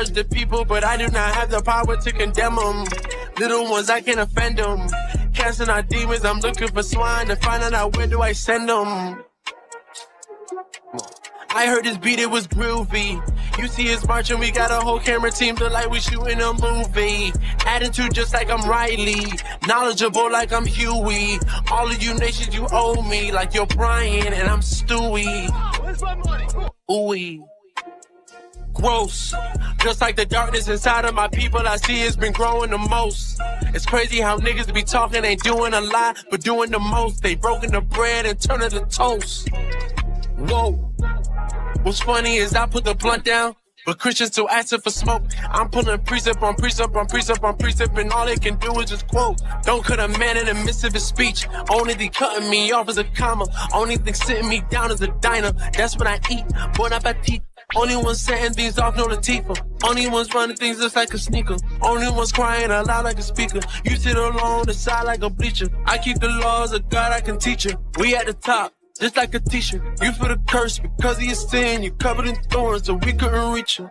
judge the people, but I do not have the power to condemn them. Little ones, I can't offend them. Casting out demons, I'm looking for swine to find out where do I send them. I heard this beat, it was groovy. You see us marching, we got a whole camera team, look like we shooting a movie. Attitude just like I'm Riley, knowledgeable like I'm Huey. All of you nations, you owe me, like you're Brian and I'm Stewie. Where's my money? Ooey. Gross. Just like the darkness inside of my people, I see it's been growing the most. It's crazy how niggas be talking, ain't doing a lot, but doing the most. They broken the bread and turn it to toast. Whoa. What's funny is I put the blunt down, but Christians still asking for smoke. I'm pulling precept on precept on precept on precept, and all they can do is just quote. Don't cut a man in the midst of his speech. Only thing cutting me off is a comma. Only thing sitting me down is a diner. That's what I eat. Bon appetit. Only one setting things off, no Latifah. Only one's running things just like a sneaker. Only one's crying aloud like a speaker. You sit alone, the side like a bleacher. I keep the laws of God, I can teach you. We at the top. Just like a t-shirt, you feel the curse because of your sin. You covered in thorns, so we couldn't reach you.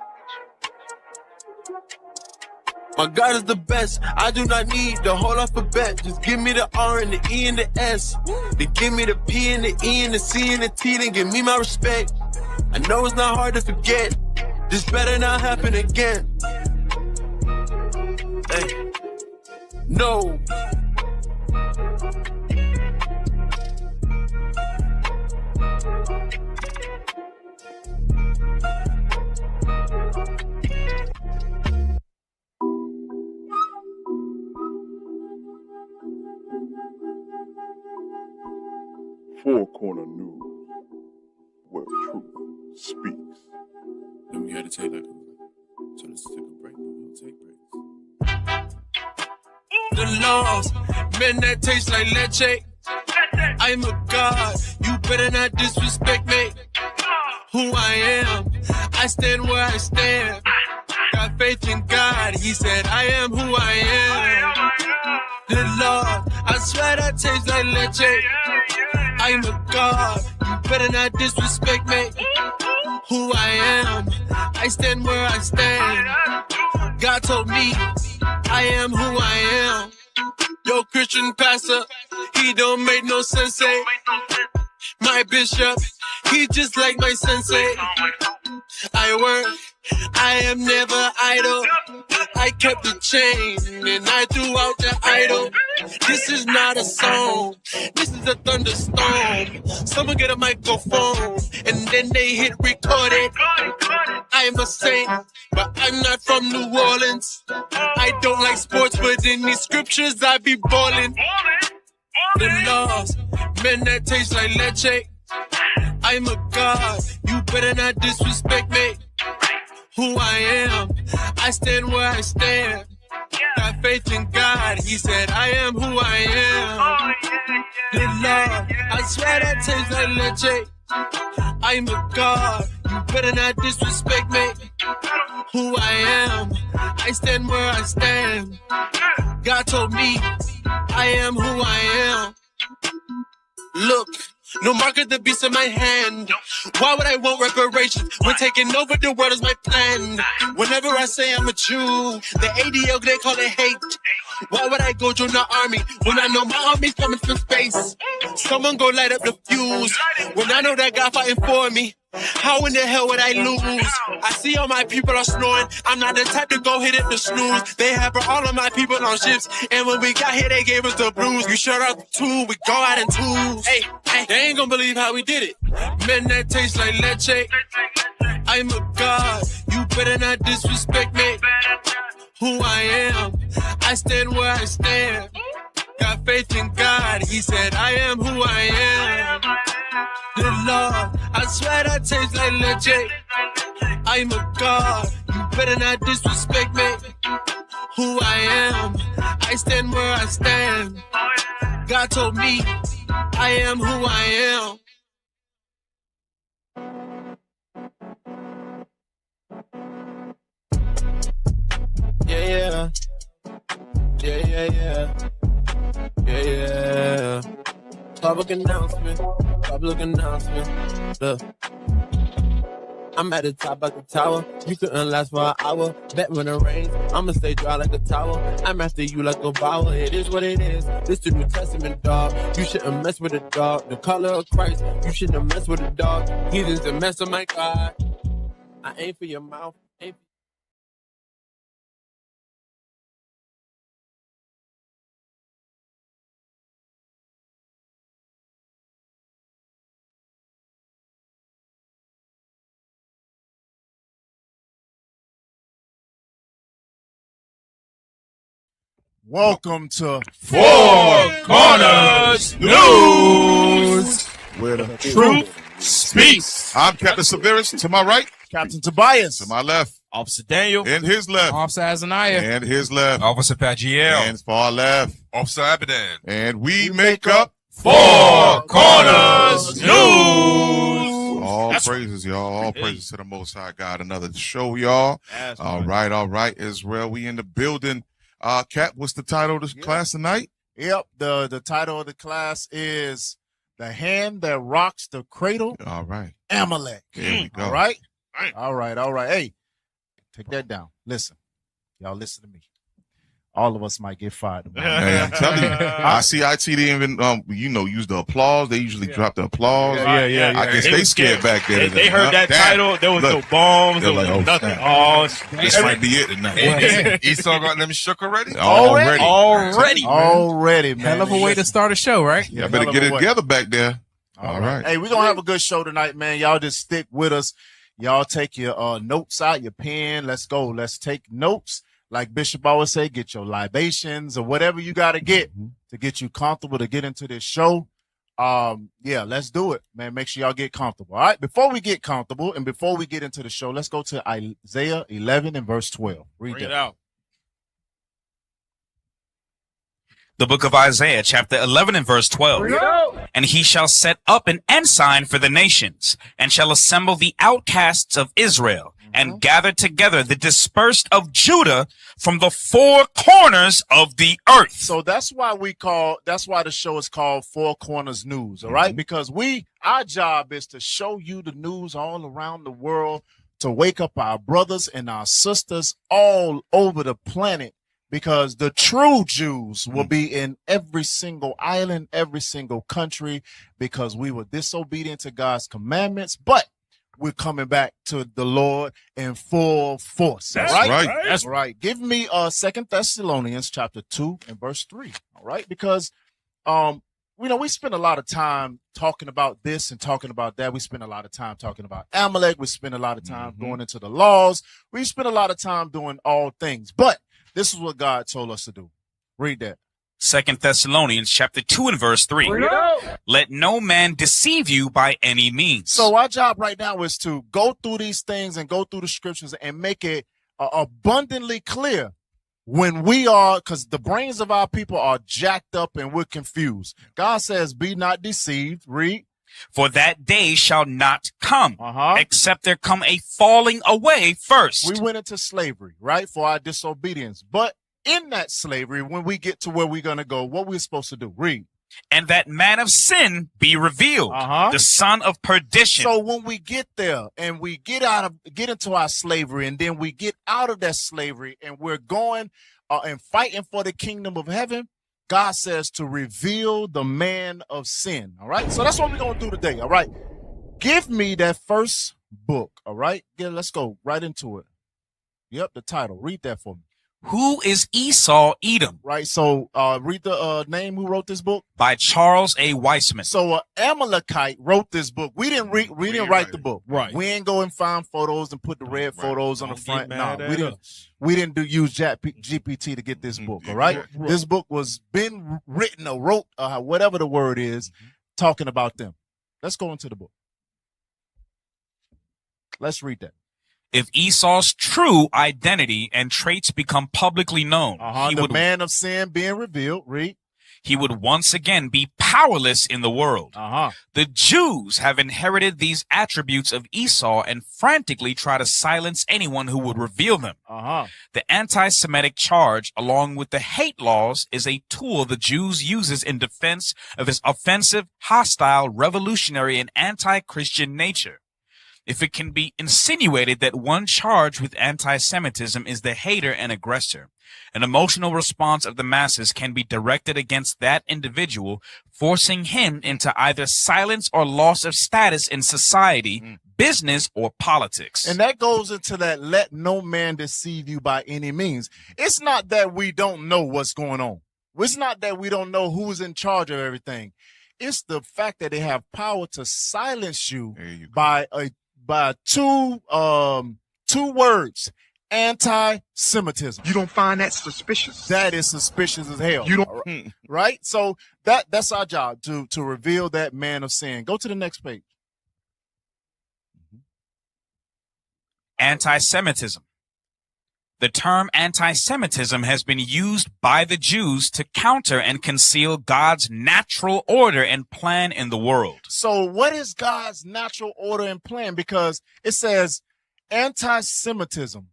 My God is the best. I do not need the whole alphabet. Just give me the R and the E and the S. Then give me the P and the E and the C and the T. Then give me my respect. I know it's not hard to forget. This better not happen again. Hey. No. Four Corner News, where truth speaks. Then we had to take so let's take a break, but we'll take breaks. The laws, men that taste like leche. I'm a god, you better not disrespect me. Who I am, I stand where I stand. Got faith in God, he said I am who I am. The Lord, I swear that tastes like leche. I'm a god, you better not disrespect me. Who I am, I stand where I stand. God told me, I am who I am. Yo, Christian pastor, he don't make no sense. My bishop, he just like my sensei. I work, I am never idle. I kept the chain and I threw out the idol. This is not a song, this is a thunderstorm. Someone get a microphone and then they hit record it. I'm a saint, but I'm not from New Orleans. I don't like sports, but in these scriptures I be ballin'. The laws, men that taste like leche. I'm a god, you better not disrespect me. Who I am, I stand where I stand. Got faith in God, he said I am who I am. The Lord, I swear that tastes like leche. I'm a god, you better not disrespect me. Who I am, I stand where I stand. God told me, I am who I am. Look, no mark of the beast in my hand. Why would I want reparations when taking over the world is my plan? Whenever I say I'm a Jew, the ADL, they call it hate. Why would I go join the army when I know my army's coming from space? Someone go light up the fuse when I know that God fighting for me. How in the hell would I lose? I see all my people are snoring. I'm not the type to go hit it the snooze. They have all of my people on ships, and when we got here, they gave us the blues. We shut up two, we go out in twos. Hey, they ain't gonna believe how we did it. Men that taste like leche. I'm a god, you better not disrespect me. Who I am, I stand where I stand. Got faith in God, he said I am who I am. The Lord, I swear that tastes like leche. I'm a god, you better not disrespect me. Who I am, I stand where I stand. God told me, I am who I am. Yeah. Public announcement. Look, I'm at the top of the tower. You couldn't last for an hour. Bet when it rains, I'ma stay dry like a towel. I'm after you like a vowel. It is what it is. This the New Testament, dog. You shouldn't mess with the dog. The color of Christ. You shouldn't mess with the dog. Heathens a mess of my God. I aim for your mouth. Aim for Welcome to Four Corners News, where the truth speaks. I'm Captain Severus. To my right, Captain Tobias. to my left, Officer Daniel. and his left, Officer Azaniah. and his left, Officer Pagiel. and far left, Officer Abadan. and we make up Four Corners News. all praises, y'all. All praises to the Most High God. Another show, y'all. All right, Israel. We in the building. Cap, what's the title of the class tonight? Yep, the title of the class is The Hand That Rocks the Cradle, All right. Amalek. There we go. All right? Right. All right. Hey, take that down. Listen. Y'all listen to me. All of us might get fired tomorrow. Hey, I'm telling you, I see IT didn't even, use the applause. They usually drop the applause. Yeah. I guess they scared back there. They heard that title. There was no bombs. There was nothing. This might be it tonight. Esau got them shook already? Already, man. Hell of a way to start a show, right? Yeah, better get it together back there. All right. Hey, we're going to have a good show tonight, man. Y'all just stick with us. Y'all take your notes out, your pen. Let's go. Let's take notes. Like Bishop always say, get your libations or whatever you got to get to get you comfortable to get into this show. Let's do it, man. Make sure y'all get comfortable. All right. Before we get comfortable and before we get into the show, let's go to Isaiah 11 and verse 12. Read Bring that. it out. The book of Isaiah, chapter 11 and verse 12. And he shall set up an ensign for the nations, and shall assemble the outcasts of Israel, and gather together the dispersed of Judah from the four corners of the earth. So that's why the show is called Four Corners News. All right. Because our job is to show you the news all around the world, to wake up our brothers and our sisters all over the planet. Because the true Jews will be in every single island, every single country, because we were disobedient to God's commandments, but we're coming back to the Lord in full force. That's all right. That's right. Give me 2 Thessalonians chapter 2 and verse 3. All right. Because we spend a lot of time talking about this and talking about that. We spend a lot of time talking about Amalek. We spend a lot of time going into the laws. We spend a lot of time doing all things. But this is what God told us to do. Read that. 2 Thessalonians chapter 2 and verse 3. Let no man deceive you by any means. So our job right now is to go through these things and go through the scriptures and make it abundantly clear when we are, because the brains of our people are jacked up and we're confused. God says, be not deceived. Read. For that day shall not come, except there come a falling away first. We went into slavery, right, for our disobedience. But in that slavery, when we get to where we're going to go, what we're supposed to do? Read. And that man of sin be revealed, the son of perdition. So when we get there and we get into our slavery, and then we get out of that slavery and we're going and fighting for the kingdom of heaven, God says to reveal the man of sin. All right. So that's what we're going to do today. All right. Give me that first book. All right. Yeah, let's go right into it. Yep. The title. Read that for me. Who is Esau, Edom? Right. So read the name who wrote this book. By Charles A. Weissman. So Amalekite wrote this book. We didn't write the book. Right. We ain't go and find photos and put the red photos on the front. No, we didn't use GPT to get this book. All right. This book was been written or wrote, whatever the word is, talking about them. Let's go into the book. Let's read that. If Esau's true identity and traits become publicly known, the man of sin being revealed, read. He would once again be powerless in the world. The Jews have inherited these attributes of Esau and frantically try to silence anyone who would reveal them. The anti-Semitic charge, along with the hate laws, is a tool the Jews uses in defense of his offensive, hostile, revolutionary, and anti-Christian nature. if it can be insinuated that one charged with anti-Semitism is the hater and aggressor. An emotional response of the masses can be directed against that individual, forcing him into either silence or loss of status in society, business, or politics. And that goes into that let no man deceive you by any means. It's not that we don't know what's going on. It's not that we don't know who's in charge of everything. It's the fact that they have power to silence you by two words. Anti-Semitism. You don't find that suspicious? That is suspicious as hell. You don't, right? So that's our job, to reveal that man of sin. Go to the next page. Anti-Semitism. The term anti-Semitism has been used by the Jews to counter and conceal God's natural order and plan in the world. So what is God's natural order and plan? Because it says anti-Semitism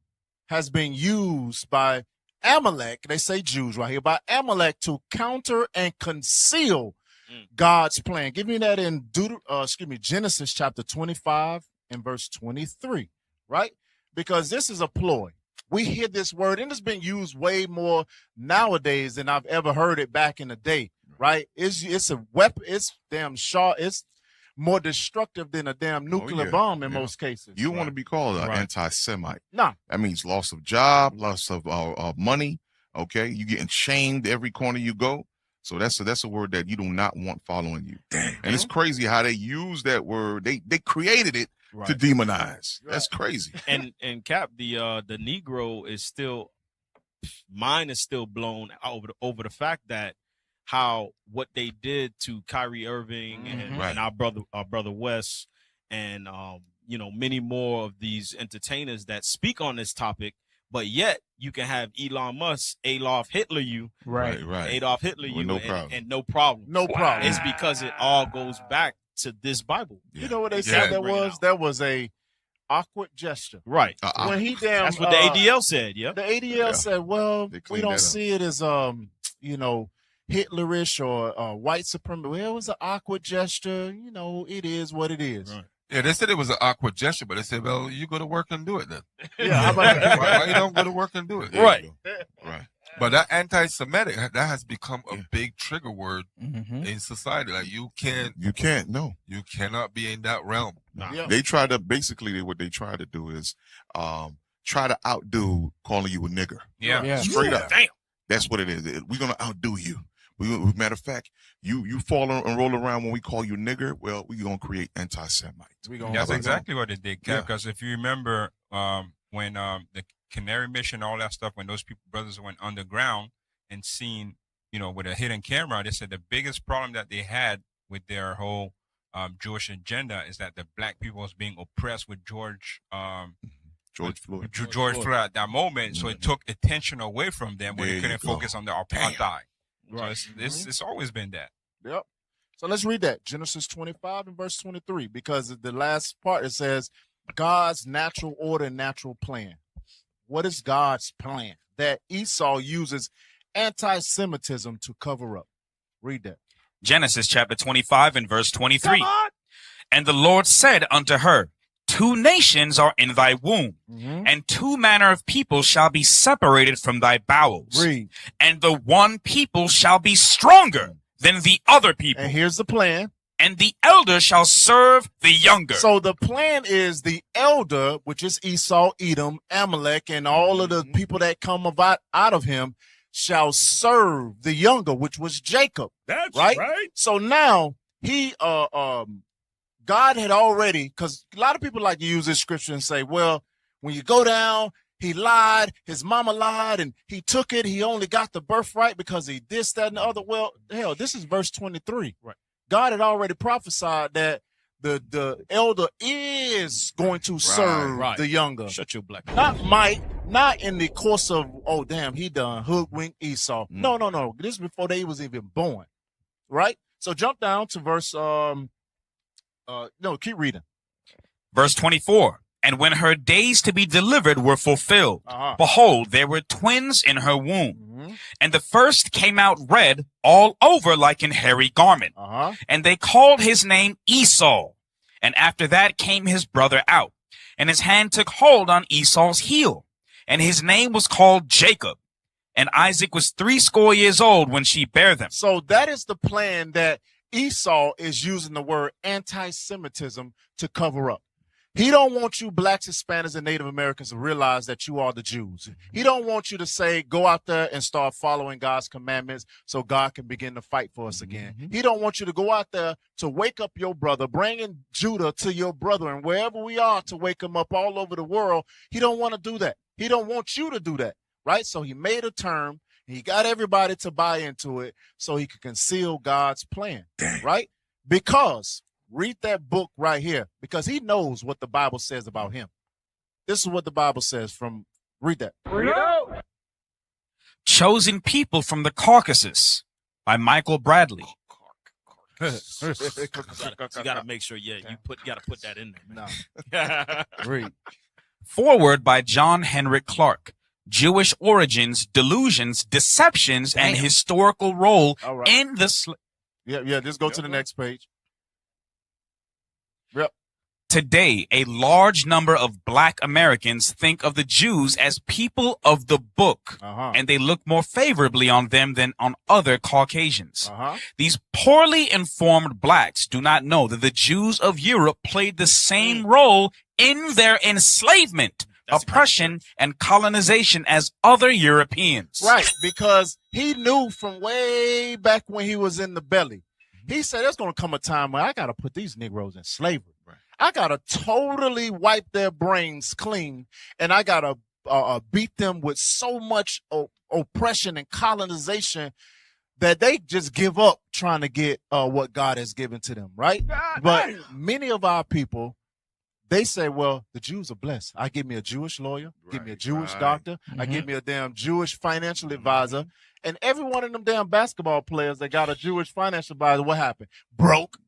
has been used by Amalek, they say Jews right here, by Amalek to counter and conceal God's plan. Give me that in Genesis chapter 25 and verse 23, right? Because this is a ploy. We hear this word, and it's been used way more nowadays than I've ever heard it back in the day, right? It's a weapon. It's damn sharp. It's more destructive than a damn nuclear bomb in most cases. You want to be called an anti-Semite. No. That means loss of job, loss of money, okay? You getting shamed every corner you go. So that's a word that you do not want following you. Damn. And it's crazy how they use that word. They created it to demonize. That's crazy. And Cap, the Negro is still, mine is still blown over the fact that what they did to Kyrie Irving and our brother Wes and many more of these entertainers that speak on this topic, but yet you can have Elon Musk Adolf Hitler you Adolf Hitler you and no problem. It's because it all goes back to this Bible. You know what they said that was a awkward gesture. Right. When he that's what the ADL said. Yeah. The ADL said, well, we don't see it as Hitlerish or white supremacy. Well, it was an awkward gesture. It is what it is. Right. Yeah, they said it was an awkward gesture, but they said, well, you go to work and do it then. Yeah, how about that? Why you don't go to work and do it? Right. But that anti-Semitic, that has become a big trigger word in society. Like you cannot be in that realm. Nah. Yeah. They try to what they try to do is try to outdo calling you a nigger. Yeah. Straight up. Damn. That's what it is. We're gonna outdo you. Matter of fact, you fall and roll around when we call you nigger. Well, we're gonna create anti-Semites. That's exactly what they did, Cap. Because if you remember, when the Canary Mission, all that stuff, when those brothers went underground and seen, with a hidden camera, they said the biggest problem that they had with their whole Jewish agenda is that the black people was being oppressed with George Floyd at that moment. So it took attention away from them when they couldn't focus on the apartheid. Right. So it's always been that. Yep. So let's read that. Genesis 25 and verse 23, because the last part, it says God's natural order and natural plan. What is God's plan? That Esau uses anti-Semitism to cover up. Read that. Genesis chapter 25 and verse 23. And the Lord said unto her, 2 nations are in thy womb, and 2 manner of people shall be separated from thy bowels. Read. And the one people shall be stronger than the other people. And here's the plan. And the elder shall serve the younger. So the plan is the elder, which is Esau, Edom, Amalek, and all of the people that come out of him, shall serve the younger, which was Jacob. That's right. So now he God had already, because a lot of people like to use this scripture and say, well, when you go down, he lied, his mama lied, and he took it. He only got the birthright because he this, that, and the other. Well, hell, this is verse 23. Right. God had already prophesied that the elder is going to serve the younger. Shut your black mouth. Not in the course of, oh, damn, he done hoodwinked Esau. No. This is before they was even born. Right? So jump down to verse, keep reading. Verse 24. And when her days to be delivered were fulfilled, behold, there were twins in her womb. And the first came out red all over like an hairy garment. And they called his name Esau. And after that came his brother out, and his hand took hold on Esau's heel, and his name was called Jacob. And Isaac was 80 years old when she bare them. So that is the plan that Esau is using the word anti-Semitism to cover up. He don't want you blacks, Hispanics, and Native Americans to realize that you are the Jews. He don't want you to say, go out there and start following God's commandments so God can begin to fight for us again. He don't want you to go out there to wake up your brother, bringing Judah to your brother, and wherever we are to wake him up all over the world. He don't want to do that. He don't want you to do that, right? So he made a term. He got everybody to buy into it so he could conceal God's plan, right? Because read that book right here, because he knows what the Bible says about him. This is what the Bible says from, read that. Read it. Chosen People from the Caucasus by Michael Bradley. You gotta make sure, you gotta put that in there. No. Read. Forward by John Henrik Clark. Jewish Origins, Delusions, Deceptions, and Historical Role in the... Yeah, just go to the next page. Yep. Today, a large number of black Americans think of the Jews as people of the book, and they look more favorably on them than on other Caucasians. These poorly informed blacks do not know that the Jews of Europe played the same role in their enslavement, oppression, and colonization as other Europeans. Right, because he knew from way back when he was in the belly. He said, there's going to come a time where I got to put these Negroes in slavery. Right. I got to totally wipe their brains clean, and I got to beat them with so much oppression and colonization that they just give up trying to get what God has given to them, right? But many of our people, they say, well, the Jews are blessed. I give me a Jewish lawyer, give me a Jewish doctor, I give me a damn Jewish financial advisor. And every one of them damn basketball players that got a Jewish financial advisor, what happened? Broke.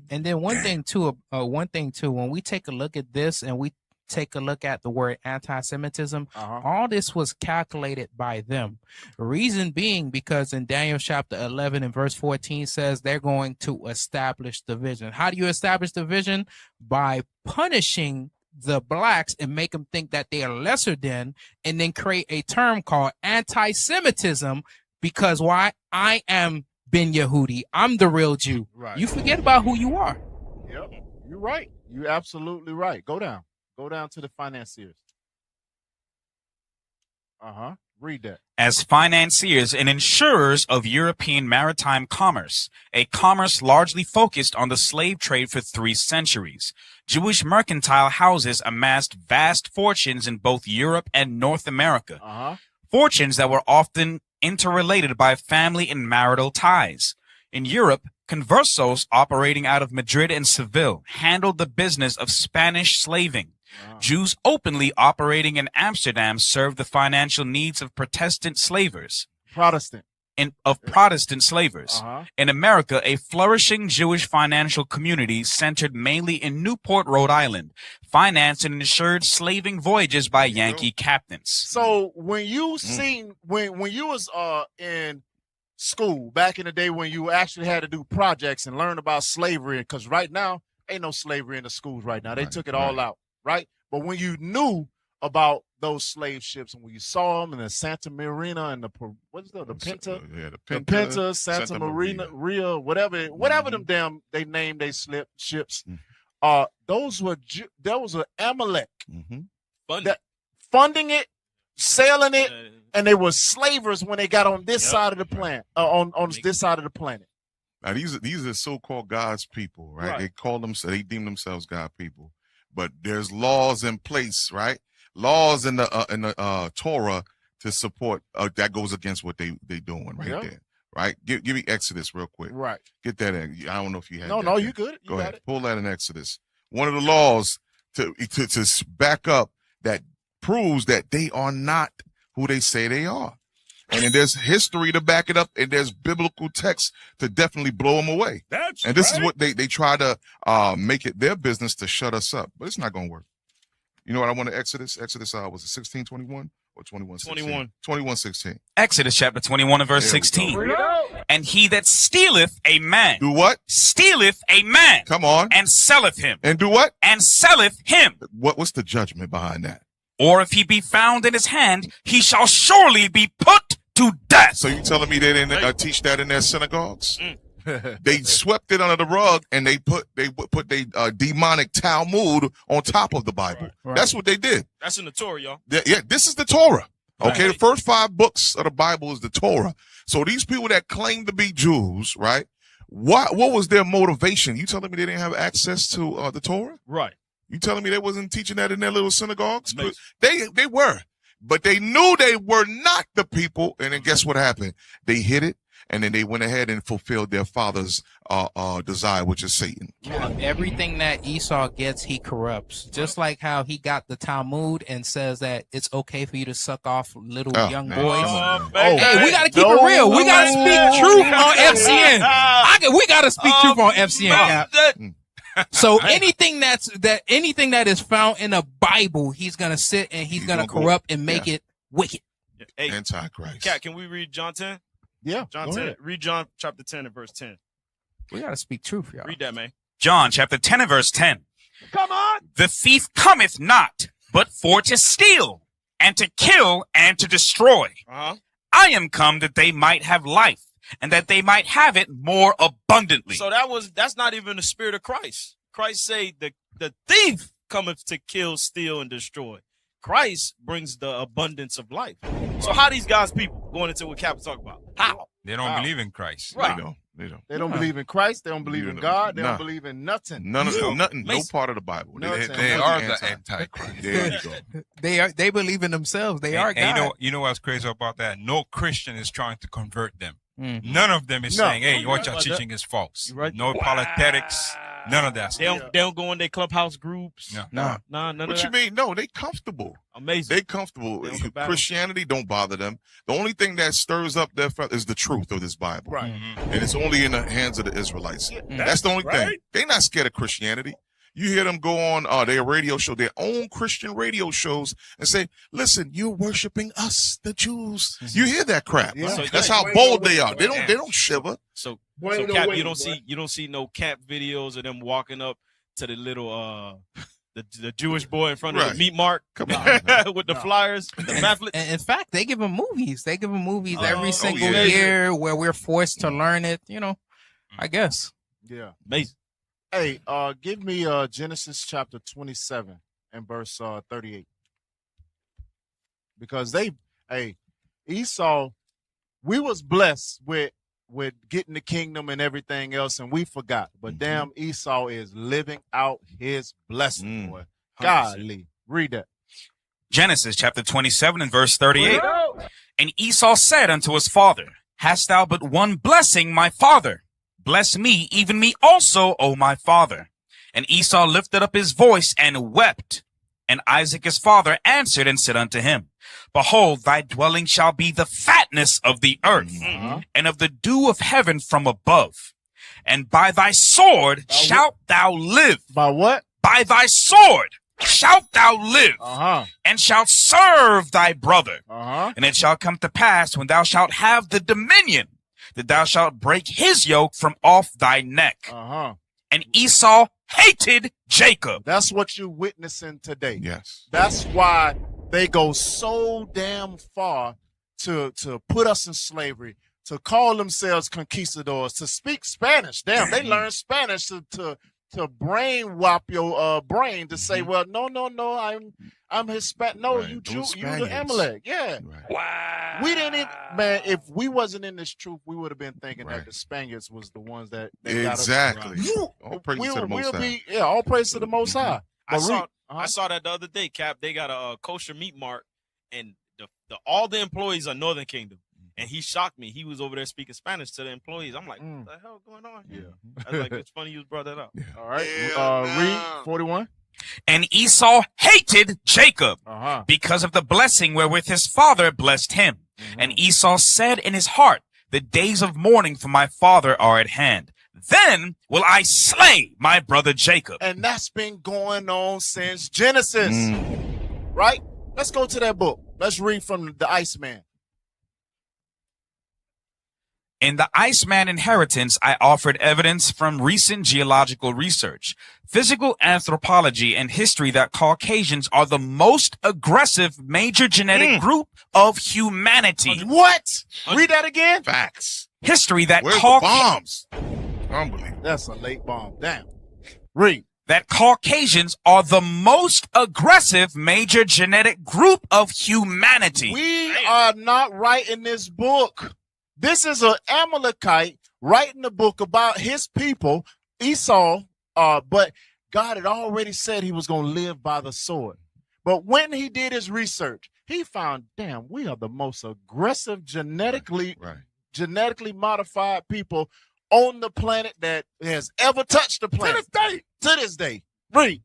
And then one thing too, when we take a look at this and we take a look at the word anti-Semitism, all this was calculated by them. Reason being because in Daniel chapter 11 and verse 14 says they're going to establish the vision. How do you establish the vision? By punishing the blacks and make them think that they are lesser than, and then create a term called anti-Semitism, because why? I am Ben Yehudi. I'm the real Jew. Right. You forget about who you are. Yep, you're right. You're absolutely right. Go down to the financiers. Read that. As financiers and insurers of European maritime commerce, a commerce largely focused on the slave trade for 3 centuries, Jewish mercantile houses amassed vast fortunes in both Europe and North America, fortunes that were often interrelated by family and marital ties. In Europe, conversos operating out of Madrid and Seville handled the business of Spanish slaving. Jews openly operating in Amsterdam served the financial needs of Protestant slavers. Protestant slavers. In America, a flourishing Jewish financial community centered mainly in Newport, Rhode Island, financed and insured slaving voyages by Yankee captains. So when you seen when you was in school back in the day, when you actually had to do projects and learn about slavery, because right now ain't no slavery in the schools right now. They took it all out, right? But when you knew about those slave ships and when you saw them in the Santa Marina and the Pinta, the Pinta, Santa Marina, Rio, whatever them damn they named they ships. There was an Amalek funding it, sailing it, and they were slavers when they got on this side of the planet, on this side of the planet. Now these are so-called God's people, right? They deem themselves God people, but there's laws in place, right? Laws in the Torah to support that goes against what they doing there, right? Give me Exodus real quick, right? Get that in. I don't know if you had. No, you good. Go ahead. Pull that in Exodus. One of the laws to back up that proves that they are not who they say they are. And then there's history to back it up, and there's biblical text to definitely blow them away. This is what they try to make it their business to shut us up, but it's not going to work. You know what I want to Exodus? Exodus was it 16:21 or or 21:16? 21. 21:16. Exodus chapter 21 and verse 16. And he that stealeth a man. Do what? Stealeth a man. Come on. And selleth him. And do what? And selleth him. What's the judgment behind that? Or if he be found in his hand, he shall surely be put to death. So you telling me they didn't teach that in their synagogues? They swept it under the rug and they put their demonic Talmud on top of the Bible. Right. That's what they did. That's in the Torah, y'all. Yeah, this is the Torah. Okay, Right. the first 5 books of the Bible is the Torah. So these people that claim to be Jews, right? What was their motivation? You telling me they didn't have access to the Torah? Right. You telling me they wasn't teaching that in their little synagogues? They were, but they knew they were not the people. And then guess what happened? They hid it, and then they went ahead and fulfilled their father's desire, which is Satan. Everything that Esau gets, he corrupts. Just like how he got the Talmud and says that it's okay for you to suck off little young boys. Hey, we gotta keep it real. We gotta speak truth on FCN. We gotta speak truth on FCN, Cap. So anything that is found in the Bible, he's gonna sit and he's gonna corrupt and make it wicked. Hey, Antichrist. Cat, can we read John 10? Yeah. John 10. Read John chapter 10 and verse 10. We gotta speak truth, y'all. Read that, man. John chapter 10 and verse 10. Come on. The thief cometh not, but for to steal, and to kill, and to destroy. Uh-huh. I am come that they might have life, and that they might have it more abundantly. So that's not even the spirit of Christ. Christ say the thief cometh to kill, steal, and destroy. Christ brings the abundance of life. So how these guys people going into what Cap was talking about? How? They don't believe in Christ. Right. They don't believe in Christ. They don't believe in God. They don't believe in nothing. Nothing. No part of the Bible. They are the Antichrist. There you go. They believe in themselves. They are God. And you know what's crazy about that? No Christian is trying to convert them. None of them is saying, "Hey, what you're teaching is false." Right. No apologetics. None of that. They don't go in their clubhouse groups. No. None of What that. you mean? No, they comfortable. Amazing. They comfortable. They don't combat Christianity don't bother them. The only thing that stirs up their is the truth of this Bible. Right. And it's only in the hands of the Israelites. That's the only thing. They're not scared of Christianity. You hear them go on their radio show, their own Christian radio shows, and say, "Listen, you're worshiping us, the Jews." You hear that crap? Yeah. So that's how bold they are. They don't shiver. So Cap, you don't see no Cap videos of them walking up to the little the Jewish boy in front of the meat mart. Come on, with the flyers, the pamphlets. And in fact, they give them movies. They give them movies every single year where we're forced to learn it. You know, I guess. Yeah. Amazing. Hey, give me Genesis chapter 27 and verse 38. Because Esau, we was blessed with getting the kingdom and everything else, and we forgot. But damn, Esau is living out his blessing, boy. 100%. Godly. Read that. Genesis chapter 27 and verse 38. And Esau said unto his father, Hast thou but one blessing, my father? Bless me, even me also, O my father. And Esau lifted up his voice and wept. And Isaac his father answered and said unto him, Behold, thy dwelling shall be the fatness of the earth, and of the dew of heaven from above. And by thy sword shalt thou live. By what? By thy sword shalt thou live, and shalt serve thy brother. And it shall come to pass, when thou shalt have the dominion, that thou shalt break his yoke from off thy neck. And Esau hated Jacob. That's what you're witnessing today. Yes. That's why they go so damn far to put us in slavery, to call themselves conquistadors, to speak Spanish. Damn, they learn Spanish to brain whop your brain to say, well, no, I'm Hispanic. No, you Jew, you the Amalek. Yeah. Right. Wow. We didn't, man, if we wasn't in this truth, we would have been thinking that the Spaniards was the ones that exactly. All praise to the Most High. All praise to the Most High. I saw that the other day, Cap. They got a kosher meat mart, and all the employees are Northern Kingdom. And he shocked me. He was over there speaking Spanish to the employees. I'm like, what the hell going on here? I was like, it's funny you brought that up. Yeah. All right. Read 41. And Esau hated Jacob because of the blessing wherewith his father blessed him. And Esau said in his heart, The days of mourning for my father are at hand. Then will I slay my brother Jacob. And that's been going on since Genesis. Right? Let's go to that book. Let's read from the Iceman. In the Iceman Inheritance, I offered evidence from recent geological research, physical anthropology, and history that Caucasians are the most aggressive major genetic group of humanity. What? Read that again. Facts. History that Where's the bombs? Unbelievable. That's a late bomb. Damn. Read. That Caucasians are the most aggressive major genetic group of humanity. We are not writing this book. This is an Amalekite writing a book about his people, Esau, but God had already said he was going to live by the sword. But when he did his research, he found, damn, we are the most aggressive genetically modified people on the planet that has ever touched the planet. To this day. Read.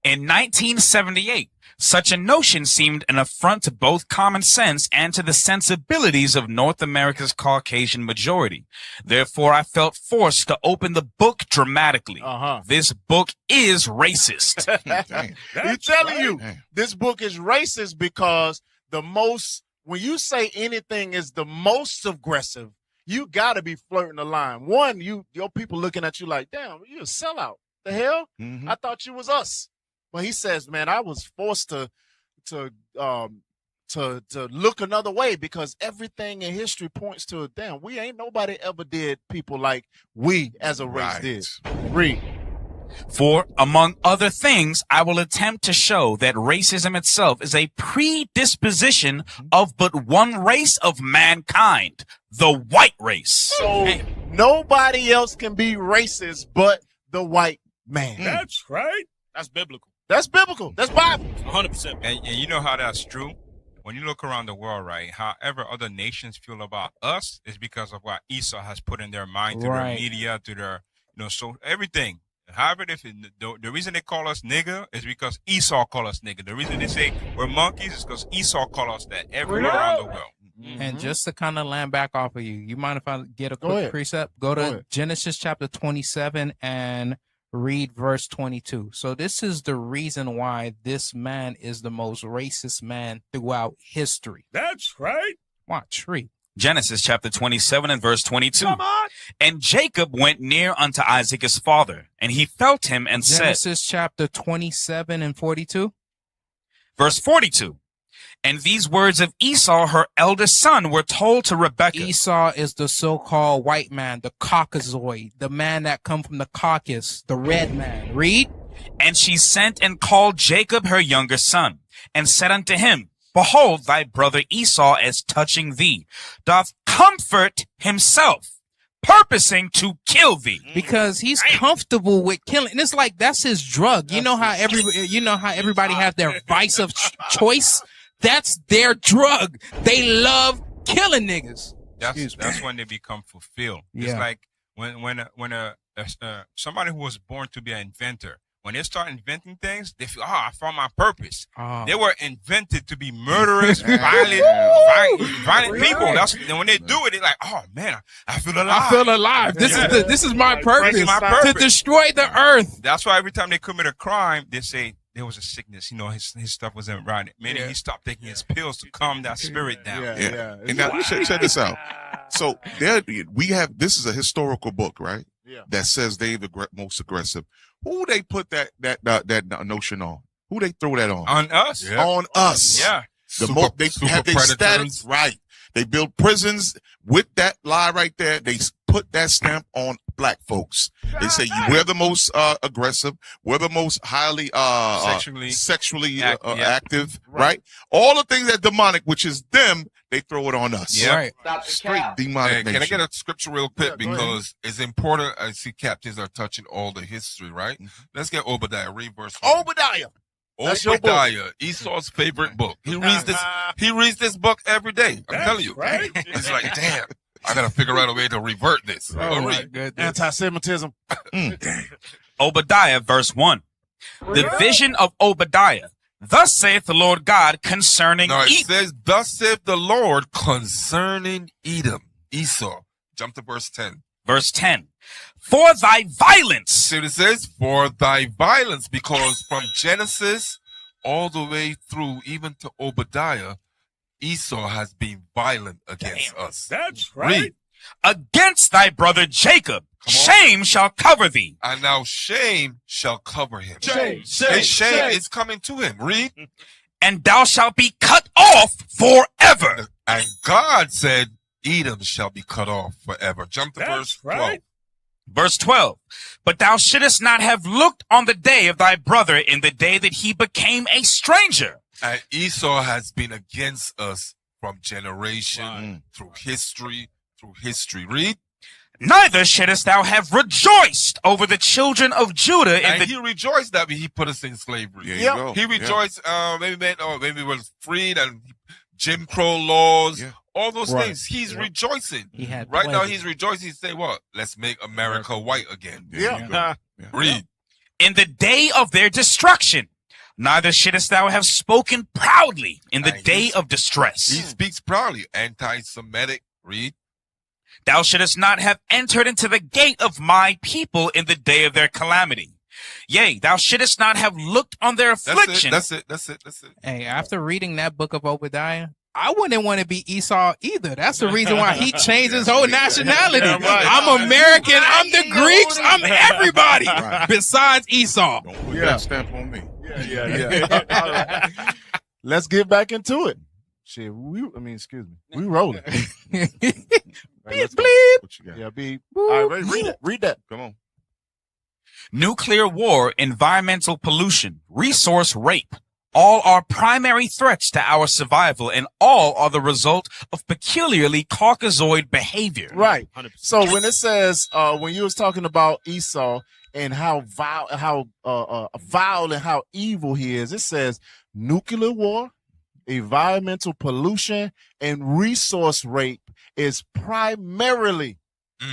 In 1978, such a notion seemed an affront to both common sense and to the sensibilities of North America's Caucasian majority. Therefore, I felt forced to open the book dramatically. This book is racist. He's telling you, this book is racist because when you say anything is the most aggressive, you got to be flirting the line. One, your people looking at you like, damn, you a sellout. The hell? I thought you was us. But he says, man, I was forced to look another way because everything in history points to, damn, we ain't nobody ever did people like we as a race did. Read. For, among other things, I will attempt to show that racism itself is a predisposition of but one race of mankind, the white race. So nobody else can be racist but the white man. That's right. That's biblical. That's biblical. That's Bible. 100%. And you know how that's true? When you look around the world, right, however other nations feel about us is because of what Esau has put in their mind, to their media, to their, so everything. However, the reason they call us nigger is because Esau call us nigger. The reason they say we're monkeys is because Esau call us that everywhere around the world. And just to kind of land back off of you mind if I get a quick precept? Go to Genesis chapter 27 and read verse 22. So this is the reason why this man is the most racist man throughout history. That's right. Watch, read. Genesis chapter 27 and verse 22. Come on. And Jacob went near unto Isaac his father, and he felt him and said. Genesis chapter 27 and 42. Verse 42. And these words of Esau, her eldest son, were told to Rebekah. Esau is the so-called white man, the Caucasoid, the man that come from the Caucasus, the red man. Read. And she sent and called Jacob her younger son, and said unto him, Behold, thy brother Esau, as touching thee, doth comfort himself, purposing to kill thee. Because he's comfortable with killing. And it's like, that's his drug. You know how everybody has their vice of choice? That's their drug. They love killing niggas. That's when they become fulfilled. It's like when somebody who was born to be an inventor, when they start inventing things, they feel, I found my purpose. They were invented to be murderous, violent people. And when they do it, they're like, oh man, I feel alive. I feel alive. This is my purpose. To destroy the earth. That's why every time they commit a crime, they say there was a sickness. his stuff wasn't right. Meaning he stopped taking his pills to calm that spirit down. And now check this out. So this is a historical book, right? That says they're the most aggressive. Who they put that notion on? Who they throw that on? On us. Yeah. On us. Yeah. They have their status right. They build prisons with that lie right there. They put that stamp on black folks. They say we're the most aggressive. We're the most highly sexually active. Right. All the things that demonic, which is them, they throw it on us. Yeah. Right. Straight demonic. Can I get a scripture real quick? Because it's important. I see captains are touching all the history, right? Let's get Obadiah. Read verse 1. Obadiah, Esau's favorite book. He reads this book every day. I'm telling you. Right? He's like, damn, I gotta figure out a way to revert this. Anti-Semitism. Obadiah, verse 1. The vision of Obadiah. Thus saith the Lord God concerning Edom. It says, thus saith the Lord concerning Edom, Esau. Jump to verse 10. Verse 10. For thy violence. So it says, for thy violence, because from Genesis all the way through, even to Obadiah, Esau has been violent against us. That's right. Read. Against thy brother Jacob, shame shall cover thee. And now shame shall cover him. Shame, His shame is coming to him. Read. And thou shalt be cut off forever. And God said, Edom shall be cut off forever. Jump to verse 12. Verse 12. But thou shouldest not have looked on the day of thy brother in the day that he became a stranger. And Esau has been against us from generation through history. Read. Neither shouldest thou have rejoiced over the children of Judah And he rejoiced that he put us in slavery. He rejoiced, maybe was freed and Jim Crow laws, all those things. He's rejoicing. Right now he's rejoicing. He's saying, what? Let's make America white again. Read. In the day of their destruction. Neither shouldest thou have spoken proudly in the day of distress. He speaks proudly. Anti-Semitic. Read. Thou shouldest not have entered into the gate of my people in the day of their calamity. Yea, thou shouldest not have looked on their affliction. That's it. Hey, after reading that book of Obadiah, I wouldn't want to be Esau either. That's the reason why he changed his whole nationality. I'm American. I'm the Greeks. I'm everybody besides Esau. Don't put that stamp on me. All right. Let's get back into it. Shit, excuse me. We rolling. Beep, bleep. What you got? Yeah, beep. All right, read it. Read that. Come on. Nuclear war, environmental pollution, resource rape. All are primary threats to our survival, and all are the result of peculiarly Caucasoid behavior. Right. 100%. So when it says, when you was talking about Esau and how vile and how evil he is, it says nuclear war, environmental pollution, and resource rape is primarily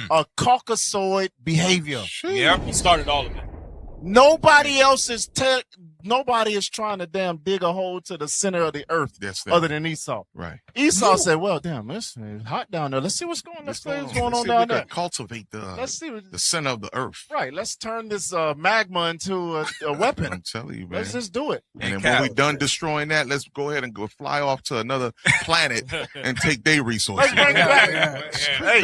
a Caucasoid behavior. Yep, he started all of it. Nobody else is nobody is trying to damn dig a hole to the center of the earth other than Esau. Right. Esau said, well, damn, it's hot down there. Let's see what's going on down there. Cultivate the center of the earth. Right. Let's turn this magma into a weapon. I'm telling you, man. Let's just do it. And then when we're done destroying that, let's go ahead and go fly off to another planet and take their resources. Let's bring it back. Hey,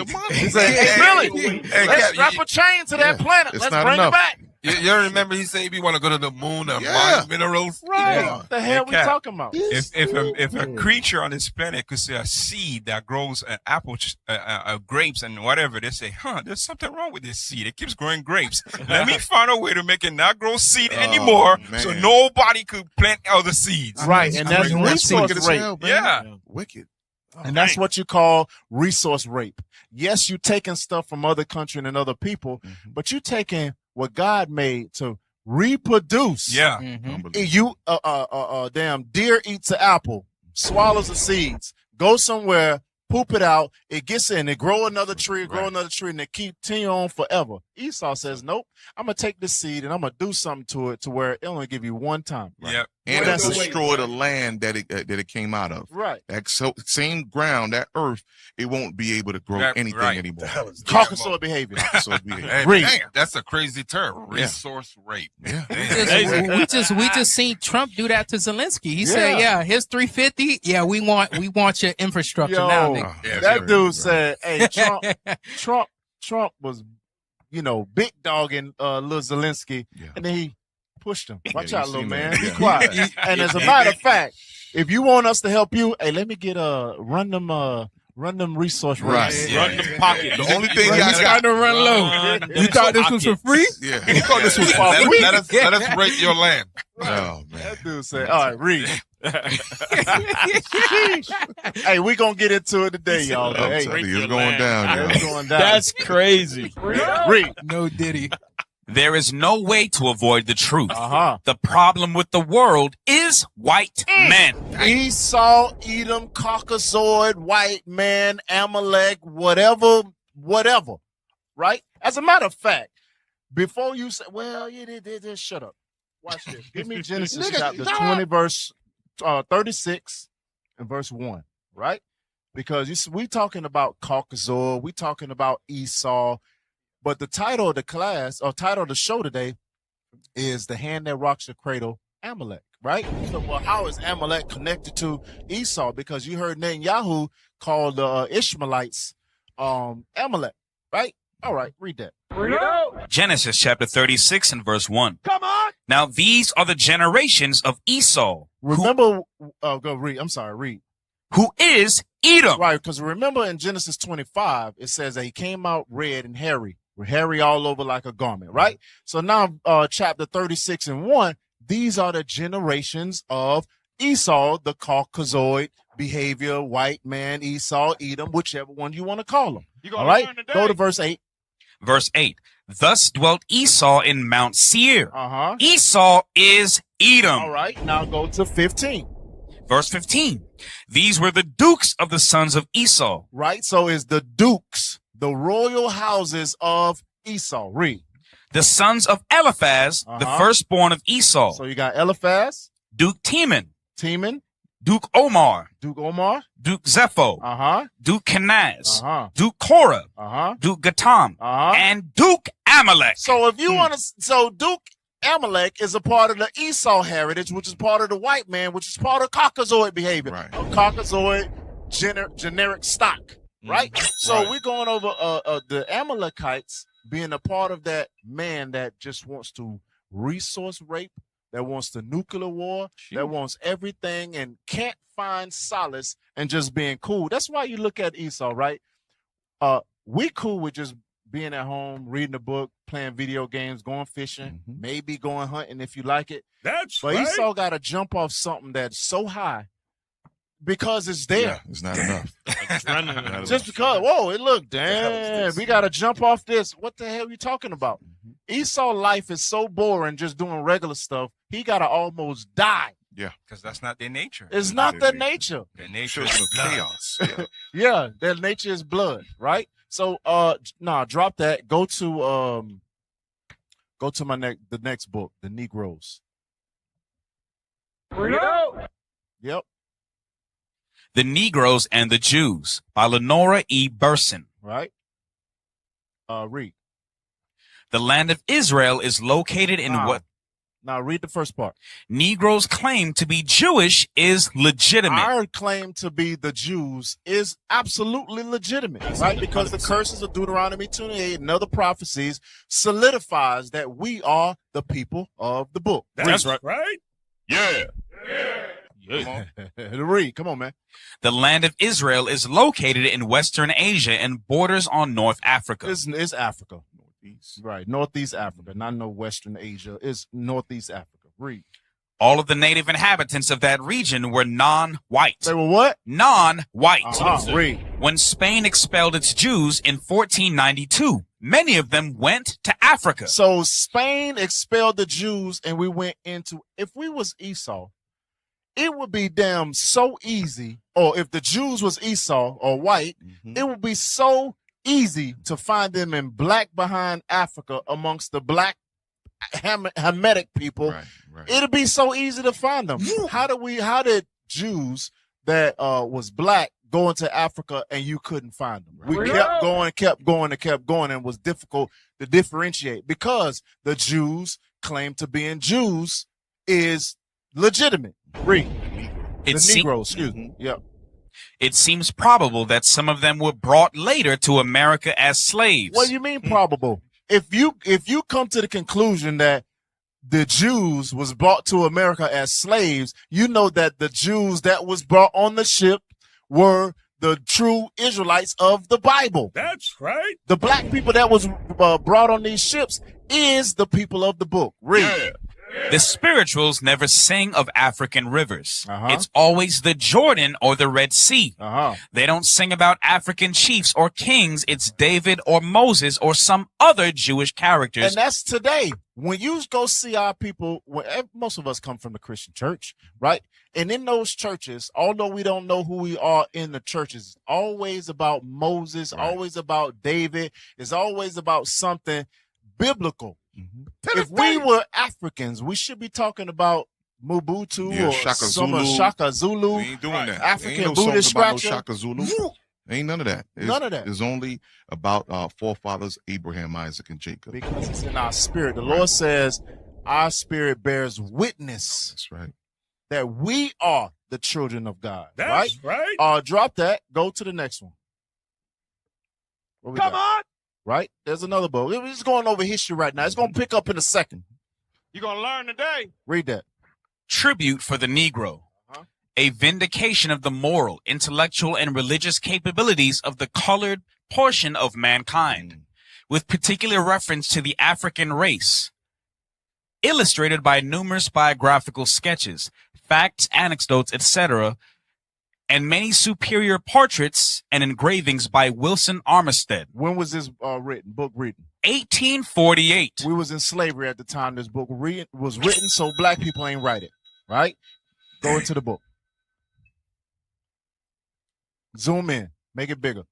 Billy, let's strap a chain to that planet. Let's bring it back. You remember he said we want to go to the moon and mine minerals? Right. What the hell we talking about? If a creature on this planet could say a seed that grows an apple, grapes and whatever, they say, there's something wrong with this seed. It keeps growing grapes. Let me find a way to make it not grow seed anymore so nobody could plant other seeds. Right. And that's resource rape. Wicked. And that's what you call resource rape. Yes, you taking stuff from other countries and other people, but you taking what God made to reproduce. Yeah. You damn deer eats an apple, swallows the seeds, goes somewhere, poop it out, it gets in, it grow another tree, and it continue on forever. Esau says, nope, I'm gonna take this seed and I'm gonna do something to it to where it'll only give you one time. Right? Yep. And it'll destroy the land that it came out of. Right. That same ground, that earth, it won't be able to grow anything anymore. Caucasoid behavior. Hey, that's a crazy term. Resource rape. Yeah. We just seen Trump do that to Zelensky. He said, his 350. Yeah, we want your infrastructure now, nigga. That dude said, hey, Trump was, big dogging little Zelensky, and then he pushed him. Watch out, little man. Be quiet. And as a matter of fact, if you want us to help you, hey, let me get run them resource rates. Run them pockets. The only thing y'all got to run low. You thought this was for free? Yeah. You thought this was for free? Let us rate your land. Oh, man. That dude said, all right, read. Hey, we gonna get into it today, y'all. Hey, it's going down. It's going down. That's crazy. Read. No Diddy. There is no way to avoid the truth. The problem with the world is white men. Esau, Edom, Caucasoid, white man, Amalek, whatever. Right? As a matter of fact, before you say, well, just shut up. Watch this. Give me Genesis chapter 20, verse 36 and verse 1, right? Because we talking about Caucasoid, we talking about Esau, but the title of the class, or title of the show today is The Hand That Rocks Your Cradle, Amalek. right? So, well, how is Amalek connected to Esau? Because you heard Netanyahu call the Ishmaelites Amalek, right? All right, read that. Genesis chapter 36 and verse 1. Come on. Now these are the generations of Esau. Remember, go read. I'm sorry, read. Who is Edom. Right, because remember in Genesis 25, it says that he came out red and hairy, with hairy all over like a garment, right? So now chapter 36 and 1, these are the generations of Esau, the Caucasoid behavior, white man, Esau, Edom, whichever one you want to call them. All right, go to verse 8. Verse 8. Thus dwelt Esau in Mount Seir. Uh-huh. Esau is Edom. All right, now go to 15. Verse 15. These were the dukes of the sons of Esau. Right, so is the dukes, the royal houses of Esau. Read. The sons of Eliphaz, the firstborn of Esau. So you got Eliphaz. Duke Teman. Duke Omar. Duke Zepho. Duke Kenaz. Duke Korah. Duke Gatam. And Duke Amalek. So if you want to, so Duke Amalek is a part of the Esau heritage, which is part of the white man, which is part of Caucasoid behavior. Right. Caucasoid generic stock, right? So we're going over the Amalekites being a part of that man that just wants to resource rape, that wants the nuclear war, that wants everything and can't find solace and just being cool. That's why you look at Esau, right? We cool with just being at home, reading a book, playing video games, going fishing, maybe going hunting if you like it. But right. Esau got to jump off something that's so high because it's there. Yeah, it's not enough. Just because, whoa, it looked, damn, we got to jump off this. What the hell are you talking about? Esau life is so boring just doing regular stuff. He got to almost die. Yeah. Because that's not their nature. It's not their nature. Their nature is chaos. Yeah, their nature is blood, right? So drop that. Go to the next book, The Negroes. Yep. The Negroes and the Jews by Lenora E. Burson. Right. Read. The land of Israel is located in what? Now read the first part. Negroes claim to be Jewish is legitimate. Our claim to be the Jews is absolutely legitimate, right? Because the curses of Deuteronomy 28 and other prophecies solidifies that we are the people of the book. That's right. Yeah. Come on. Read. Come on, man. The land of Israel is located in Western Asia and borders on North Africa. It's Africa. Right, Northeast Africa, not no Western Asia. It's Northeast Africa. Read. All of the native inhabitants of that region were non-white. They were what? Non-white. Read. When Spain expelled its Jews in 1492, many of them went to Africa. So Spain expelled the Jews and we went into, if we was Esau, it would be damn so easy, or if the Jews was Esau or white, it would be so easy to find them in black behind Africa amongst the black Hamitic people. Right. It'd be so easy to find them. How did Jews that was black go into Africa and you couldn't find them? We kept going and it was difficult to differentiate because the Jews claim to being Jews is legitimate. Read. The Negroes, excuse me. Yep. It seems probable that some of them were brought later to America as slaves. What do you mean probable? If you come to the conclusion that the Jews was brought to America as slaves, you know that the Jews that was brought on the ship were the true Israelites of the Bible. That's right. The black people that was brought on these ships is the people of the book. Read. Yeah. The spirituals never sing of African rivers. It's always the Jordan or the Red Sea. They don't sing about African chiefs or kings. It's David or Moses or some other Jewish characters. And that's today. When you go see our people, most of us come from the Christian church, right? And in those churches, although we don't know who we are in the churches, always about Moses, always about David, it's always about something biblical. If we were Africans, we should be talking about Mobutu or Shaka Zulu. We ain't doing that. African ain't no Buddhist songs about scratcher. no Shaka Zulu. Ain't none of that. None of that. It's only about our forefathers, Abraham, Isaac, and Jacob. Because it's in our spirit. The Lord says our spirit bears witness. That's right. that we are the children of God. That's right. Drop that. Go to the next one. Come on. Right? There's another book. We're just going over history right now. It's going to pick up in a second. You're going to learn today. Read that. Tribute for the Negro. A vindication of the moral, intellectual, and religious capabilities of the colored portion of mankind, with particular reference to the African race, illustrated by numerous biographical sketches, facts, anecdotes, etc., and many superior portraits and engravings by Wilson Armistead. When was this book written? 1848. We was in slavery at the time this book was written, so black people ain't write it, right? Go into the book. Zoom in. Make it bigger.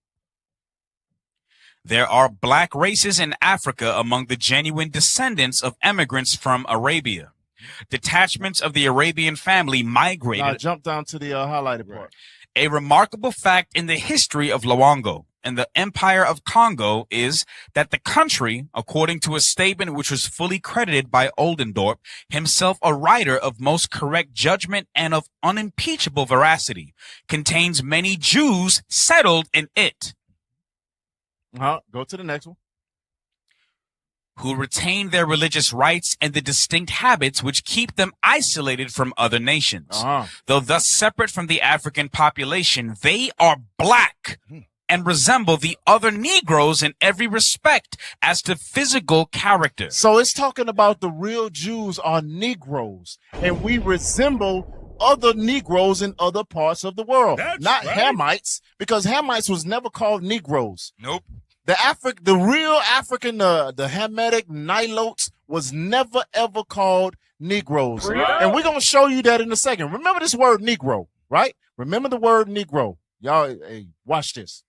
There are black races in Africa among the genuine descendants of immigrants from Arabia. Detachments of the Arabian family migrated. Now jump down to the highlighted part. A remarkable fact in the history of Luango and the Empire of Congo is that the country, according to a statement which was fully credited by Oldendorp, himself a writer of most correct judgment and of unimpeachable veracity, contains many Jews settled in it. Go to the next one. Who retain their religious rights and the distinct habits which keep them isolated from other nations. Though thus separate from the African population, they are black and resemble the other Negroes in every respect as to physical character. So it's talking about the real Jews are Negroes, and we resemble other Negroes in other parts of the world. That's not right. Hamites, because Hamites was never called Negroes. Nope. The real African, the Hamitic Nilotes was never ever called Negroes. Right. And we're going to show you that in a second. Remember this word Negro, right? Remember the word Negro. Y'all, hey, watch this.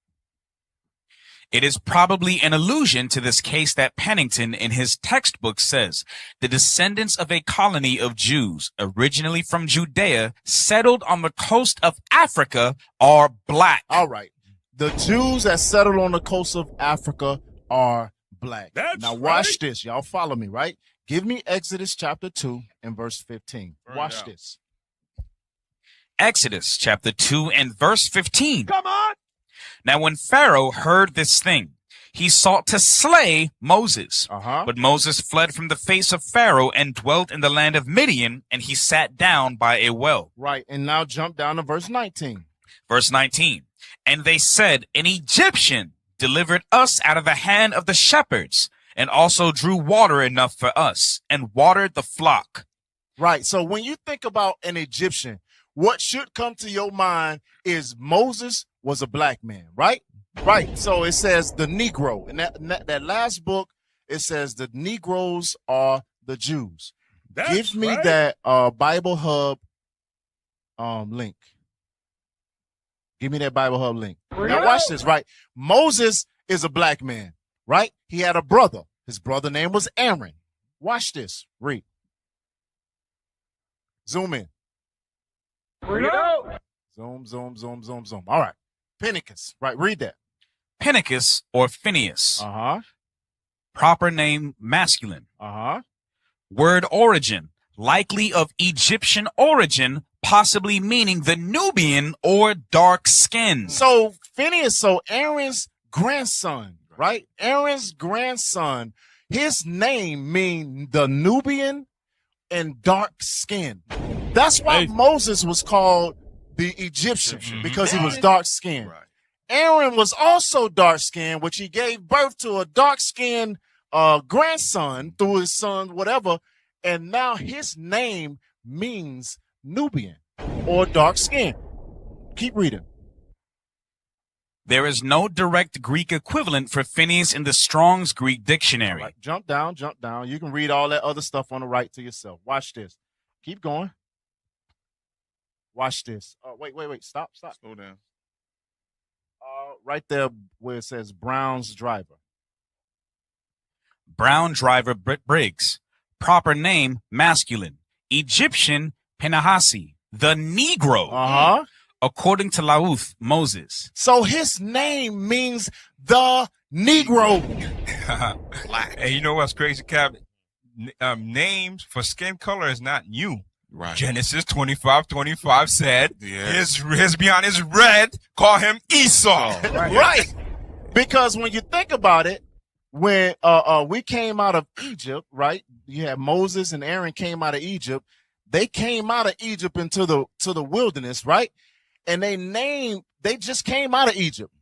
It is probably an allusion to this case that Pennington in his textbook says, the descendants of a colony of Jews, originally from Judea, settled on the coast of Africa, are black. All right. The Jews that settled on the coast of Africa are black. That's now watch right. this. Y'all follow me, right? Give me Exodus chapter 2 and verse 15. Watch this. Exodus chapter 2 and verse 15. Come on. Now when Pharaoh heard this thing, he sought to slay Moses. But Moses fled from the face of Pharaoh and dwelt in the land of Midian, and he sat down by a well. Right. And now jump down to verse 19. Verse 19. And they said, an Egyptian delivered us out of the hand of the shepherds, and also drew water enough for us, and watered the flock. Right. So when you think about an Egyptian, what should come to your mind is Moses was a black man, right? Right. So it says the Negro. In that last book, it says the Negroes are the Jews. That's Give me right. that Bible Hub link. Give me that Bible Hub link. Now watch this, right? Moses is a black man, right? He had a brother. His brother name was Aaron. Watch this. Read. Zoom in. Zoom, zoom, zoom, zoom, zoom. All right. Pentecost. Right. Read that. Pentecost or Phineas. Proper name masculine. Word origin, likely of Egyptian origin, possibly meaning the Nubian or dark skin. So Phineas, so Aaron's grandson, right? Aaron's grandson, his name mean the Nubian and dark skin. That's why Moses was called the Egyptian, because he was dark skinned. Right. Aaron was also dark skinned, which he gave birth to a dark skinned grandson through his son, whatever. And now his name means Nubian or dark skin. Keep reading. There is no direct Greek equivalent for Phineas in the Strong's Greek dictionary. Right, jump down, jump down. You can read all that other stuff on the right to yourself. Watch this. Keep going. Watch this. Wait. Stop. Slow down. Right there where it says Brown's driver. Brown driver Briggs. Proper name masculine. Egyptian Penahasi. The Negro. According to Lauth, Moses. So his name means the Negro. Hey, you know what's crazy, Cap? Names for skin color is not new. Right. Genesis 25:25 said, Yeah. his beyond is red, call him Esau. Right. Because when you think about it, when we came out of Egypt, right? You had Moses and Aaron came out of Egypt. They came out of Egypt into the wilderness, right? And they just came out of Egypt.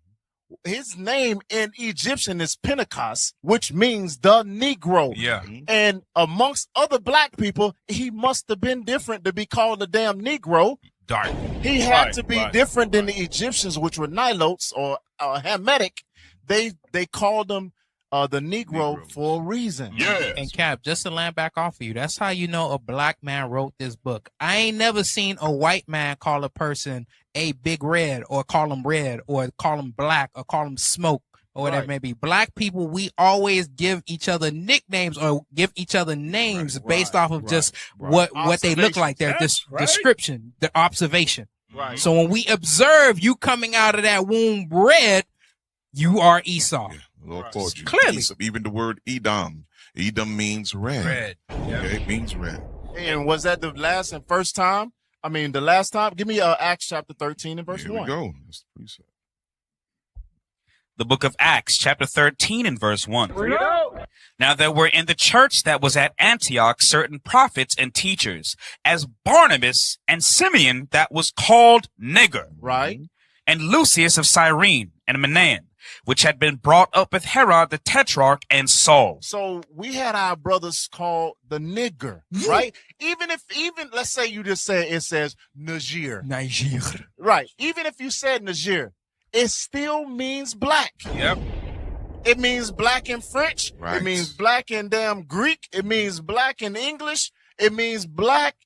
His name in Egyptian is Pentecost, which means the Negro. Yeah. And amongst other black people, he must have been different to be called a damn Negro. Dark. He had to be different than the Egyptians, which were Nilotes or Hamitic. They called them the Negro for a reason. Yes. And Cap, just to land back off of you, that's how you know a black man wrote this book. I ain't never seen a white man call a person a big red or call him red or call him black or call him smoke or whatever it may be. Black people, we always give each other nicknames or give each other names based off of just what they look like, their description, their observation. Right. So when we observe you coming out of that womb red, you are Esau. Yeah. Lord called you. Clearly. Even the word Edom. Edom means red. Red. Okay, it means red. And was that the last and first time? I mean, the last time? Give me Acts chapter 13 and verse Here 1. we go. That's the precept. The book of Acts, chapter 13 and verse 1. Now there were in the church that was at Antioch certain prophets and teachers, as Barnabas and Simeon that was called Niger, Right. and Lucius of Cyrene and Manaen, which had been brought up with Herod the Tetrarch and Saul. So we had our brothers called the nigger, right? Even let's say you just said it says Niger. Niger. Right. Even if you said Niger, it still means black. Yep. It means black in French. Right. It means black in damn Greek. It means black in English. It means black,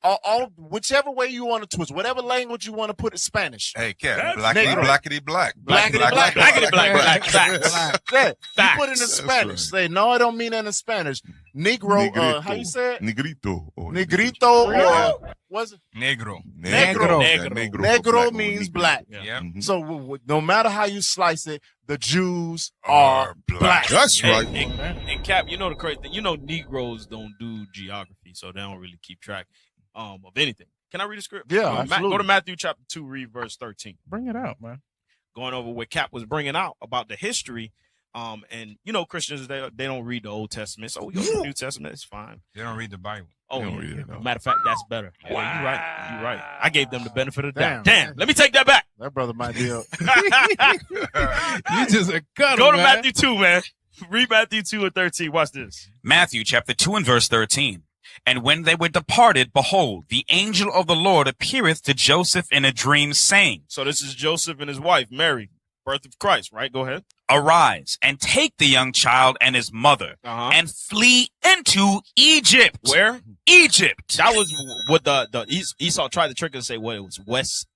all whichever way you want to twist, whatever language you want to put it, Spanish. Hey, Cat, Negro. blackity black. Blackity black. Blackity black. Yeah, you put it in Spanish. right. Say, no, I don't mean that in Spanish. Negro, Negrito. how you say it? Negrito. Or Negrito or what's it? Negro. Negro. Negro means black. Yeah. So no matter how you slice it, the Jews are black. That's right. And Cap, you know the crazy thing. You know Negroes don't do geography, so they don't really keep track of anything. Can I read a script? Yeah, absolutely. Go to Matthew chapter 2, read verse 13. Bring it out, man. Going over what Cap was bringing out about the history. And you know Christians, they don't read the Old Testament, so we go to the New Testament. It's fine. They don't read the Bible. Oh, They don't yeah. read it, no. Matter of fact, that's better. Yeah, you're right. You're right. I gave them the benefit of the doubt. Damn. Damn. Let me take that back. That brother might be a You just a cut Go to Matthew 2, man. Read Matthew 2 and 13. Watch this. Matthew chapter 2 and verse 13. And when they were departed, behold, the angel of the Lord appeareth to Joseph in a dream, saying, So this is Joseph and his wife, Mary, birth of Christ, right? Go ahead. Arise and take the young child and his mother and flee into Egypt. Where? Egypt. That was what the Esau tried to trick us and say what it was, West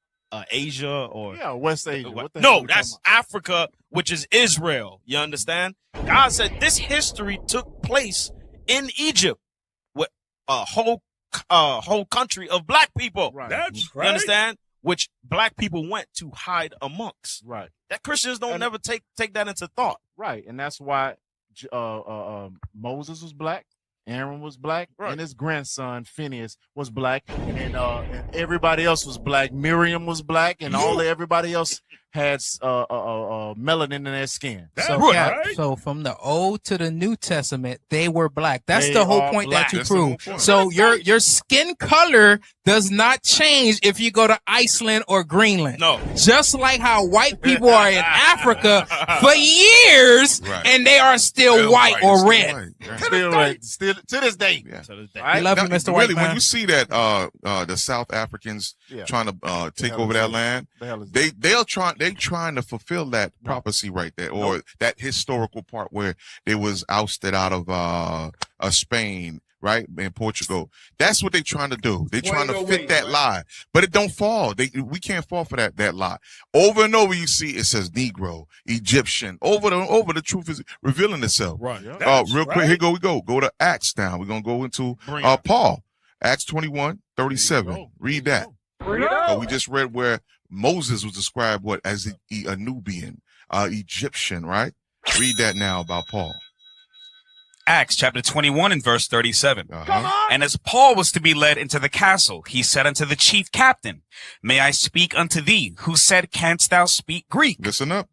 Asia or West Asia. What the hell no, are we that's talking Africa, which is Israel. You understand? God said this history took place in Egypt with a whole country of black people. Right. That's You understand? Which black people went to hide amongst. Right. That Christians don't never take that into thought. Right. And that's why Moses was black, Aaron was black, and his grandson Phineas was black, and everybody else was black. Miriam was black, and everybody else had melanin in their skin. So from the Old to the New Testament, they were black. That's They the whole are point black. that you That's the prove. whole point. So your skin color does not change if you go to Iceland or Greenland. No. Just like how white people are in Africa for years, and they are still white or red. Still to this day. Yeah. I love you, Mr. White Really, Man. when you see that the South Africans trying to take over that land, they're trying to fulfill that prophecy right there, or that historical part where they was ousted out of Spain, right, in Portugal. That's what they're trying to do. They're trying to fit that lie, but it don't fall. We can't fall for that lie. Over and over, you see it says Negro, Egyptian. Over the truth is revealing itself. Right. Real quick, here we go. Go to Acts now. We're gonna go into Paul, Acts 21:37. Read that. We just read where Moses was described as a Nubian, Egyptian, right? Read that now about Paul. Acts chapter 21 and verse 37. Uh-huh. And as Paul was to be led into the castle, he said unto the chief captain, May I speak unto thee? Who said, Canst thou speak Greek? Listen up.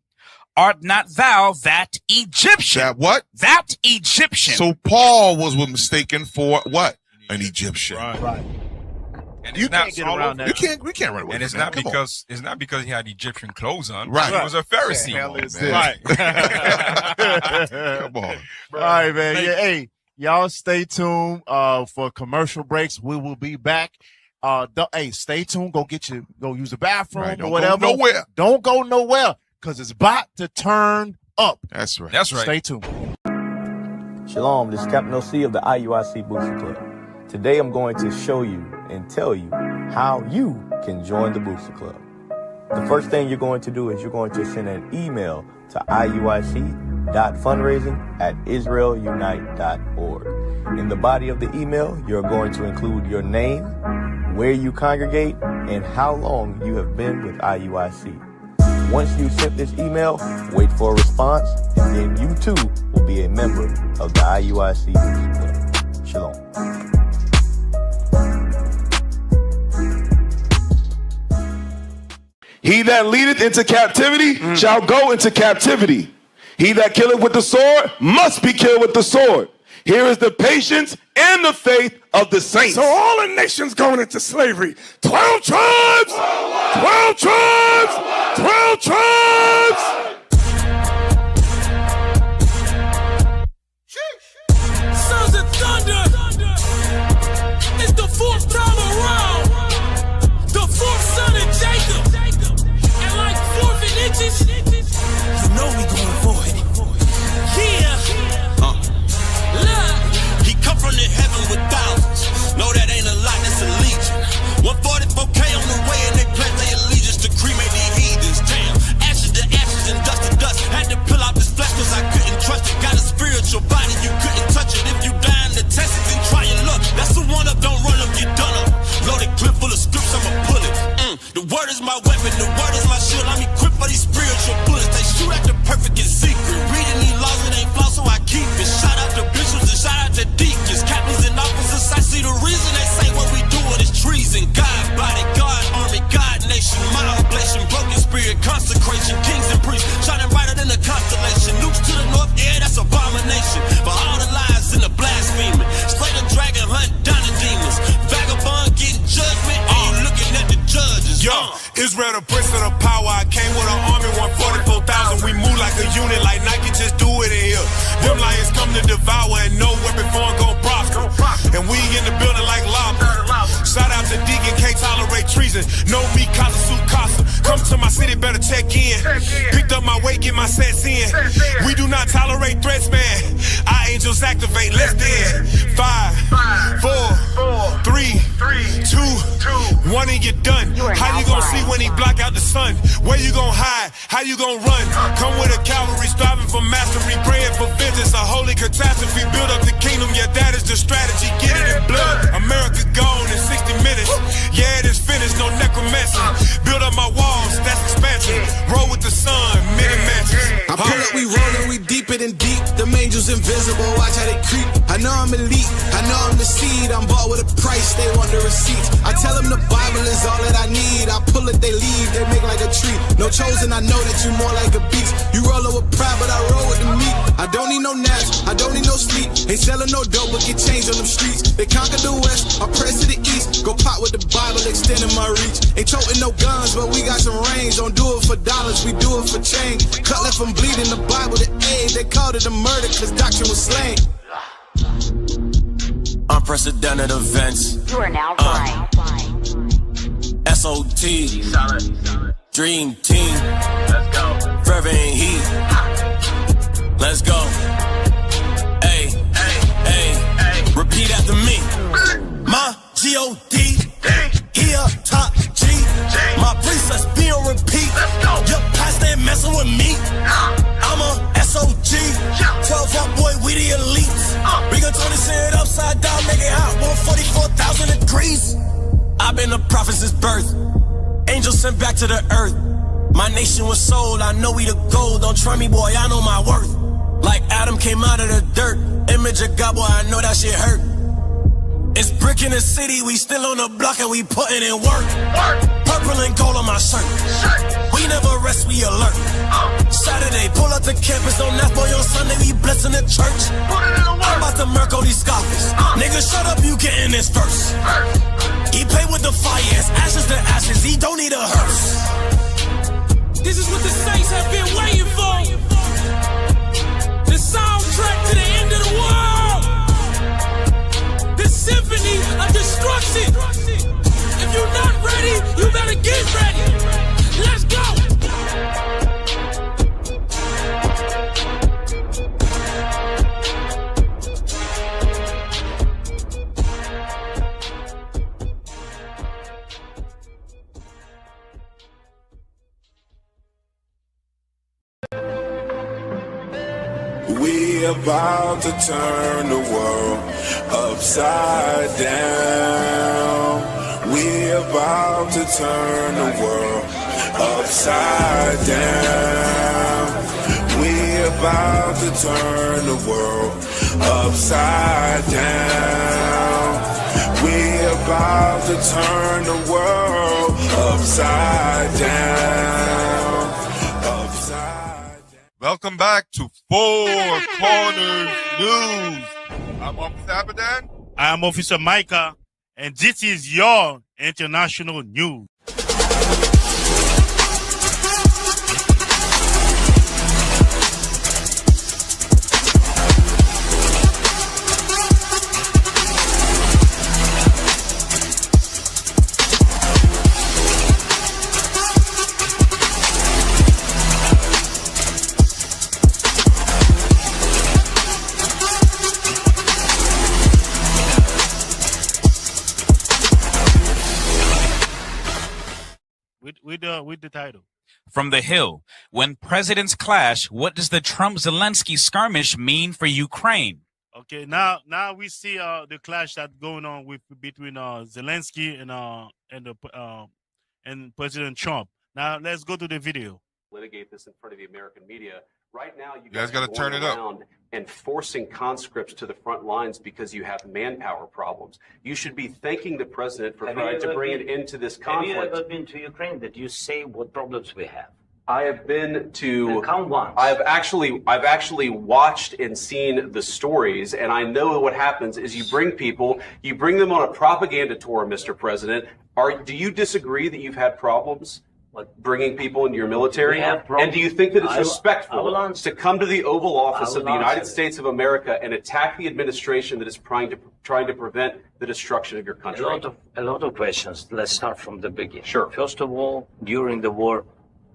Art not thou that Egyptian? That what? That Egyptian. So Paul was mistaken for what? An Egyptian. Right. And You it's not can't get around that. We can't run away. And it's from not that. Come because he had Egyptian clothes on. Right. He was a Pharisee. The hell is man. this? on. Come on. All right, man. Yeah, hey, y'all stay tuned for commercial breaks. We will be back. Hey, stay tuned. Go use the bathroom Right, or don't whatever. go nowhere. Don't go nowhere because it's about to turn up. That's right. That's right. Stay tuned. Shalom, this is Captain OC of the IUIC Booster Club. Today I'm going to show you and tell you how you can join the Booster Club. The first thing you're going to do is you're going to send an email to iuic.fundraising@israelunite.org. In the body of the email, you're going to include your name, where you congregate, and how long you have been with IUIC. Once you sent this email, wait for a response, and then you too will be a member of the IUIC Booster Club. Shalom. He that leadeth into captivity shall go into captivity. He that killeth with the sword must be killed with the sword. Here is the patience and the faith of the saints. So all the nations going into slavery. 12 tribes! 12 tribes! 12 tribes! Sons of thunder! It's the fourth time around! The fourth son of Jacob! And like 4 inches, you know we going for it. Yeah! Look! He come from the heaven with thousands. No, that ain't a lot, that's a legion. 144K on the way and they pledge their allegiance to cremate these heathens. Damn, ashes to ashes and dust to dust. Had to pull out this flesh cause I couldn't trust it. Got a spiritual body, you couldn't touch it. If you dying to test it, then try your luck. That's the one up, don't run up, get done up. Loaded clip full of scripts, I'ma pull it. The word is my weapon, the word is my shield. I'm equipped for these spiritual bullets. They shoot at the perfect in secret. Reading these laws, it ain't flaw, so I keep it. Shout out to bishops and shout out to deacons, captains and officers. I see the reason they say what we doing is treason. God body, God army, God nation. My oblation, broken spirit, consecration. Kings and priests, shining brighter than the constellation. Nukes to the north, yeah, that's abomination. For all the lies and the blasphemy. Slay the dragon, hunt down the demons. Vagabond getting judgment, and you looking at the judges. Yo, Israel the prince of the power. I came with an army, 144,000. We move like a unit, like Nike, just do it in here. Them lions come to devour, and no weapon form gon' prosper. And we in the building like lava. Shout out to Deacon, can't tolerate treason. No me, casa su casa. Come to my city, better check in. Picked up my weight, get my sets in. We do not tolerate threats, man. Our angels activate, let's dance. 5, 4, 3, 2, 1 and you're done. How you gonna see when he block out the sun? Where you gonna hide? How you gonna run? Come with a cavalry, striving for mastery, praying for vengeance, a holy catastrophe. Build up the kingdom, yeah, that is the strategy. Get it in blood. America gone in 60 minutes. Yeah, it is finished, no necromancy. Build up my walls, that's expansion. Roll with the sun, many matches. I pull up, we rollin', we deeper than deep. The angels invisible, watch how they creep. I know I'm elite, I know I'm the seed. I'm bought with a price, they want the receipts. I tell them the Bible is all that I need. I pull it, they leave, they make like a tree. No chosen, I know that you more like a beast. You rollin' with pride, but I roll with the meat. I don't need no naps, I don't need no sleep. Ain't selling no dope, but get changed on them streets. They conquer the west, I press to the east. Go pop with the Bible, extending my reach. Ain't toting no guns, but we got some range. Don't do it for dollars, we do it for change. Cut left from bleeding, the Bible to aid. They called it a murder, cause doctrine was slain. Unprecedented events. You are now flying. SOT. Dream team. Let's go. Fervent heat. Let's go. Hey, hey, hey, hey. Repeat after me. My G-O-D. He a top G. My princess be on repeat. Your past ain't messing with me. I'm a SOG. 12 up boy, we the elites. We gon' turn this shit upside down, make it hot. 144,000 degrees. I've been a prophet since birth. Angels sent back to the earth. My nation was sold, I know we the gold. Don't try me, boy, I know my worth. Like Adam came out of the dirt. Image of God, boy, I know that shit hurt. It's brick in the city, we still on the block and we putting in work. Purple and gold on my shirt. We never rest, we alert. Saturday, pull up to campus, don't ask boy on Sunday, we blessing the church. I'm about to murk all these scoffers. Nigga, shut up, you getting this first. He play with the fire, it's ashes to ashes, he don't need a hearse. This is what the saints have been waiting for. The soundtrack to the end of the world. The symphony of destruction. If you're not ready, you better get ready. Let's go. We about to turn the world upside down. We about to turn the world upside down. We about to turn the world upside down. We about to turn the world upside down. Welcome back to Four Corners News. I'm Officer Abadan. I'm Officer Micah, and this is your international news. With the title. From The Hill, when presidents clash, what does the Trump-Zelensky skirmish mean for Ukraine? Okay, now we see the clash that's going on between Zelensky and President Trump. Now let's go to the video. Litigate this in front of the American media. Right now, you guys got to turn it up. And forcing conscripts to the front lines because you have manpower problems. You should be thanking the president for trying to bring it into this conflict. Have you ever been to Ukraine? Did you say what problems we have? I have been to. Come once. I've actually watched and seen the stories, and I know what happens is you bring them on a propaganda tour, Mr. President. Do you disagree that you've had problems? Bringing people into your military? And do you think that it's respectful to come to the Oval Office of the United States of America and attack the administration that is trying to prevent the destruction of your country? A lot of questions. Let's start from the beginning. Sure. First of all, during the war,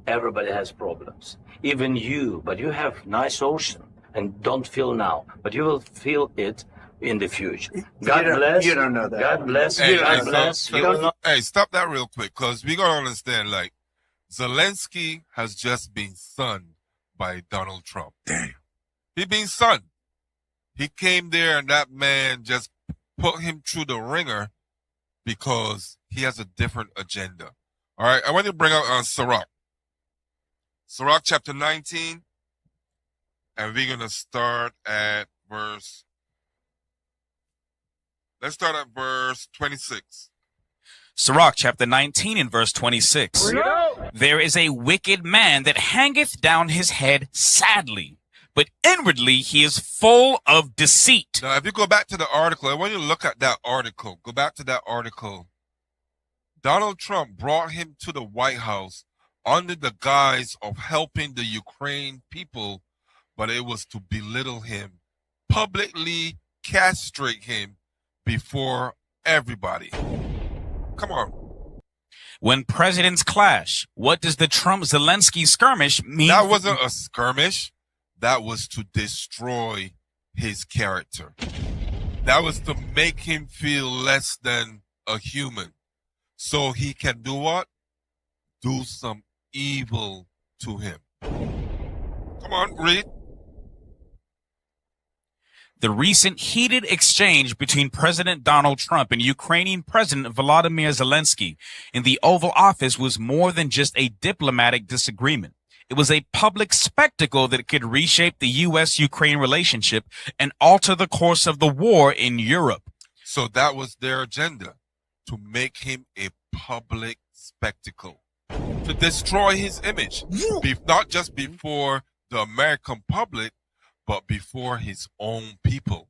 everybody has problems. Even you, but you have nice ocean and don't feel now, but you will feel it in the future. God bless. You don't know that. God bless. God bless. Hey, stop that real quick, because we got to understand, like, Zelensky has just been sunned by Donald Trump. Damn. He been sunned. He came there and that man just put him through the ringer because he has a different agenda. All right, I want to bring out Sirach. Sirach chapter 19, and we're going to start at let's start at verse 26. Sirach chapter 19 and verse 26. There is a wicked man that hangeth down his head sadly, but inwardly he is full of deceit. Now, if you go back to the article, I want you to look at that article. Go back to that article. Donald Trump brought him to the White House under the guise of helping the Ukraine people, but it was to belittle him, publicly castrate him before everybody. Come on. When presidents clash, what does the Trump-Zelensky skirmish mean? That wasn't a skirmish. That was to destroy his character. That was to make him feel less than a human. So he can do what? Do some evil to him. Come on, read. The recent heated exchange between President Donald Trump and Ukrainian President Volodymyr Zelensky in the Oval Office was more than just a diplomatic disagreement. It was a public spectacle that could reshape the U.S.-Ukraine relationship and alter the course of the war in Europe. So that was their agenda, to make him a public spectacle, to destroy his image, not just before the American public, but before his own people.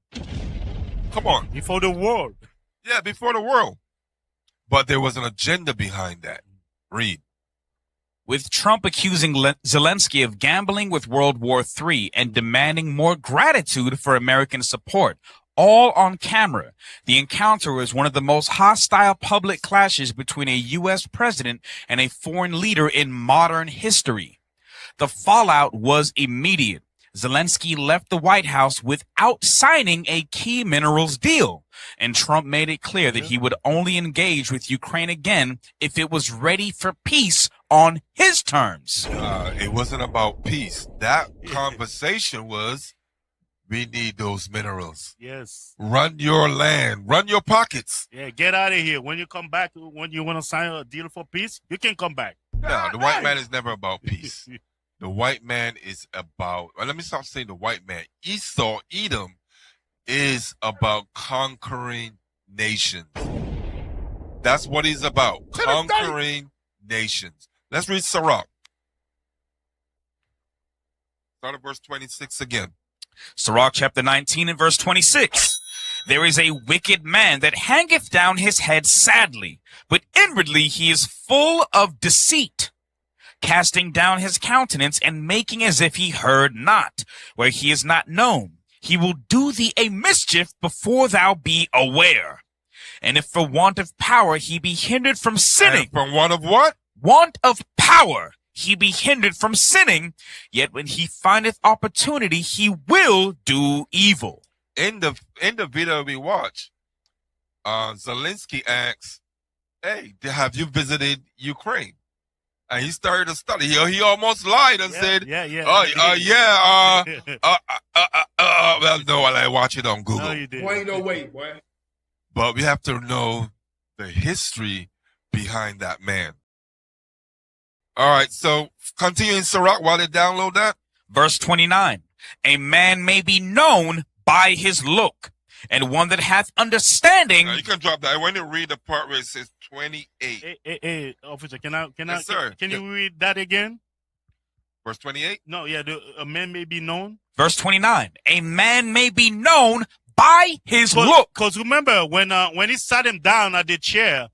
Come on. Before the world. Yeah, before the world. But there was an agenda behind that. Read. With Trump accusing Zelensky of gambling with World War III and demanding more gratitude for American support, all on camera. The encounter was one of the most hostile public clashes between a U.S. president and a foreign leader in modern history. The fallout was immediate. Zelensky left the White House without signing a key minerals deal, and Trump made it clear that he would only engage with Ukraine again if it was ready for peace on his terms. It wasn't about peace. That conversation was, we need those minerals. Yes. Run your land. Run your pockets. Yeah, get out of here. When you come back, when you want to sign a deal for peace, you can come back. No, the white man is never about peace. The white man is about, let me stop saying the white man. Esau, Edom, is about conquering nations. That's what he's about. Conquering nations. Let's read Sirach. Start at verse 26 again. Sirach chapter 19 and verse 26. There is a wicked man that hangeth down his head sadly, but inwardly he is full of deceit, casting down his countenance and making as if he heard not, where he is not known. He will do thee a mischief before thou be aware. And if for want of power he be hindered from sinning. And from want of what? Want of power he be hindered from sinning, yet when he findeth opportunity, he will do evil. In the video we watch, Zelensky asks, hey, have you visited Ukraine? And he started to study. He almost lied and said, well, no, I watch it on Google. No, you didn't. Boy, ain't no way, boy. But we have to know the history behind that man. All right, so continue in Sirach while they download that. Verse 29. A man may be known by his look, and one that hath understanding. You can drop that. I want to read the part where it says 28. Hey, officer, can you read that again? Verse 28? No, yeah, a man may be known. Verse 29. A man may be known by his look. Because remember, when he sat him down at the chair,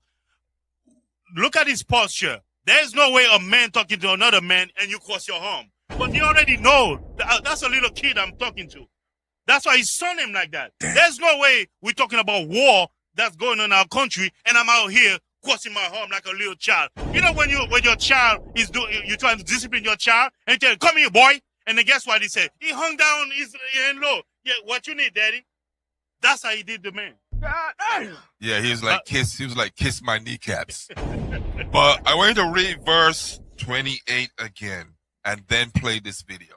look at his posture. There's no way a man talking to another man and you cross your arm. But you already know that's a little kid I'm talking to. That's why he son him like that. There's no way we're talking about war that's going on in our country and I'm out here crossing my arm like a little child. You know when your child is you're trying to discipline your child and you tell him, come here, boy. And then guess what he said? He hung down his hand low. Yeah, what you need, daddy? That's how he did the man. Yeah, he was like kiss my kneecaps. But I want you to read verse 28 again and then play this video.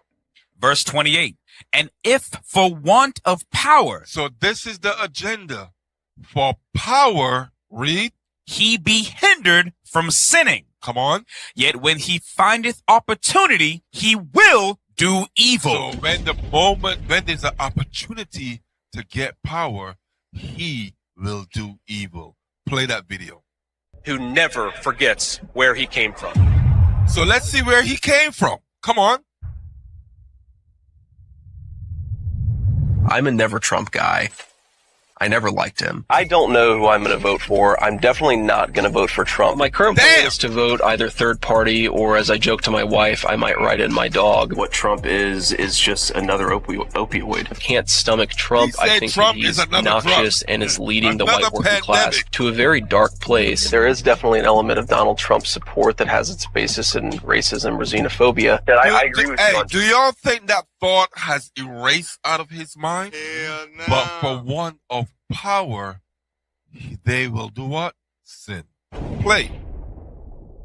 Verse 28. And if for want of power. So this is the agenda. For power, read. He be hindered from sinning. Come on. Yet when he findeth opportunity, he will do evil. So when there's an opportunity to get power, he will do evil. Play that video. Who never forgets where he came from. So let's see where he came from. Come on. I'm a never Trump guy. I never liked him. I don't know who I'm going to vote for. I'm definitely not going to vote for Trump. My current plan is to vote either third party or, as I joke to my wife, I might write in my dog. What Trump is just another opioid. I can't stomach Trump. I think Trump that he's obnoxious and is leading the white working class to a very dark place. There is definitely an element of Donald Trump support that has its basis in racism or xenophobia. I agree with you on. Do y'all think that thought has erased out of his mind? Hell no. But for one of power, they will do what? Sin. Play.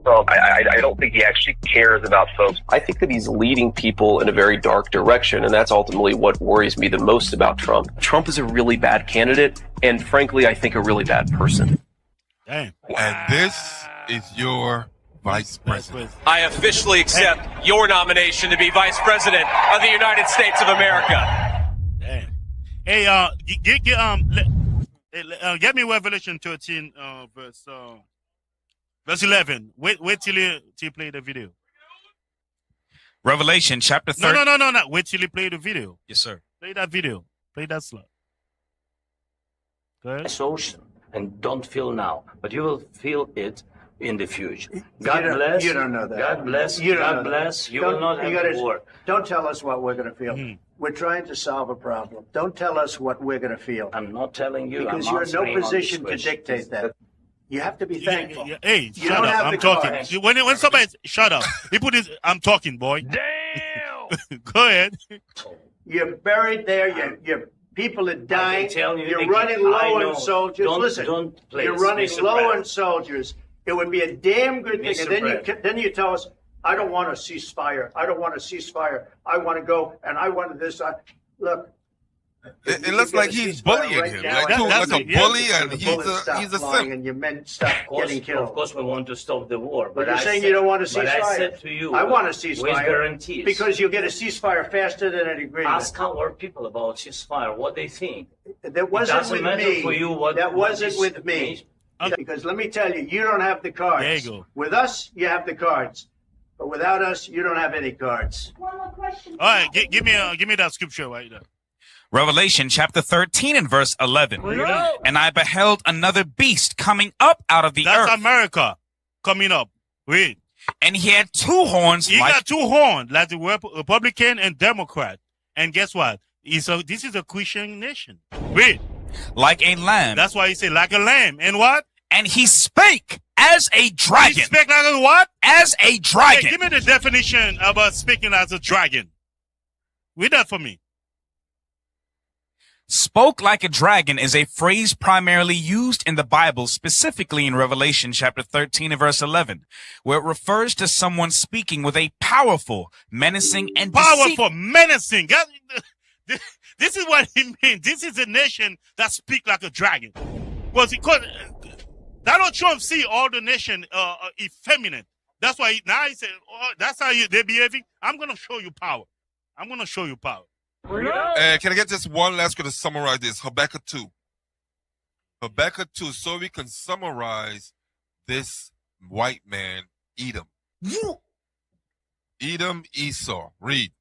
So I don't think he actually cares about folks. I think that he's leading people in a very dark direction, and that's ultimately what worries me the most about Trump. Trump is a really bad candidate, and frankly, I think a really bad person. Damn. And this is your vice president. I officially accept your nomination to be vice president of the United States of America. Damn. Hey, get me Revelation 13, verse 11. Wait till you play the video. Revelation chapter 13. No. Wait till you play the video. Yes, sir. Play that video. Play that slot. Go ahead. It's ocean, and don't feel now, but you will feel it in the future. God bless. You don't know that. God bless. You God bless. You will not have a war. Don't tell us what we're going to feel. We're trying to solve a problem. Don't tell us what we're going to feel. I'm not telling you. Because I'm you're in no answering on position this to question. dictate that. You have to be thankful. Hey, You shut don't up. have I'm the talking. cards. When somebody shut up, he put his. I'm talking, boy. Damn. Go ahead. You're buried there. Your people are dying. tell you You're again, running I low know. on soldiers. Don't- Listen, don't please, you're running Mr. low President. on soldiers. It would be a damn good thing. Mr. And then President. then you tell us, I don't want a ceasefire. I don't want a ceasefire. I want to go, and I want this. Look. It looks like he's bullying him, like a bully, and he's a simp. And your men stop getting killed. Of course, we want to stop the war. But you're I saying said- you don't want a But I ceasefire. said to you, I want a with ceasefire. guarantees. Because you'll get a ceasefire faster than an agreement. Ask our people about ceasefire, what they think. That wasn't it doesn't with matter me. for you what That what wasn't this with me. means. Because let me tell you, you don't have the cards. There you go. With us, you have the cards. But without us, you don't have any cards. All right, give me that scripture right there. Revelation chapter 13 and verse 11. And I beheld another beast coming up out of the earth. That's America coming up. Read. And he had two horns. He got two horns, like the Republican and Democrat. And guess what? This is a Christian nation. Read. Like a lamb. That's why he said like a lamb. And what? And he spake as a dragon. He spake like a what? As a dragon. Hey, give me the definition about speaking as a dragon. Read that for me. Spoke like a dragon is a phrase primarily used in the Bible, specifically in Revelation chapter 13 and verse 11, where it refers to someone speaking with a powerful, menacing, and Powerful, menacing. This is what he means. This is a nation that speak like a dragon. Because Donald Trump see all the nation effeminate. That's why now he said, oh, that's how they're behaving. I'm going to show you power. I'm going to show you power. Can I get just one last to summarize this? Habakkuk 2. Habakkuk 2, so we can summarize this white man, Edom. Edom, Esau. Read.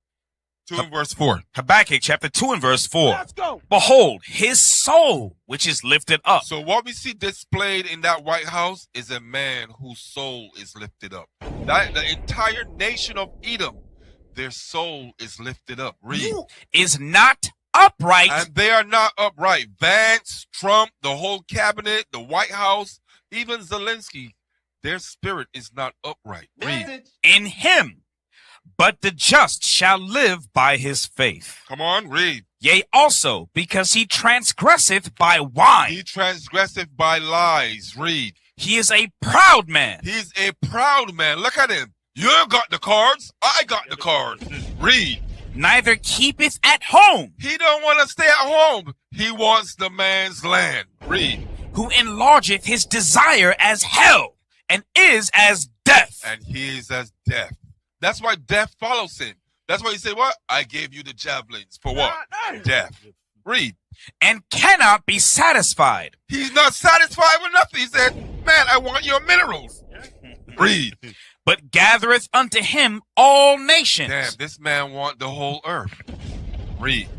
2 and verse 4. Habakkuk chapter 2 and verse 4. Let's go. Behold, his soul, which is lifted up. So what we see displayed in that White House is a man whose soul is lifted up. The entire nation of Edom, their soul is lifted up. Read. Is not upright. And they are not upright. Vance, Trump, the whole cabinet, the White House, even Zelensky, their spirit is not upright. Read. In him. But the just shall live by his faith. Come on, read. Yea, also, because he transgresseth by wine. He transgresseth by lies. Read. He is a proud man. He's a proud man. Look at him. You got the cards. I got the cards. Read. Neither keepeth at home. He don't want to stay at home. He wants the man's land. Read. Who enlargeth his desire as hell, and is as death. And he is as death. That's why death follows him. That's why he said, what? I gave you the javelins. For what? Death. Read. And cannot be satisfied. He's not satisfied with nothing. He said, man, I want your minerals. Read. But gathereth unto him all nations. Damn, this man want the whole earth. Read.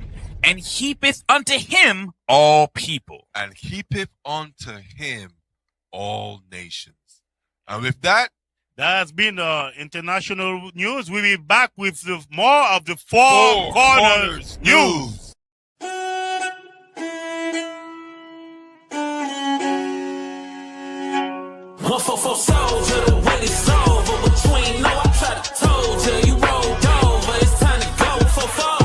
And heapeth unto him all people. And heapeth unto him all nations. And with that, that has been international news. We'll be back with more of the Four Corners News. One for four soldier, the wait is over. But you ain't know I tried to told you. You rolled over, it's time to go for four.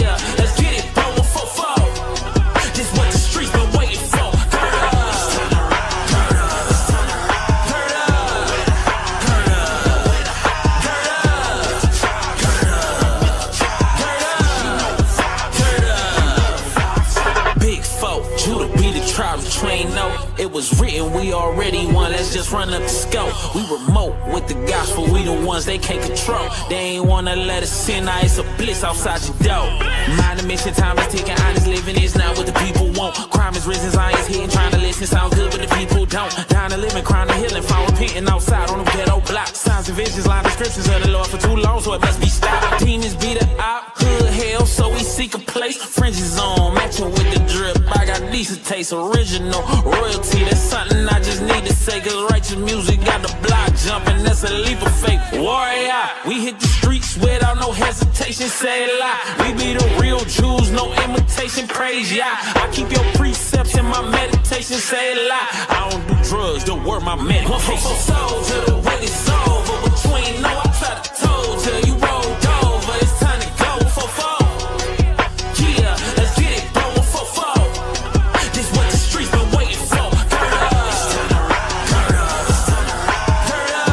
Yeah, let's get it, bro, 144. Just what the streets been waiting for. Big folk, Judah be the trial train, no, it was was written, we already won. Let's just run up the scope. We remote with the gospel, we the ones they can't control. They ain't wanna let us in, now it's a bliss outside your door. Mind the mission, time is ticking, honest living is not what the people want. Crime is risen, Zion's hitting, trying to listen, sounds good, but the people don't. Down to living, crime to healing, found repenting outside on the ghetto block. Signs and visions, line the scriptures of the Lord for too long, so it must be stopped. Demons beat it up, hood hell, so we seek a place. Fringes on, matching with the drip. I got decent taste, original royalty. That's something I just need to say, cause righteous music got the block jumping. That's a leap of faith. Warrior, we hit the streets without no hesitation. Say a lie, we be the real Jews, no imitation. Praise ya. I keep your precepts in my meditation. Say a lie, I don't do drugs, don't work my medication. Soldier, the way it's over, but you ain't know I tried to told you. You rolled over, it's time to go. 4-4. Yeah, let's get it going. 4-4. This what the streets been waiting for. Turn up. Turn up. Turn up. Turn up.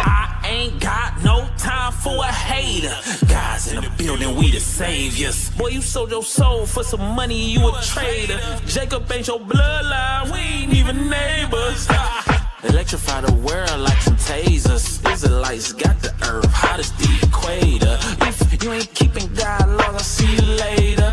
I ain't got no time for a hater. Guys in the building, we the saviors. Boy, you sold your soul for some money, you a traitor. Jacob ain't your bloodline, we ain't even neighbors. Electrify the world like some tasers. Israelites got the earth hot as the equator. If you ain't keeping God laws, I'll see you later.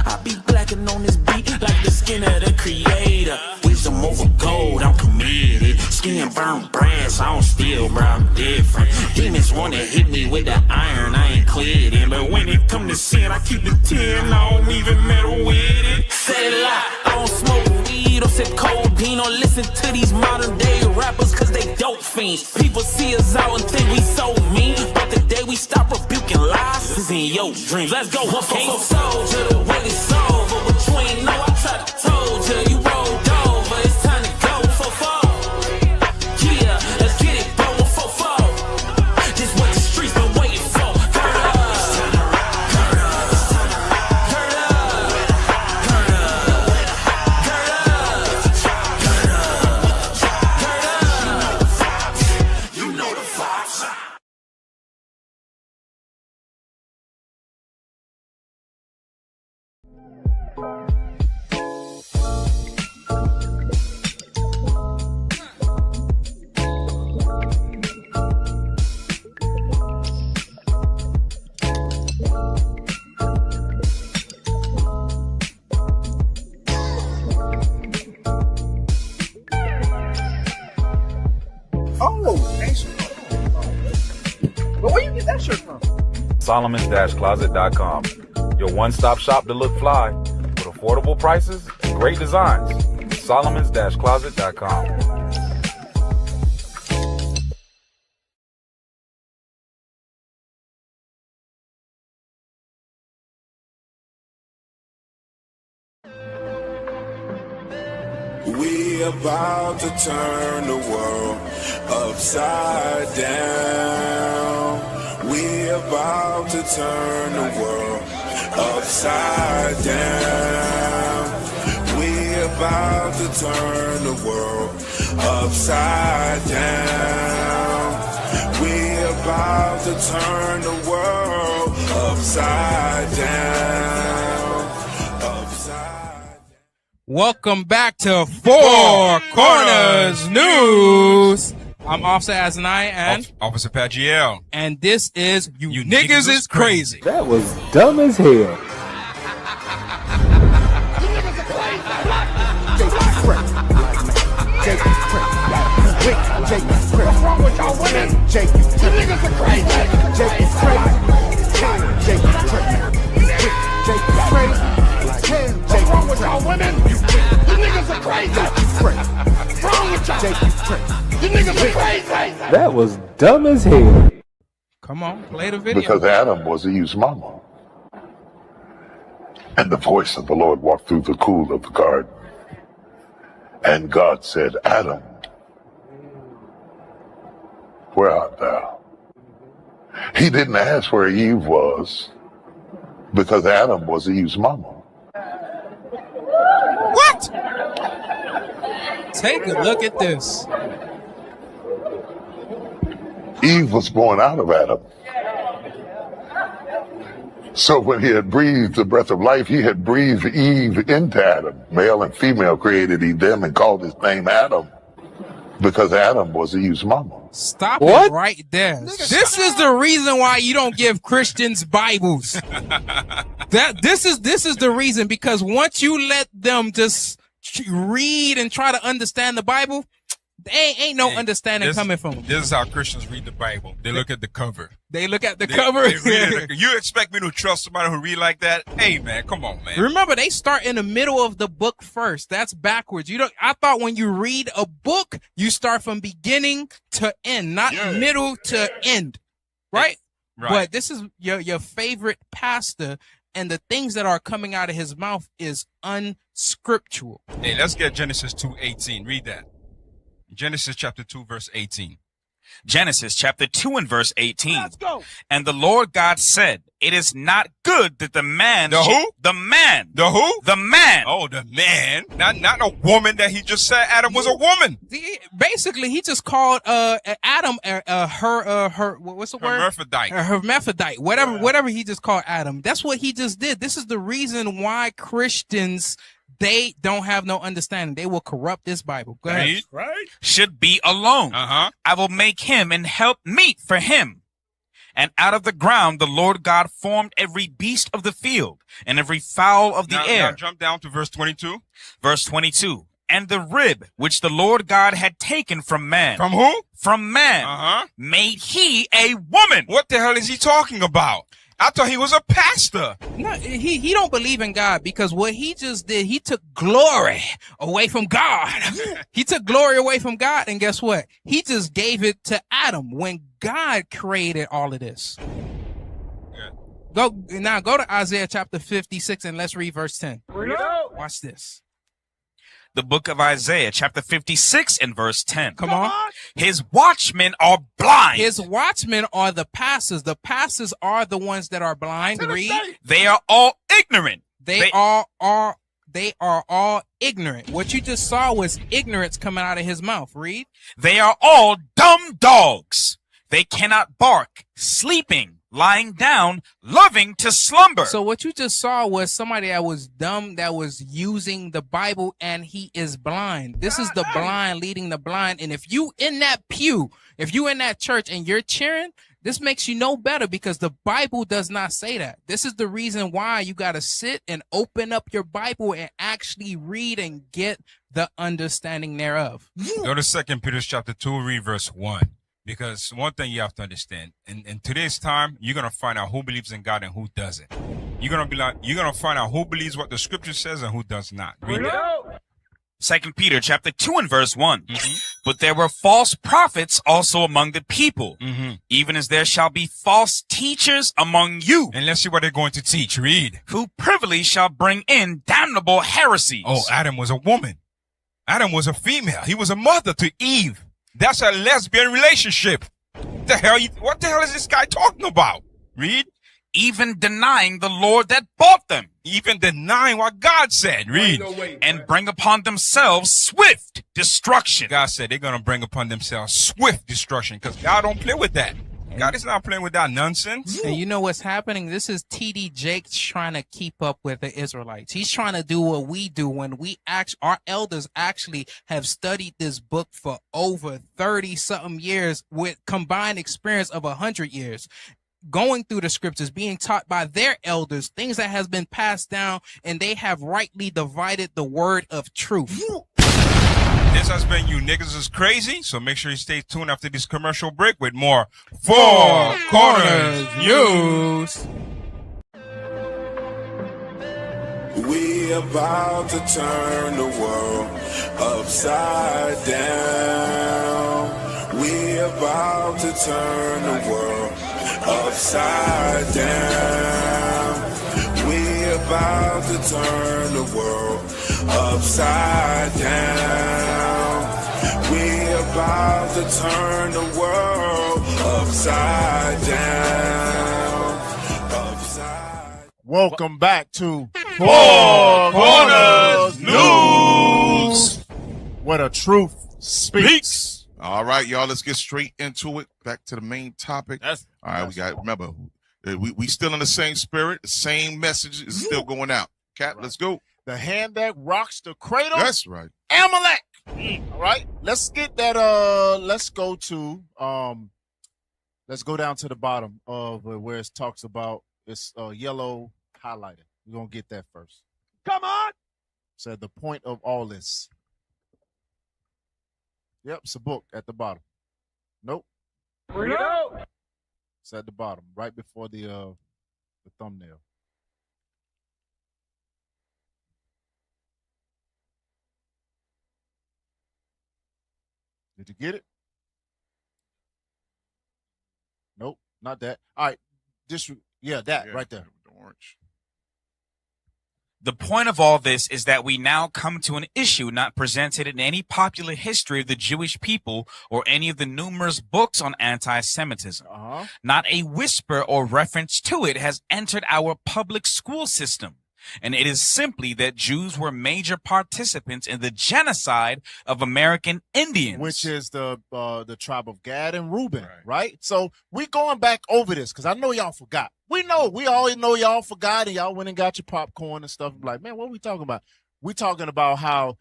I be blacking on this beat like the skin of the creator. Wisdom over gold, I'm committed. Skin burn brass, I don't steal, bro, I'm different. Demons wanna hit me with the iron, I ain't quitting. But when it come to sin, I keep the 10, I don't even meddle with it. Say a lie, I don't smoke weed or sip codeine or listen to these modern day rappers cause they dope fiends. People see us out and think we so mean, but the day we stop rebuking lies is in your dreams. Let's go, okay? Soldier, the way it's over, but you ain't know I tried to told you. You rolled over, it's time to go. 4-4. Yeah, let's get it going. 4-4. This what the streets been waiting for. Turn up. Turn up. Turn up. Turn up. Turn up. You know the vibes. Oh, thanks. But where you get that shirt from? Solomons-closet.com. Your one-stop shop to look fly with affordable prices and great designs. Solomons-closet.com. We about to turn the world upside down. We about to turn the world upside down. We about to turn the world upside down. We about to turn the world upside down. Welcome back to Four Corners News. I'm Officer Asanai and Officer Pagiel. And this is You Niggas is Crazy. That was dumb as hell. What's wrong with y'all women? You niggas are crazy. Jake is crazy. Jake is crazy. What's wrong with y'all women? You niggas are crazy. What's wrong with y'all? You niggas are crazy. That was dumb as hell. Come on, play the video. Because Adam was Eve's mama. And the voice of the Lord walked through the cool of the garden. And God said, Adam, where art thou? He didn't ask where Eve was because Adam was Eve's mama. What? Take a look at this. Eve was born out of Adam. So when he had breathed the breath of life, he had breathed Eve into Adam. Male and female created he them and called his name Adam because Adam was Eve's mama. Stop it right there. This is the reason why you don't give Christians Bibles. This is the reason, because once you let them just read and try to understand the Bible, ain't no understanding coming from them. This is how Christians read the Bible. They look at the cover. They look at the cover. You expect me to trust somebody who read like that? Hey, man, come on, man. Remember, they start in the middle of the book first. That's backwards. I thought when you read a book, you start from beginning to end, not middle to end. Right? Right. But this is your favorite pastor, and the things that are coming out of his mouth is unscriptural. Hey, let's get Genesis 2:18. Read that. Genesis chapter 2, verse 18. Genesis chapter 2 and verse 18. Let's go. And the Lord God said, it is not good that the man. The who? The man. The who? The man. Oh, the man. Not a woman that he just said Adam was a woman. Basically, he just called Adam her what's the word? Hermaphrodite. Hermaphrodite. Whatever he just called Adam. That's what he just did. This is the reason why Christians, they don't have no understanding. They will corrupt this Bible. Go ahead. Right? Should be alone. Uh-huh. I will make him and help meet for him. And out of the ground the Lord God formed every beast of the field and every fowl of the air. Now jump down to verse 22. Verse 22. And the rib which the Lord God had taken from man. From who? From man. Uh-huh. Made he a woman. What the hell is he talking about? I thought he was a pastor. No, he don't believe in God, because what he just did, he took glory away from God. He took glory away from God, and guess what? He just gave it to Adam when God created all of this. Yeah. Go to Isaiah chapter 56 and let's read verse 10. Watch this. The book of Isaiah, chapter 56 and verse 10. Come on. His watchmen are blind. His watchmen are the pastors. The pastors are the ones that are blind. Read. They are all ignorant. They are all ignorant. What you just saw was ignorance coming out of his mouth. Read. They are all dumb dogs. They cannot bark, sleeping, lying down, loving to slumber. So what you just saw was somebody that was dumb, that was using the Bible, and he is blind. This is the blind leading the blind. And if you in that pew, if you in that church and you're cheering, this makes you no better, because the Bible does not say that. This is the reason why you got to sit and open up your Bible and actually read and get the understanding thereof. Go to 2 Peter chapter 2, read verse 1. Because one thing you have to understand, in today's time, you're going to find out who believes in God and who doesn't. You're going to find out who believes what the scripture says and who does not. Read it. 2 Peter chapter 2 and verse 1. Mm-hmm. But there were false prophets also among the people, even as there shall be false teachers among you. And let's see what they're going to teach. Read. Who privily shall bring in damnable heresies. Oh, Adam was a woman. Adam was a female. He was a mother to Eve. That's a lesbian relationship. What the hell is this guy talking about? Read. Even denying the Lord that bought them. Even denying what God said. Read. And bring upon themselves swift destruction. God said they're going to bring upon themselves swift destruction, because God don't play with that. God is not playing with that nonsense. And you know what's happening? This is T.D. Jakes trying to keep up with the Israelites. He's trying to do what we do when our elders actually have studied this book for over 30-something years with combined experience of 100 years. Going through the scriptures, being taught by their elders, things that has been passed down, and they have rightly divided the word of truth. This has been You Niggas Is Crazy, so make sure you stay tuned after this commercial break with more Four Corners News. We about to turn the world upside down. We about to turn the world upside down. We about to turn the world upside down. We about to turn the world upside down. Welcome back to Four Corners News, where the truth speaks. All right, y'all, let's get straight into it. Back to the main topic. All right, we got, remember, We still in the same spirit. The same message is still going out. Cap, let's go. The hand that rocks the cradle. That's right. Amalek. All right. Let's get that. Let's go down to the bottom of where it talks about it's yellow highlighted. We're gonna get that first. Come on. Said the point of all this. Yep, it's a book at the bottom. Nope. Bring it out. It's at the bottom, right before the thumbnail. Did you get it? Nope, not that. All right, that right there. The orange. The point of all this is that we now come to an issue not presented in any popular history of the Jewish people or any of the numerous books on anti-Semitism. Not a whisper or reference to it has entered our public school system. And it is simply that Jews were major participants in the genocide of American Indians. Which is the tribe of Gad and Reuben, right? So we going back over this because I know y'all forgot. We all know y'all forgot, and y'all went and got your popcorn and stuff. Like, man, what are we talking about? We talking about how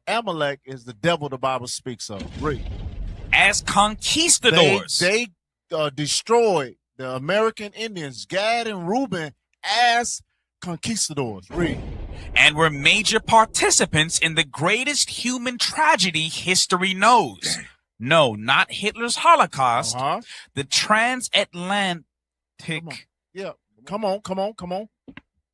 Amalek is the devil the Bible speaks of. Read. As conquistadors. They destroyed the American Indians, Gad and Reuben, as conquistadors. Read. And were major participants in the greatest human tragedy history knows. No, not Hitler's Holocaust. The transatlantic. Yeah, come on.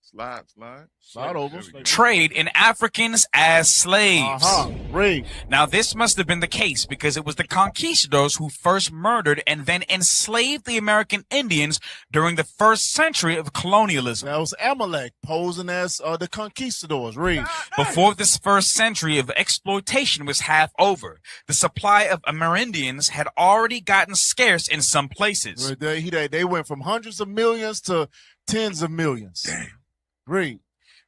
Slide over. Trade in Africans as slaves. Read. Now, this must have been the case because it was the conquistadors who first murdered and then enslaved the American Indians during the first century of colonialism. That was Amalek posing as the conquistadors. Read. Before this first century of exploitation was half over, the supply of Amerindians had already gotten scarce in some places. They went from hundreds of millions to tens of millions. Damn. Read.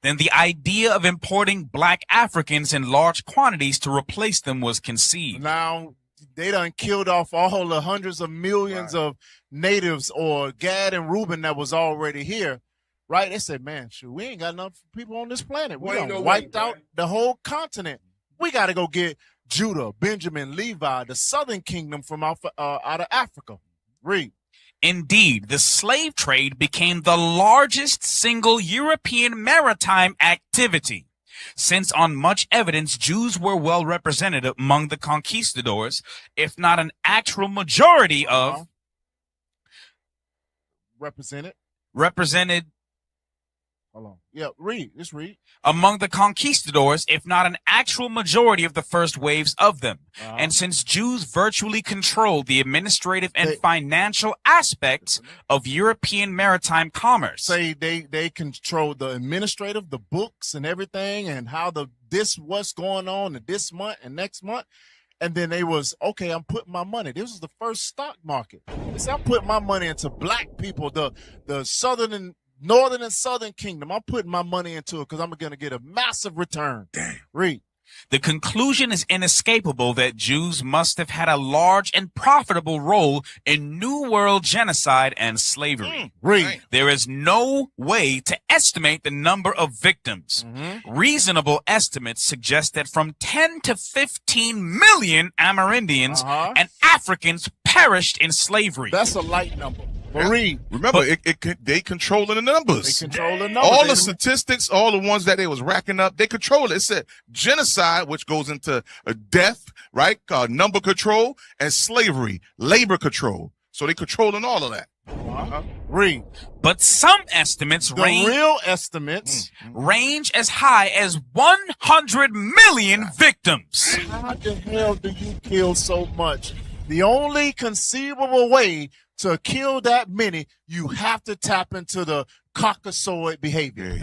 Then the idea of importing black Africans in large quantities to replace them was conceived. Now, they done killed off all the hundreds of millions of natives or Gad and Reuben that was already here, right? They said, man, shoot, we ain't got enough people on this planet. We done wiped out the whole continent. We got to go get Judah, Benjamin, Levi, the southern kingdom from out of Africa. Read. Indeed, the slave trade became the largest single European maritime activity. Since on much evidence, Jews were well represented among the conquistadors, if not an actual majority of represented. Hold on. Yeah, read. Just read. Among the conquistadors, if not an actual majority of the first waves of them. And since Jews virtually controlled the administrative and financial aspects of European maritime commerce. Say they controlled the administrative, the books and everything, and how what's going on in this month and next month. And then they was, okay, I'm putting my money. This was the first stock market. I'm putting my money into black people, the southern and northern and southern kingdom. I'm putting my money into it because I'm going to get a massive return. Damn. Read. The conclusion is inescapable that Jews must have had a large and profitable role in New World genocide and slavery. Read. There is no way to estimate the number of victims. Reasonable estimates suggest that from 10 to 15 million Amerindians and Africans perished in slavery. That's a light number. Read. Remember, they controlling the numbers. They control the numbers. All the statistics, all the ones that they was racking up, they control it. It said genocide, which goes into death, right? Number control, and slavery, labor control. So they controlling all of that. Read. But some estimates real estimates range as high as 100 million victims. How the hell do you kill so much? The only conceivable way to kill that many, you have to tap into the Caucasoid behavior.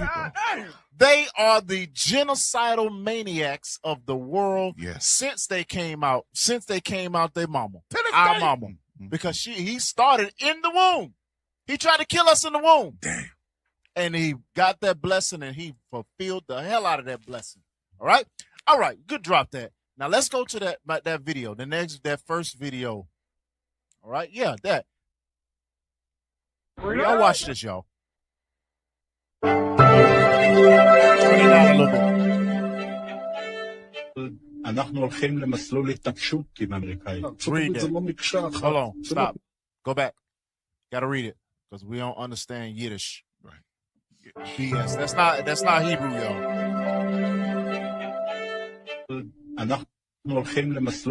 They are the genocidal maniacs of the world since they came out. Since they came out their mama, our mama, because he started in the womb. He tried to kill us in the womb. Damn. And he got that blessing, and he fulfilled the hell out of that blessing. All right, good drop that. Now let's go to that video, that first video. All right, yeah, that. Y'all watch this, y'all. Turn it down a little bit. Read that. Hold on. Stop. Go back. Gotta read it because we don't understand Yiddish. Right. BS. That's not Hebrew, y'all.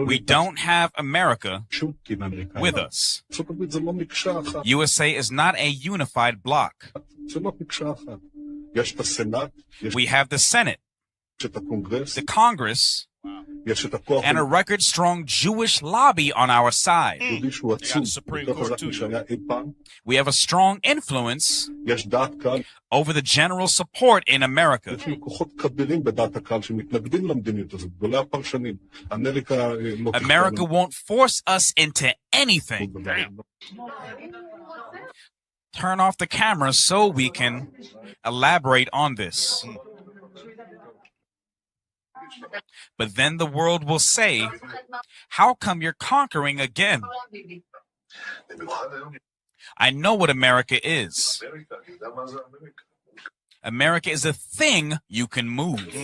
We don't have America with us. USA is not a unified bloc. We have the Senate, the Congress, and a record-strong Jewish lobby on our side. Supreme Court too. We have a strong influence over the general support in America. America won't force us into anything. Turn off the camera so we can elaborate on this. But then the world will say, how come you're conquering again? I know what America is. America is a thing you can move.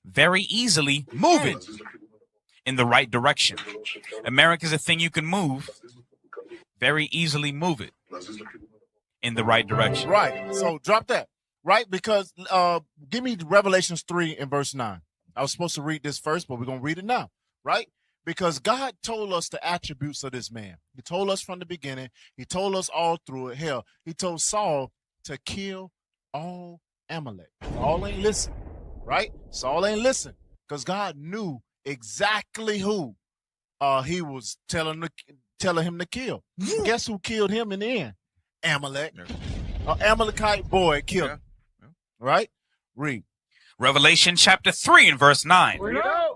Very easily move it in the right direction. America is a thing you can move. Very easily move it in the right direction. Right. So drop that. Right? Because give me Revelations 3 and verse 9. I was supposed to read this first, but we're going to read it now. Right? Because God told us the attributes of this man. He told us from the beginning. He told us all through it. Hell, he told Saul to kill all Amalek. Saul ain't listen. Right? Saul ain't listen. Because God knew exactly who he was telling him to kill. Guess who killed him in the end? Amalek. An Amalekite boy killed him. Right? Read. Revelation chapter 3 and verse 9.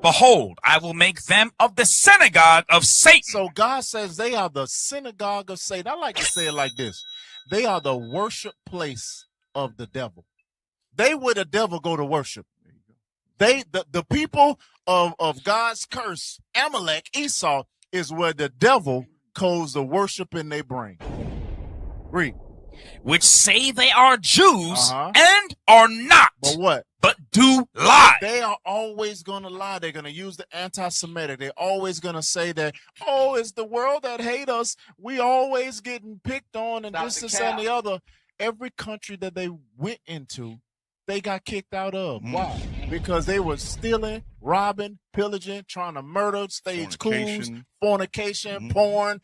Behold, I will make them of the synagogue of Satan. So God says they are the synagogue of Satan. I like to say it like this. They are the worship place of the devil. They where the devil go to worship. The people of God's curse, Amalek, Esau, is where the devil goes to worship in their brain. Read. Which say they are Jews and are not. But what? But do lie. They are always going to lie. They're going to use the anti-Semitic. They're always going to say that, oh, it's the world that hate us. We always getting picked on and this and the other. Every country that they went into, they got kicked out of. Why? Because they were stealing, robbing, pillaging, trying to murder, stage coups, fornication, porn,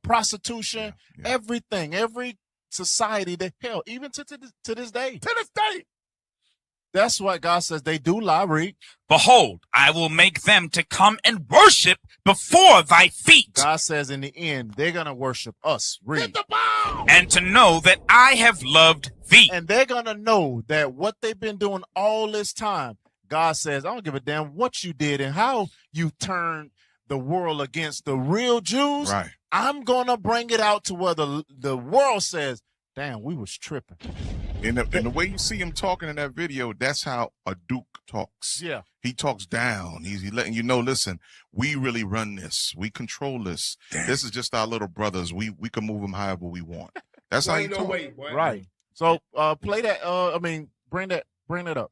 prostitution, everything, every society that hell, even to this day. To this day. That's why God says they do lie. Read. Behold, I will make them to come and worship before thy feet. God says in the end, they're going to worship us. Read. And to know that I have loved thee. And they're going to know that what they've been doing all this time, God says, I don't give a damn what you did and how you turned the world against the real Jews. Right. I'm going to bring it out to where the world says, damn, we was tripping. And the way you see him talking in that video, that's how a duke talks. Yeah. He talks down. He's letting you know, listen, we really run this. We control this. Damn. This is just our little brothers. We can move them however we want. That's how he talks. Right. So play that. Bring that up.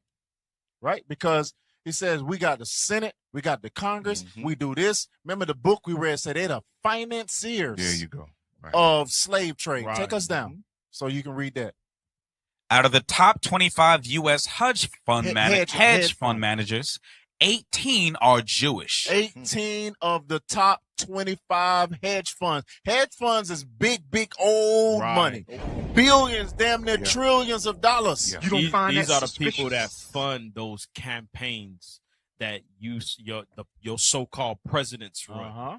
Right? Because he says we got the Senate, we got the Congress, we do this. Remember the book we read said they're the financiers. There you go. Right. Of slave trade. Right. Take us down so you can read that. Out of the top 25 U.S. hedge fund managers, 18 are Jewish. 18 of the top 25 hedge funds. Hedge funds is big old money. Billions, damn near trillions of dollars. You don't find these are the people that fund those campaigns that your so-called presidents run.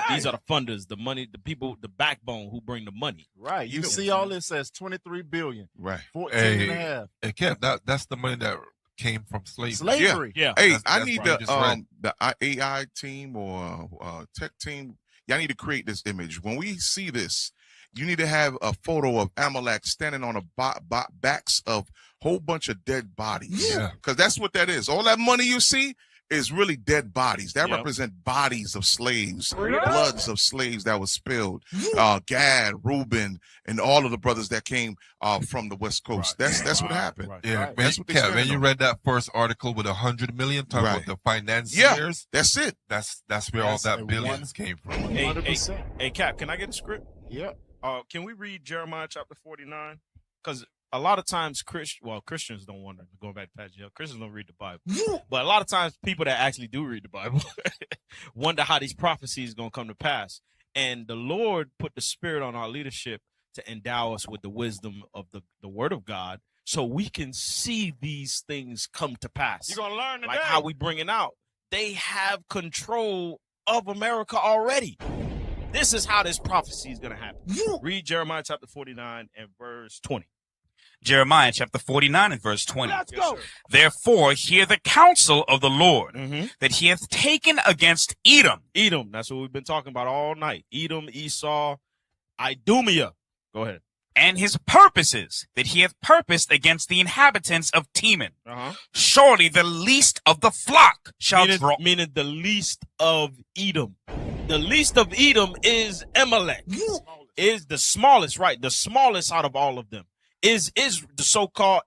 These are the funders, the money, the people, the backbone who bring the money. Right. You see all this as 23 billion. Right. 14 and a half. And Kev, that's the money that came from slavery. Yeah. Hey, I need the AI team or tech team. Y'all need to create this image. When we see this, you need to have a photo of Amalek standing on the backs of a whole bunch of dead bodies. Yeah. Because that's what that is. All that money you see, is really dead bodies. That represent bodies of slaves, bloods of slaves that was spilled. Gad, Reuben, and all of the brothers that came from the West Coast. That's what happened. Yeah, That's what Cap, when you read that first article with 100 million, talking about the financiers. That's it. That's where all that billions came from. Hey, Cap, can I get a script? Yeah. Can we read Jeremiah chapter 49? Because a lot of times Christians don't want to go back to Pastor Joe. Christians don't read the Bible. But a lot of times people that actually do read the Bible wonder how these prophecies going to come to pass. And the Lord put the spirit on our leadership to endow us with the wisdom of the word of God so we can see these things come to pass. You're going to learn today. Like how we bring it out. They have control of America already. This is how this prophecy is going to happen. Read Jeremiah chapter 49 and verse 20. Jeremiah chapter 49 and verse 20. Let's go. Therefore, hear the counsel of the Lord that he hath taken against Edom. Edom, that's what we've been talking about all night. Edom, Esau, Idumea. Go ahead. And his purposes that he hath purposed against the inhabitants of Teman. Surely the least of the flock shall draw. Meaning the least of Edom. The least of Edom is Amalek. Is the smallest, right? The smallest out of all of them. Is the so-called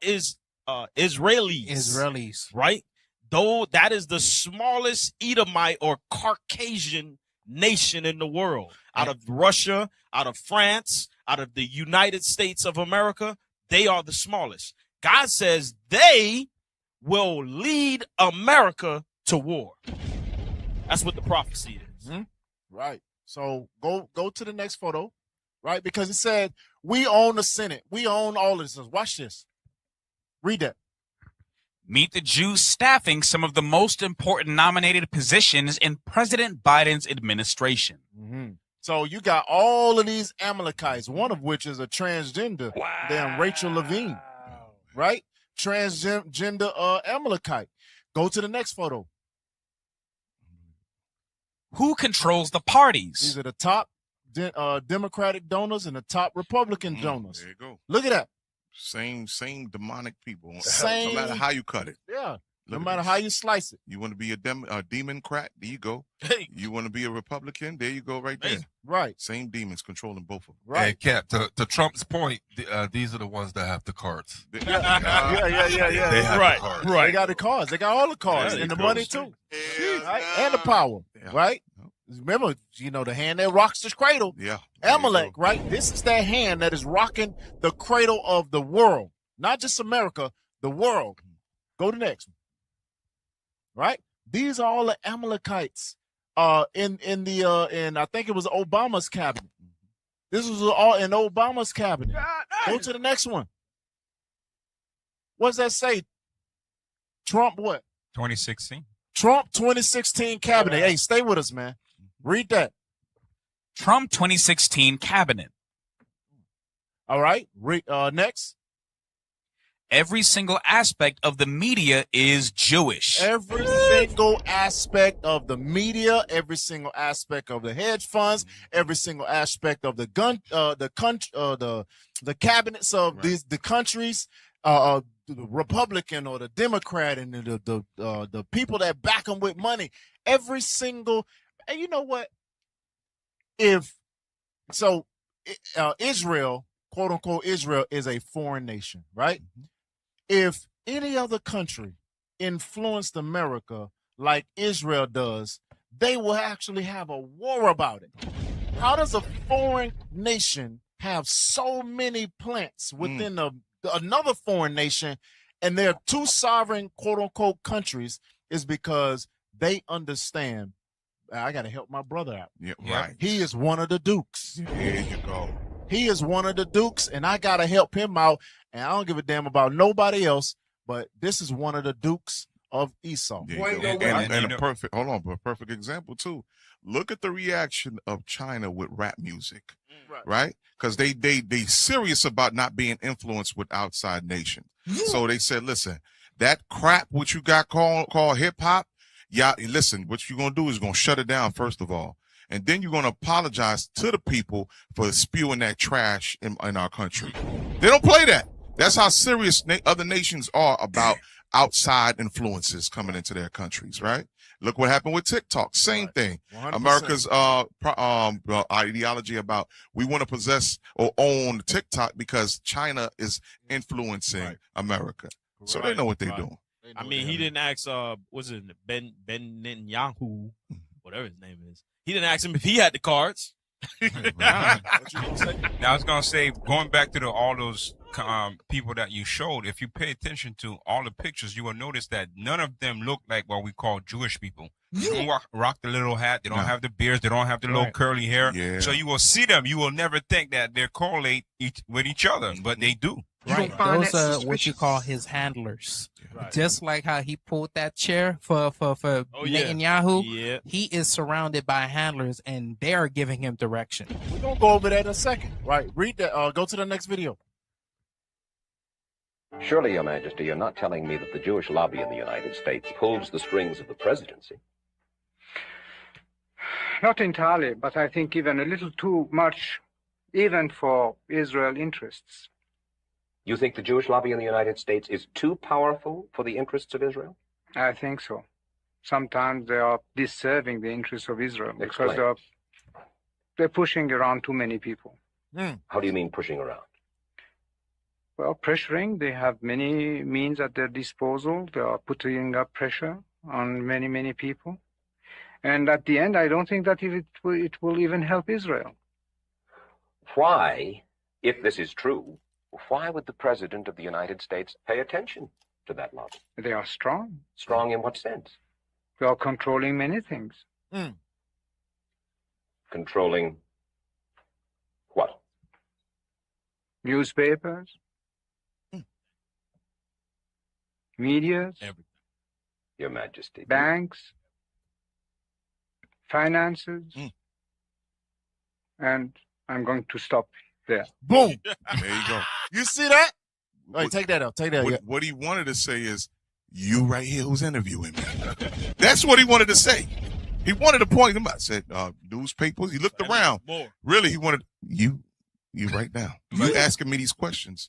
Israelis, right? Though that is the smallest Edomite or Caucasian nation in the world. Out of Russia, out of France, out of the United States of America, they are the smallest. God says they will lead America to war. That's what the prophecy is. Right. So go to the next photo, right? Because it said we own the Senate. We own all of this. Watch this. Read that. Meet the Jews staffing some of the most important nominated positions in President Biden's administration. So you got all of these Amalekites, one of which is a transgender, damn Rachel Levine, right? Transgender Amalekite. Go to the next photo. Who controls the parties? These are the top Democratic donors and the top Republican donors. There you go. Look at that. Same demonic people. Same. No matter how you cut it. Yeah. No matter how you slice it. You want to be a Democrat? There you go. Hey. You want to be a Republican? There you go right there. Right. Same demons controlling both of them. Right. And Cap, to Trump's point, these are the ones that have the cards. Yeah. They have the cards. Right. They got the cards. They got all the cards and the money too. Right? And the power. Right? Remember, the hand that rocks the cradle. Yeah. Amalek, right? This is that hand that is rocking the cradle of the world. Not just America, the world. Go to the next one. Right? These are all the Amalekites in I think it was Obama's cabinet. This was all in Obama's cabinet. Go to the next one. What's that say? Trump what? 2016. Trump 2016 cabinet. Hey, stay with us, man. Read that. Trump 2016 cabinet. All right. Next. Every single aspect of the media is Jewish. Every single aspect of the media, every single aspect of the hedge funds, every single aspect of the cabinets of the countries, the Republican or the Democrat and the people that back them with money. Every single, and you know what? Israel, quote unquote, Israel is a foreign nation, right? If any other country influenced America like Israel does, they will actually have a war about it. How does a foreign nation have so many plants within another foreign nation, and they're two sovereign, quote unquote, countries? Is because they understand, I got to help my brother out. Yeah, right. He is one of the dukes. There you go. He is one of the dukes, and I got to help him out. And I don't give a damn about nobody else, but this is one of the dukes of Esau. And a perfect example too. Look at the reaction of China with rap music, right? Because they serious about not being influenced with outside nations. So they said, listen, that crap what you got called hip hop, yeah, listen, what you're gonna do is gonna shut it down first of all. And then you're going to apologize to the people for spewing that trash in our country. They don't play that. That's how serious other nations are about outside influences coming into their countries, right? Look what happened with TikTok. Same thing. 100%. America's ideology about we want to possess or own TikTok because China is influencing America. So they know what they're doing. I mean, he didn't ask, what's it, Ben Netanyahu, whatever his name is. He didn't ask him if he had the cards. Now I was gonna say, going back to all those people that you showed, if you pay attention to all the pictures, you will notice that none of them look like what we call Jewish people. They don't rock the little hat. They don't have the beards. They don't have the little curly hair. Yeah. So you will see them. You will never think that they correlate with each other, but they do. Right. Those are what you call his handlers. Right. Just like how he pulled that chair for Netanyahu, he is surrounded by handlers and they're giving him direction. We're going to go over that in a second. Right. Read that. Go to the next video. Surely, Your Majesty, you're not telling me that the Jewish lobby in the United States pulls the strings of the presidency. Not entirely, but I think even a little too much, even for Israel interests. You think the Jewish lobby in the United States is too powerful for the interests of Israel? I think so. Sometimes they are disserving the interests of Israel because they're pushing around too many people. How do you mean pushing around? Well, pressuring. They have many means at their disposal. They are putting up pressure on many, many people. And at the end, I don't think that it will even help Israel. Why, if this is true, why would the President of the United States pay attention to that lobby? They are strong. Strong in what sense? They are controlling many things. Controlling what? Newspapers, medias, Your Majesty. banks, finances, and I'm going to stop there. Boom. There you go. You see that? Wait, take that out. Take that out. What he wanted to say is, you right here who's interviewing me. That's what he wanted to say. He wanted to point him out. Said, newspapers. He looked around. Really, he wanted you right now. You asking me these questions.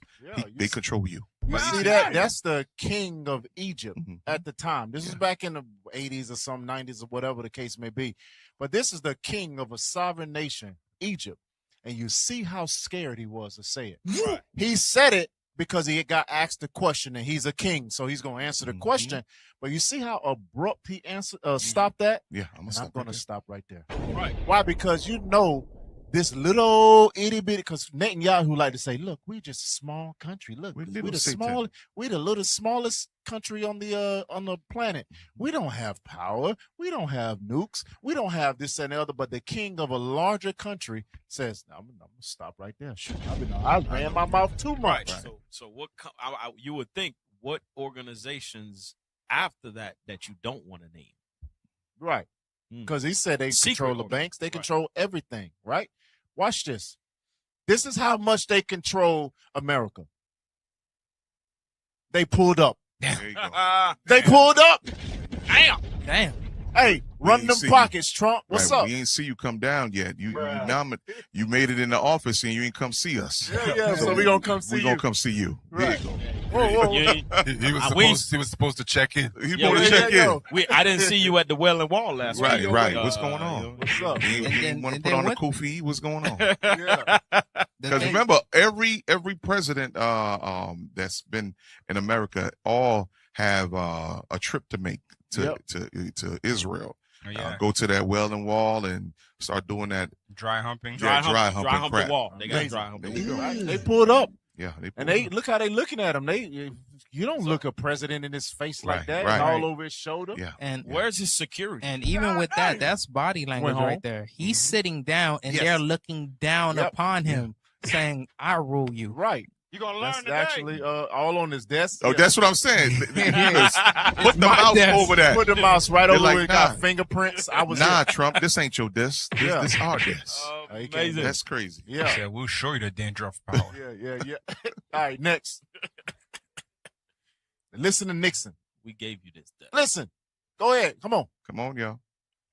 They control you. You see that? That's the king of Egypt at the time. This is back in the 80s or some 90s or whatever the case may be. But this is the king of a sovereign nation, Egypt. And you see how scared he was to say it. Right. He said it because he got asked the question, and he's a king, so he's going to answer the question. But you see how abrupt he answered, stopped that? Yeah, I'm going to stop right there. Right. Why? Because you know this little itty bitty, because Netanyahu like to say, look, we're just a small country. Look, we're the smallest country on the planet. We don't have power. We don't have nukes. We don't have this and the other. But the king of a larger country says, I'm gonna stop right there. Shoot, I ran my mouth too much. Right. So what you would think? What organizations after that you don't want to name? Right. Because he said they control the banks. They control everything. Right. Watch this. This is how much they control America. They pulled up. There you go. They pulled up. Damn. Hey, run them pockets, Trump. What's up? We ain't see you come down yet. You made it in the office and you ain't come see us. Yeah. So we gonna come see you. We gonna come see you. Right. There you go. He was supposed to check in. He supposed to check in. I didn't see you at the Well and Wall last week. Right. What's going on? What's up? You want to put on a kufi? What's going on? Because remember, every president that's been in America all have a trip to make to Israel. Go to that Well and Wall and start doing that dry humping. Dry humping crap. Wall. They got dry humping. They pulled up. Yeah, they look how they looking at him. You don't look a president in his face like that, and all over his shoulder. Yeah. And where's his security? And even with that, that's body language right there. He's sitting down, and they're looking down upon him, saying, "I rule you." Right. You're gonna learn today. Actually all on his desk. Oh, that's what I'm saying. Put the mouse over that. Put the mouse right over like, where it got fingerprints. Trump, this ain't your desk. This our desk. Amazing. That's crazy. Yeah. Said, we'll show you the dandruff power. Yeah. All right, next. Listen to Nixon. We gave you this stuff. Listen. Go ahead. Come on, y'all.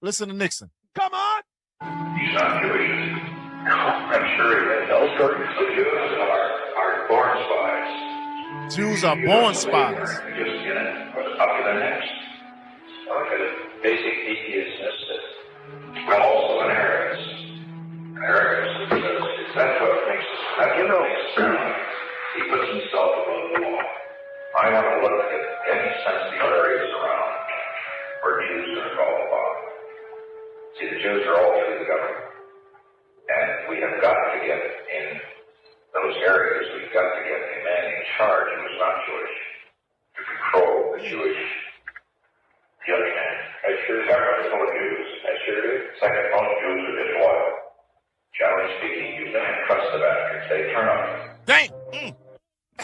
Listen to Nixon. Come on. He's not Jewish. I'm sure he is. Those Jews are born spies. Jews are born spies. Just get it, what's up to the next. Okay, basic atheism is well, also an arrogance. Arrogance, because that's what makes us, you know, he puts himself above the law. I want to look at any sensitive areas around where Jews are called upon. See, the Jews are all through the government. And we have got to get in those areas, we've got to get a man in charge who is not Jewish to control the Jewish man. I sure government full of Jews. I sure do. Second, most Jews are disloyal. Generally speaking, you can't trust the bastards. They turn on you. Dang!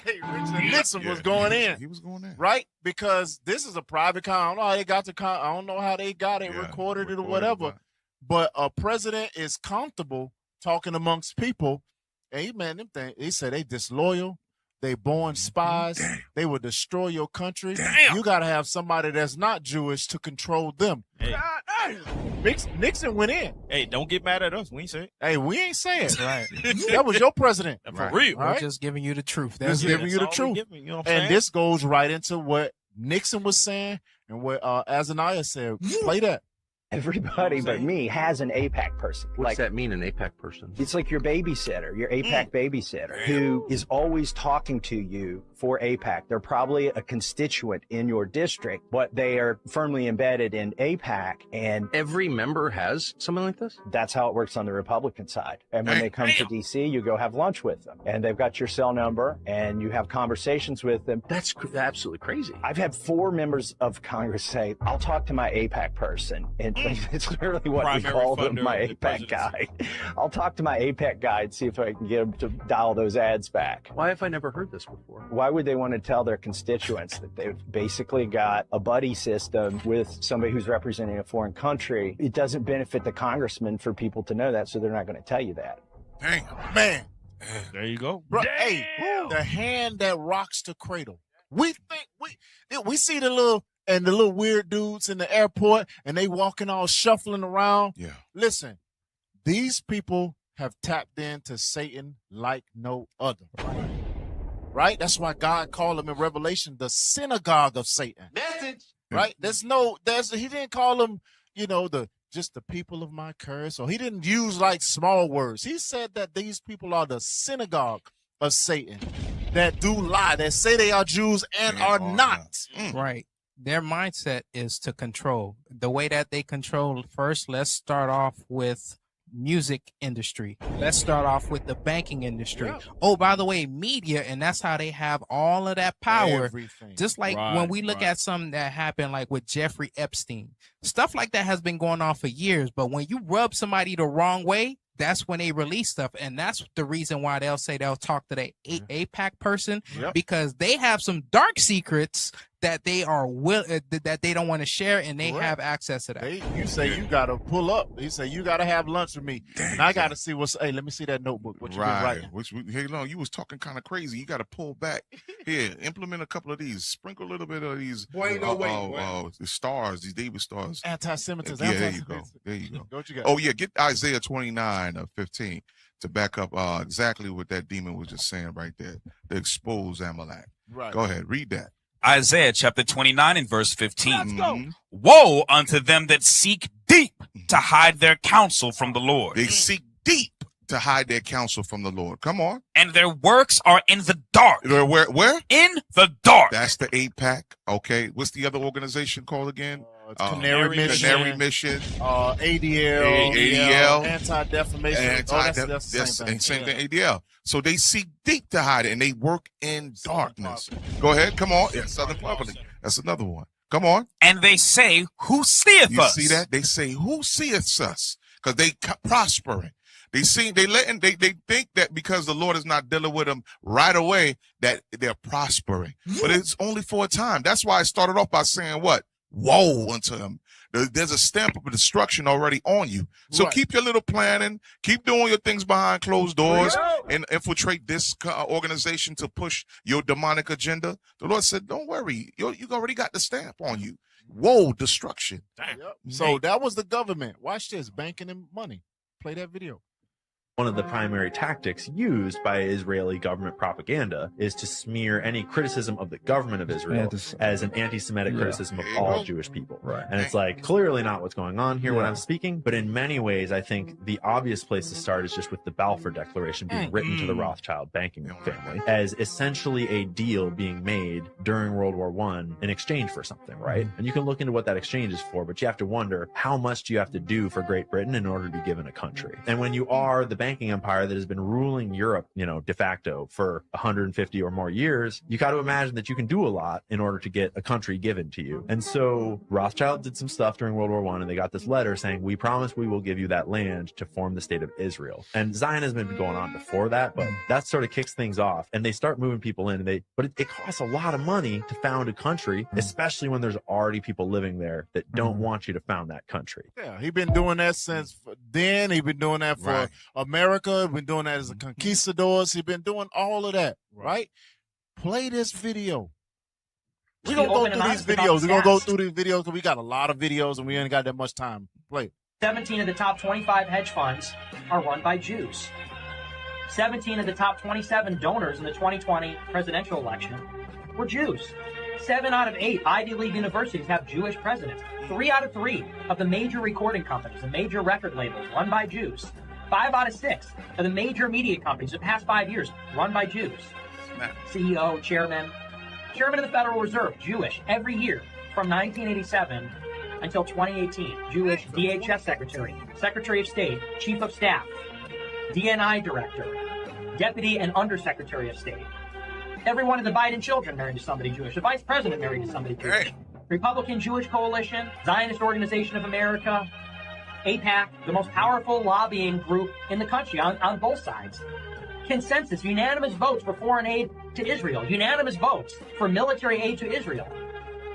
Hey, Richard Nixon was going in. He was going in. Right? Because this is a private con. I don't know how they got the con. I don't know how they got it, recorded it or whatever. But a president is comfortable talking amongst people. And he said they disloyal. They born spies. They will destroy your country. You got to have somebody that's not Jewish to control them. Hey. Nixon went in. Hey, don't get mad at us. We ain't saying. Hey, we ain't saying. Right. That was your president. For real. We're just giving you the truth. Just giving you the truth. You know what I'm saying? This goes right into what Nixon was saying and what Azaniah said. Play that. Everybody but me has an AIPAC person. What's that mean, an AIPAC person? It's like your babysitter, your AIPAC babysitter, who is always talking to you for AIPAC. They're probably a constituent in your district, but they are firmly embedded in AIPAC. And every member has something like this? That's how it works on the Republican side. And when they come to D.C., you go have lunch with them. And they've got your cell number, and you have conversations with them. That's absolutely crazy. I've had 4 members of Congress say, I'll talk to my AIPAC person. And it's literally what we call them, my AIPAC guy. I'll talk to my AIPAC guy and see if I can get him to dial those ads back. Why have I never heard this before? Why would they want to tell their constituents that they've basically got a buddy system with somebody who's representing a foreign country? It doesn't benefit the congressman for people to know that, so they're not going to tell you that. Dang, man. There you go. Bro, hey, the hand that rocks the cradle. We see the little weird dudes in the airport and they walking all shuffling around. Yeah. Listen, these people have tapped into Satan like no other. Right? That's why God called them in Revelation the Synagogue of Satan. Message. Right? He didn't call them, just the people of my curse, or he didn't use like small words. He said that these people are the synagogue of Satan that do lie, that say they are Jews and are not. Right. Their mindset is to control. The way that they control, first, let's start off with music industry. Let's start off with the banking industry. Yeah. Oh, by the way, media, and that's how they have all of that power. Everything. Just like when we look at something that happened like with Jeffrey Epstein. Stuff like that has been going on for years, but when you rub somebody the wrong way, that's when they release stuff, and that's the reason why they'll say they'll talk to the AIPAC person, because they have some dark secrets that they are that they don't want to share, and they have access to that. You say you gotta pull up. He say you gotta have lunch with me, and I gotta see what's. Hey, let me see that notebook. What you been writing? You was talking kind of crazy. You got to pull back. Here, implement a couple of these. Sprinkle a little bit of these. The stars, these David stars. Anti-Semitism. Yeah, there you go. There you go. What you got? Oh yeah, get Isaiah 29:15 to back up exactly what that demon was just saying right there. To expose Amalek. Right. Go ahead, read that. Isaiah chapter 29 and verse 15. Let's go. Woe unto them that seek deep to hide their counsel from the Lord. They seek deep to hide their counsel from the Lord. Come on. And their works are in the dark. Where? In the dark. That's the AIPAC. Okay. What's the other organization called again? Canary Mission. ADL. Anti-defamation. That's the same thing. ADL. So they seek deep to hide it, and they work in darkness. Go ahead. Come on. Yeah, Southern Poverty. That's another one. Come on. And they say, who seeth us? You see that? They say, who seeth us? Because they prospering. They think that because the Lord is not dealing with them right away, that they're prospering. But it's only for a time. That's why I started off by saying what? Woe unto them. There's a stamp of destruction already on you. So keep your little planning. Keep doing your things behind closed doors and infiltrate this organization to push your demonic agenda. The Lord said, don't worry. You already got the stamp on you. Woe, destruction. So that was the government. Watch this. Banking and money. Play that video. One of the primary tactics used by Israeli government propaganda is to smear any criticism of the government of Israel as an anti-Semitic criticism of all Jewish people. Right. And it's like clearly not what's going on here when I'm speaking, but in many ways, I think the obvious place to start is just with the Balfour Declaration being written to the Rothschild banking family as essentially a deal being made during World War I in exchange for something, right? And you can look into what that exchange is for, but you have to wonder, how much do you have to do for Great Britain in order to be given a country? And when you are the banking empire that has been ruling Europe, de facto for 150 or more years, you got to imagine that you can do a lot in order to get a country given to you. And so Rothschild did some stuff during World War I, and they got this letter saying, we promise we will give you that land to form the state of Israel. And Zionism had been going on before that, but that sort of kicks things off, and they start moving people in. But it costs a lot of money to found a country, especially when there's already people living there that don't want you to found that country. Yeah, he's been doing that since then. He's been doing that for America. He's been doing that as a conquistadors. He's been doing all of that, right? Play this video. We're going to go through these videos. We're going to go through these videos because we got a lot of videos and we ain't got that much time. Play. 17 of the top 25 hedge funds are run by Jews. 17 of the top 27 donors in the 2020 presidential election were Jews. 7 out of 8 Ivy League universities have Jewish presidents. 3 out of 3 of the major recording companies and major record labels run by Jews. 5 out of 6 of the major media companies the past 5 years run by Jews. CEO, chairman of the Federal Reserve, Jewish, every year from 1987 until 2018. Jewish DHS secretary, secretary of state, chief of staff, DNI director, deputy and undersecretary of state. Every one of the Biden children married to somebody Jewish. The vice president married to somebody Jewish. Republican Jewish Coalition, Zionist Organization of America, AIPAC, the most powerful lobbying group in the country on both sides. Consensus, unanimous votes for foreign aid to Israel, unanimous votes for military aid to Israel.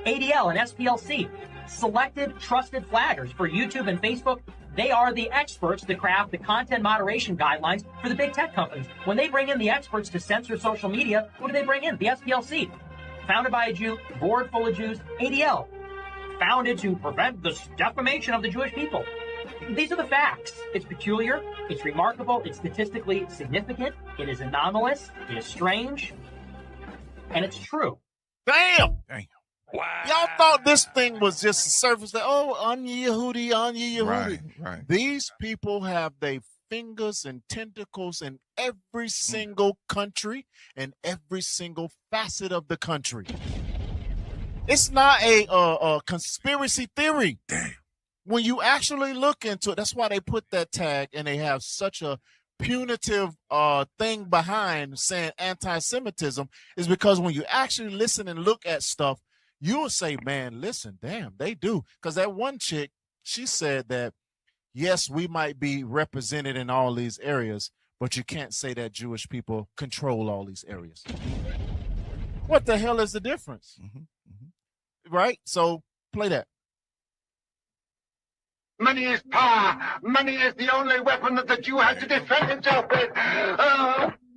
ADL and SPLC, selected trusted flaggers for YouTube and Facebook. They are the experts to craft the content moderation guidelines for the big tech companies. When they bring in the experts to censor social media, who do they bring in? The SPLC, founded by a Jew, board full of Jews. ADL, founded to prevent the defamation of the Jewish people. These are the facts. It's peculiar, it's remarkable, it's statistically significant, it is anomalous, it is strange, and it's true. Damn! Wow. Y'all thought this thing was just a surface that, Yehudi. Right. These people have their fingers and tentacles in every single country and every single facet of the country. It's not a conspiracy theory. Damn. When you actually look into it, that's why they put that tag and they have such a punitive thing behind saying anti-Semitism, is because when you actually listen and look at stuff, you'll say, man, listen, damn, they do. Because that one chick, she said that, yes, we might be represented in all these areas, but you can't say that Jewish people control all these areas. What the hell is the difference? Right? So play that. Money is power. Money is the only weapon that the Jew has to defend himself with.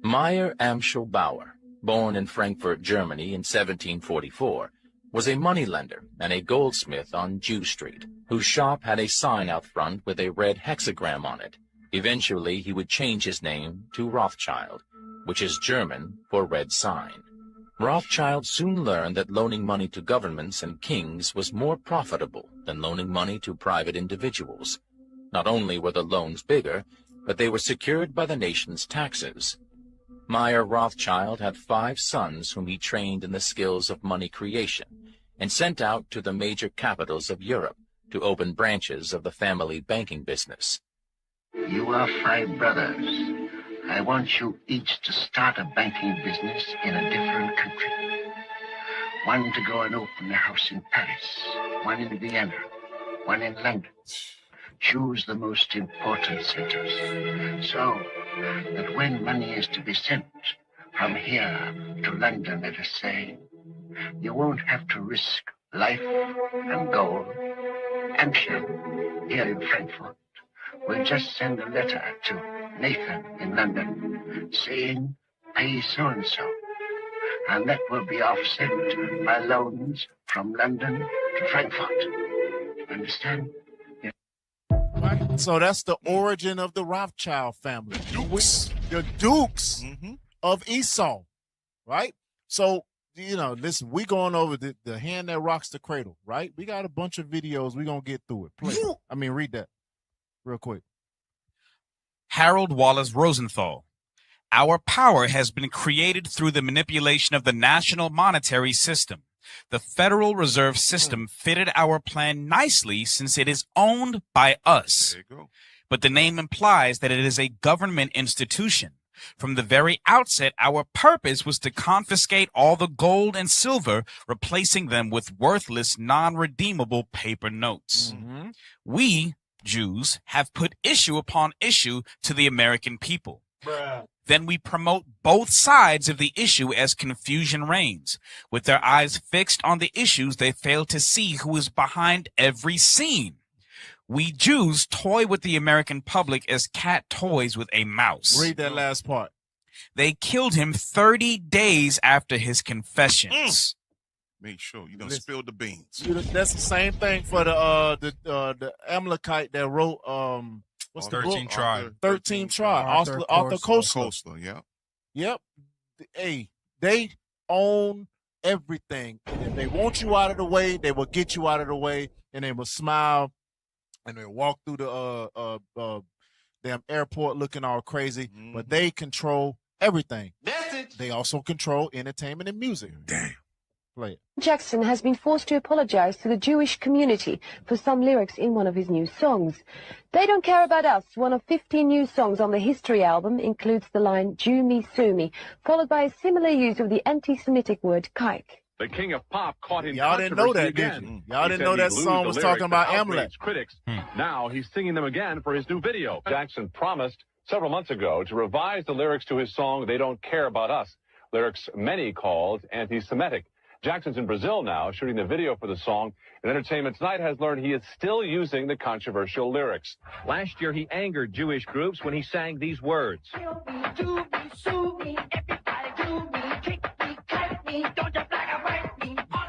Meyer Amschel Bauer, born in Frankfurt, Germany in 1744, was a moneylender and a goldsmith on Jew Street, whose shop had a sign out front with a red hexagram on it. Eventually, he would change his name to Rothschild, which is German for red sign. Rothschild soon learned that loaning money to governments and kings was more profitable than loaning money to private individuals. Not only were the loans bigger, but they were secured by the nation's taxes. Meyer Rothschild had 5 sons whom he trained in the skills of money creation and sent out to the major capitals of Europe to open branches of the family banking business. You are 5 brothers. I want you each to start a banking business in a different country. One to go and open a house in Paris, one in Vienna, one in London. Choose the most important centers, so that when money is to be sent from here to London, let us say, you won't have to risk life and gold and shame here in Frankfurt. We'll just send a letter to Nathan in London saying, pay so-and-so. And that will be offset by loans from London to Frankfurt. Understand? So that's the origin of the Rothschild family. The Dukes of Esau, right? So, you know, listen, we going over the hand that rocks the cradle, right? We got a bunch of videos. We're going to get through it. Read that real quick. Harold Wallace Rosenthal. Our power has been created through the manipulation of the national monetary system. The Federal Reserve System fitted our plan nicely since it is owned by us. There you go. But the name implies that it is a government institution. From the very outset, our purpose was to confiscate all the gold and silver, replacing them with worthless, non-redeemable paper notes. We, Jews, have put issue upon issue to the American people. Then we promote both sides of the issue as confusion reigns. With their eyes fixed on the issues, they fail to see who is behind every scene. We Jews toy with the American public as cat toys with a mouse. Read that last part. They killed him 30 days after his confessions. Make sure you don't spill the beans. That's the same thing for the Amalekite that wrote what's the 13 book? Tribe. 13 Tribe. Arthur Koestler. Yeah. Yep. Hey, they own everything. And if they want you out of the way, they will get you out of the way, and they will smile, and they walk through the damn airport looking all crazy. But they control everything. That's it. They also control entertainment and music. Damn. Play it. Jackson has been forced to apologize to the Jewish community for some lyrics in one of his new songs. They Don't Care About Us, one of 15 new songs on the History album, includes the line Jew me, sue me, followed by a similar use of the anti-Semitic word kike. The king of pop caught in Y'all didn't know that, did again. you? Y'all He didn't said know he'd that lose song the was lyrics talking about that Amalek. outraged critics. Now he's singing them again for his new video. Jackson promised several months ago to revise the lyrics to his song They Don't Care About Us, lyrics many called anti-Semitic. Jackson's in Brazil now, shooting the video for the song, and Entertainment Tonight has learned he is still using the controversial lyrics. Last year, he angered Jewish groups when he sang these words.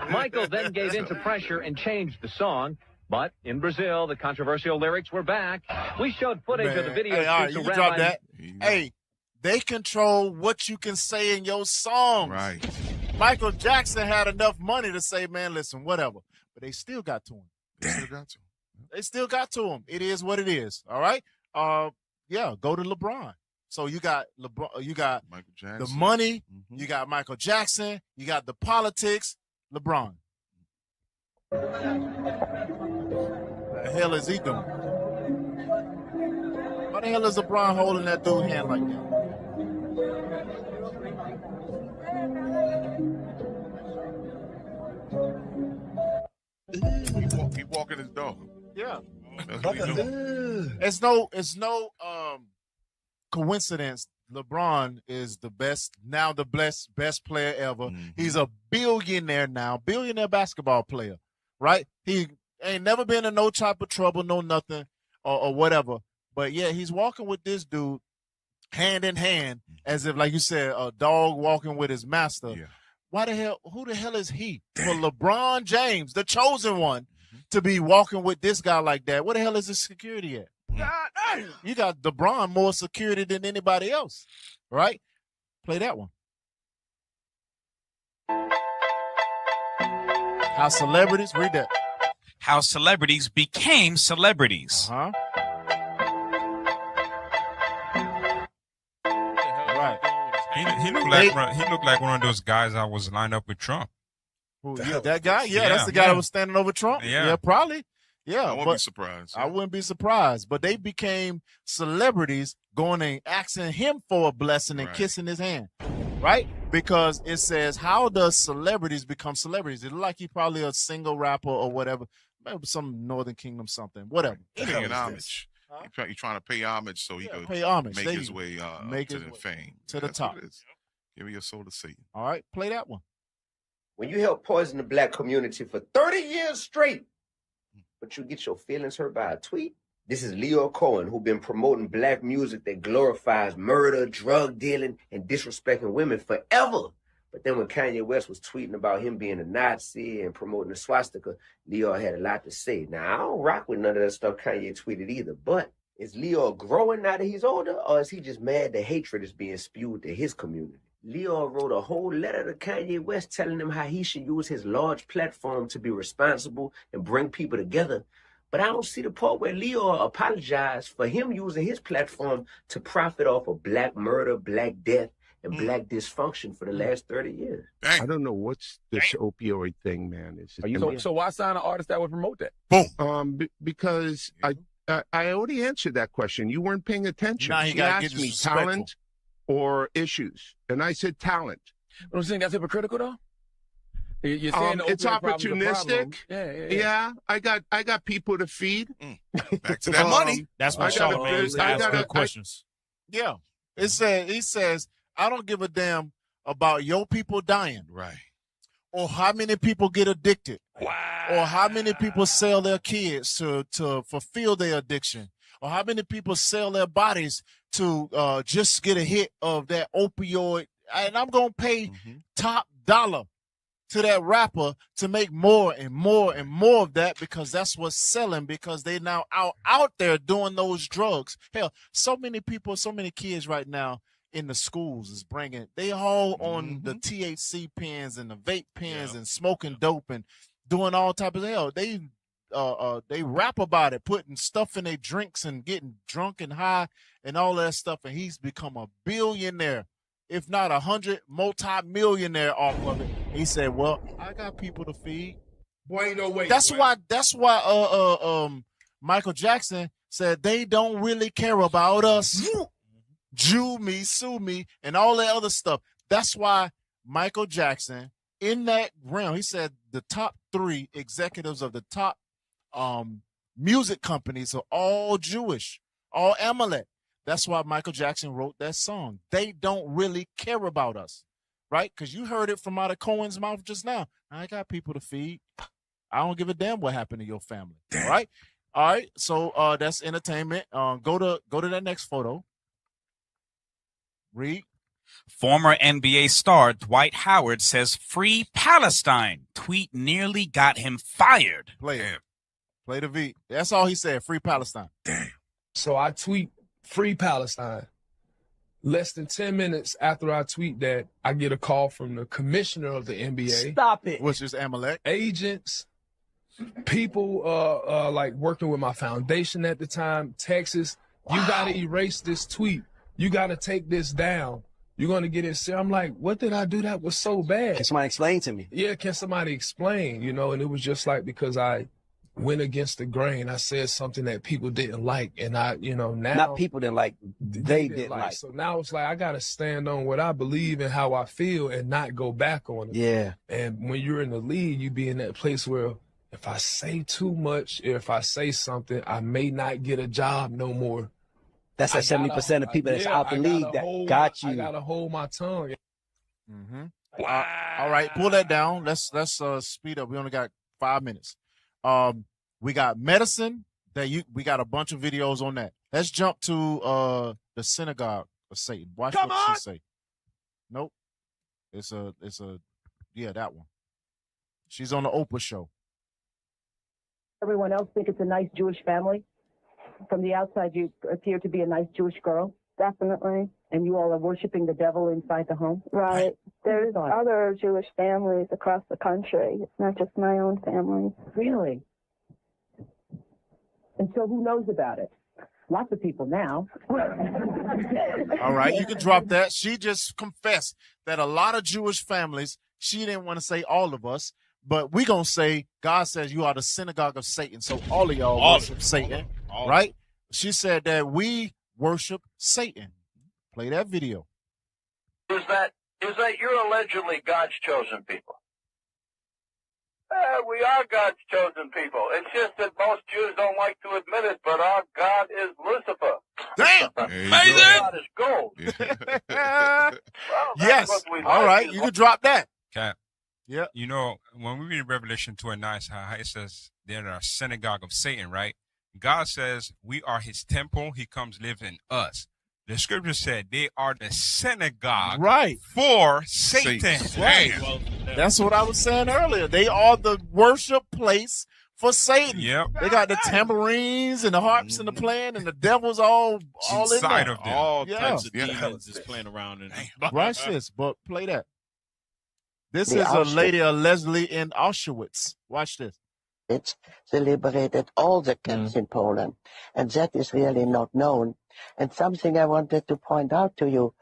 Michael then gave in to pressure and changed the song. But in Brazil, the controversial lyrics were back. We showed footage of the video. Hey, all right, you can drop that. Hey, they control what you can say in your songs. Right. Michael Jackson had enough money to say, man, listen, whatever. But they still got to him. They still got to him. It is what it is. All right. Yeah, go to LeBron. So you got LeBron, you got Michael Jackson. The money, you got Michael Jackson, you got the politics, LeBron. What the hell is he doing? Why the hell is LeBron holding that dude's hand like that? He walking his dog. Yeah. That's what he doing. It's no coincidence. LeBron is the best player ever. He's a billionaire now, billionaire basketball player, right? He ain't never been in no type of trouble, no nothing or whatever. But yeah, he's walking with this dude hand in hand, as if, like you said, a dog walking with his master. Yeah. Who the hell is he? For LeBron James, the chosen one, to be walking with this guy like that, where the hell is his security at? You got LeBron more security than anybody else, right? Play that one. How celebrities, read that. How celebrities became celebrities. Right. He looked like one of those guys that was lined up with Trump. Who, yeah, that guy? Yeah, that's the guy that was standing over Trump? Yeah, probably. Yeah. I wouldn't be surprised. I wouldn't be surprised. But they became celebrities going and asking him for a blessing and kissing his hand. Right? Because it says, how does celebrities become celebrities? It look like he probably a single rapper or whatever. Maybe some Northern Kingdom something. Whatever. Paying homage. He's trying to pay homage so he could pay homage. make his way to the fame. To the top. Give me your soul to Satan. All right, play that one. When you help poison the black community for 30 years straight, but you get your feelings hurt by a tweet? This is Leo Cohen, who been promoting black music that glorifies murder, drug dealing, and disrespecting women forever. But then when Kanye West was tweeting about him being a Nazi and promoting the swastika, Leo had a lot to say. Now, I don't rock with none of that stuff Kanye tweeted either, but is Leo growing now that he's older, or is he just mad that hatred is being spewed to his community? Leo wrote a whole letter to Kanye West telling him how he should use his large platform to be responsible and bring people together. But I don't see the part where Leo apologized for him using his platform to profit off of black murder, black death, and black dysfunction for the last 30 years. I don't know what's this opioid thing, man. So why sign an artist that would promote that? Boom. Because I already answered that question. You weren't paying attention. Now he He gotta get asked me disrespectful. talent or issues, and I said talent. I'm saying that's hypocritical, though. You're saying the it's opioid problem's a problem. opportunistic. Yeah. I got people to feed. Back to that money. That's what I gotta- Charlamagne was I asking gotta- good questions. Yeah. He says, I don't give a damn about your people dying. Right. Or how many people get addicted. Or how many people sell their kids to fulfill their addiction. Or how many people sell their bodies to just get a hit of that opioid. And I'm going to pay top dollar to that rapper to make more and more and more of that, because that's what's selling, because they now out there doing those drugs. Hell, so many people, so many kids right now in the schools is bringing, they all on the THC pens and the vape pens and smoking dope and doing all type of hell. They rap about it, putting stuff in their drinks and getting drunk and high and all that stuff. And he's become a billionaire, if not 100 multi-millionaire off of it. He said, well, I got people to feed. Boy, ain't no way. That's why Michael Jackson said they don't really care about us. Jew me, sue me, and all that other stuff. That's why Michael Jackson, in that realm, he said the top 3 executives of the top music companies are all Jewish, all Amalek. That's why Michael Jackson wrote that song. They don't really care about us, right? Because you heard it from out of Cohen's mouth just now. I got people to feed. I don't give a damn what happened to your family, all right? All right, so that's entertainment. Go to that next photo. Read. Former NBA star Dwight Howard says free Palestine. Tweet nearly got him fired. Play it. Play the V. That's all he said. Free Palestine. So I tweet free Palestine. Less than 10 minutes after I tweet that, I get a call from the commissioner of the NBA. Stop it. Which is Amalek. Agents, people like working with my foundation at the time, Texas. You got to erase this tweet. You got to take this down. You're going to get it. I'm like, what did I do that was so bad? Can somebody explain to me? Yeah, can somebody explain? You know, and it was just like, because I went against the grain. I said something that people didn't like. And I, you know, now. Not people didn't like, they didn't like. So now it's like, I got to stand on what I believe and how I feel and not go back on it. Yeah. And when you're in the league, you be in that place where if I say too much, if I say something, I may not get a job no more. That's like 70% of people that's out the league that got you. I gotta hold my tongue. All right, pull that down. Let's speed up. We only got 5 minutes. We got medicine we got a bunch of videos on that. Let's jump to the Synagogue of Satan. Watch what she say. Nope. It's a that one. She's on the Oprah show. Everyone else think it's a nice Jewish family. From the outside, you appear to be a nice Jewish girl. Definitely. And you all are worshiping the devil inside the home? Right. There's other Jewish families across the country. It's not just my own family. Really? And so who knows about it? Lots of people now. All right, you can drop that. She just confessed that a lot of Jewish families, she didn't want to say all of us, but we're going to say, God says you are the synagogue of Satan. So all of y'all worship Satan, right? She said that we worship Satan. Play that video. Is that you're allegedly God's chosen people? We are God's chosen people. It's just that most Jews don't like to admit it, but our God is Lucifer. Damn! Amazing! God is gold. Yes. All right, you can drop that. Cap. Yeah. You know, when we read Revelation 2:9, how it says they're a synagogue of Satan, right? God says we are his temple. He comes live in us. The scripture said they are the synagogue right for Satan. Right. Well, that's what I was saying earlier. They are the worship place for Satan. Yep. They got the tambourines and the harps and the playing, and the devil's all inside in of them. All types of demons is playing around in them. Watch this, but play that. This The is a Auschwitz. lady, a Leslie in Auschwitz. Watch this. They liberated all the camps in Poland, and that is really not known. And something I wanted to point out to you,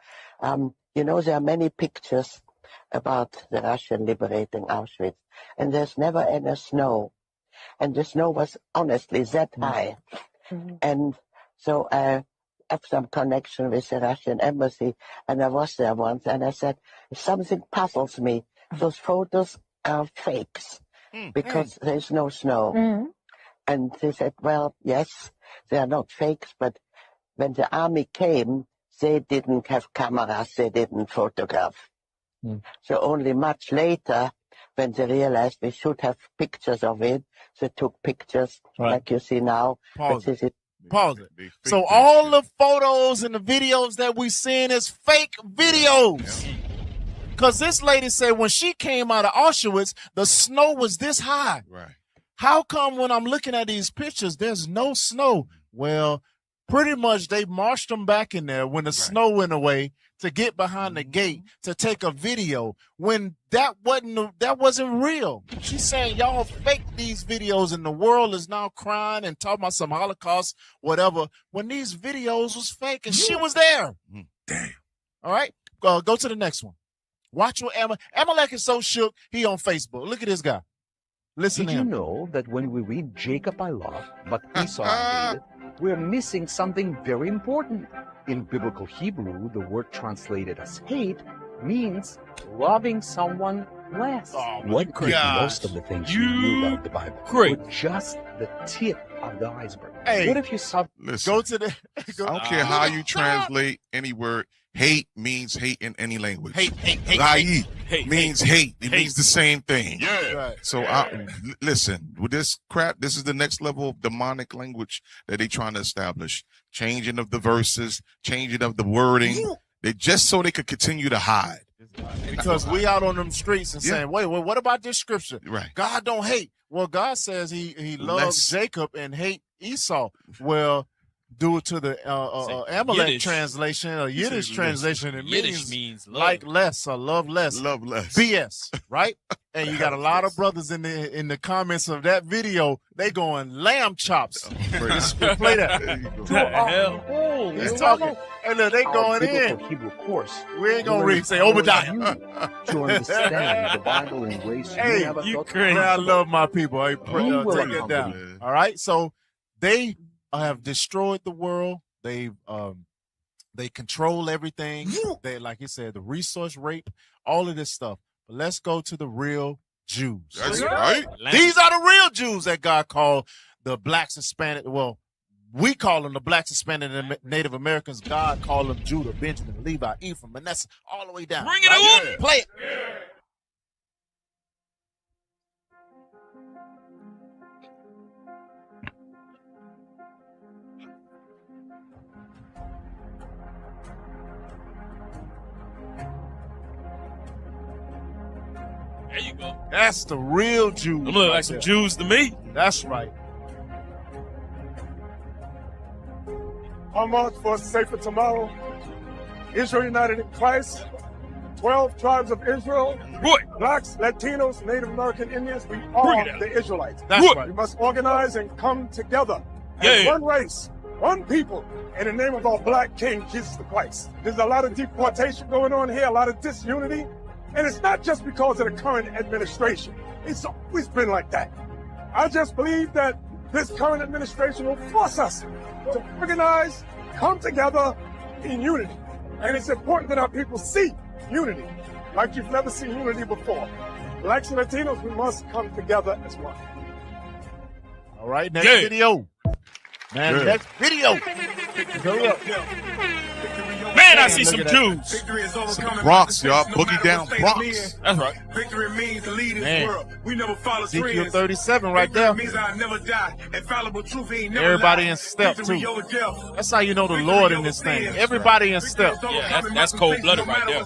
you know, there are many pictures about the Russian liberating Auschwitz, and there's never any snow. And the snow was honestly that high. And so I have some connection with the Russian embassy, and I was there once, and I said, something puzzles me. Those photos are fakes because there's no snow. And they said, well, yes, they are not fakes, but when the army came, they didn't have cameras, they didn't photograph. So only much later, when they realized we should have pictures of it, they took pictures like you see now. Pause But it. Pause it. So all the photos and the videos that we seeing is fake videos. Because this lady said when she came out of Auschwitz, the snow was this high. Right. How come when I'm looking at these pictures, there's no snow? Well, pretty much they marched them back in there when the snow went away to get behind the gate to take a video when that wasn't real. She's saying y'all fake these videos and the world is now crying and talking about some Holocaust, whatever, when these videos was fake and she was there. Damn. All right, go to the next one. Watch what Amalek is so shook, he on Facebook. Look at this guy. Listen Did to him. you know that when we read Jacob I loved, but Esau I hated, we're missing something very important? In biblical Hebrew, the word translated as hate means loving someone less. What if most of the things you knew about the Bible were just the tip of the iceberg? Hey, what if you saw? Listen, go to the. I don't care how you translate any word. Hate means hate in any language. Hate. Lai means hate. It means the same thing. Yeah. Right. So listen, with this crap, this is the next level of demonic language that they're trying to establish. Changing of the verses, changing of the wording. They just so they could continue to hide. Because we out on them streets and saying, wait, what about this scripture? Right. God don't hate. Well, God says he loves Jacob and hate Esau. Well, due to the Amalek Yiddish translation or Yiddish translation, it Yiddish means love. like less or love less. Love less. BS, right? And you got a lot of brothers in the comments of that video. They going lamb chops. Play that. He's talking. Hey, look, they going in. Hebrew course. We ain't gonna read. Say Obadiah. To understand the Bible in ways you crazy. Man, I love my people. I take it down. All right, so they have destroyed the world. They control everything. They, like you said, the resource rape, all of this stuff. But let's go to the real Jews. That's right. These are the real Jews that God called the blacks, Hispanic. Well, we call them the blacks, Hispanic, and Native Americans. God called them Judah, Benjamin, Levi, Ephraim, Manasseh, all the way down. Bring it on. Yeah. Play it. There you go. That's the real Jews. Them look like some Jews to me. That's right. Our march for a safer tomorrow. Israel united in Christ. 12 tribes of Israel. Blacks, Latinos, Native American Indians. We are the Israelites. That's right. We must organize and come together as one race, one people, in the name of our black King, Jesus the Christ. There's a lot of deportation going on here, a lot of disunity. And it's not just because of the current administration. It's always been like that. I just believe that this current administration will force us to organize, come together in unity. And it's important that our people see unity like you've never seen unity before. Blacks and Latinos, we must come together as one. All right, next video. Man, next video. Hurry up. Man, I see some Jews. Some Bronx, y'all. Boogie down Bronx. That's right. Victory means to lead this Man. world. We never follow Ezekiel trends. 37 right Victory there. means I never die. Infallible truth ain't never Everybody lie. in step, Victory too. over death. That's how you know the Lord in this thing. Everybody in step. Yeah, that's cold-blooded right there.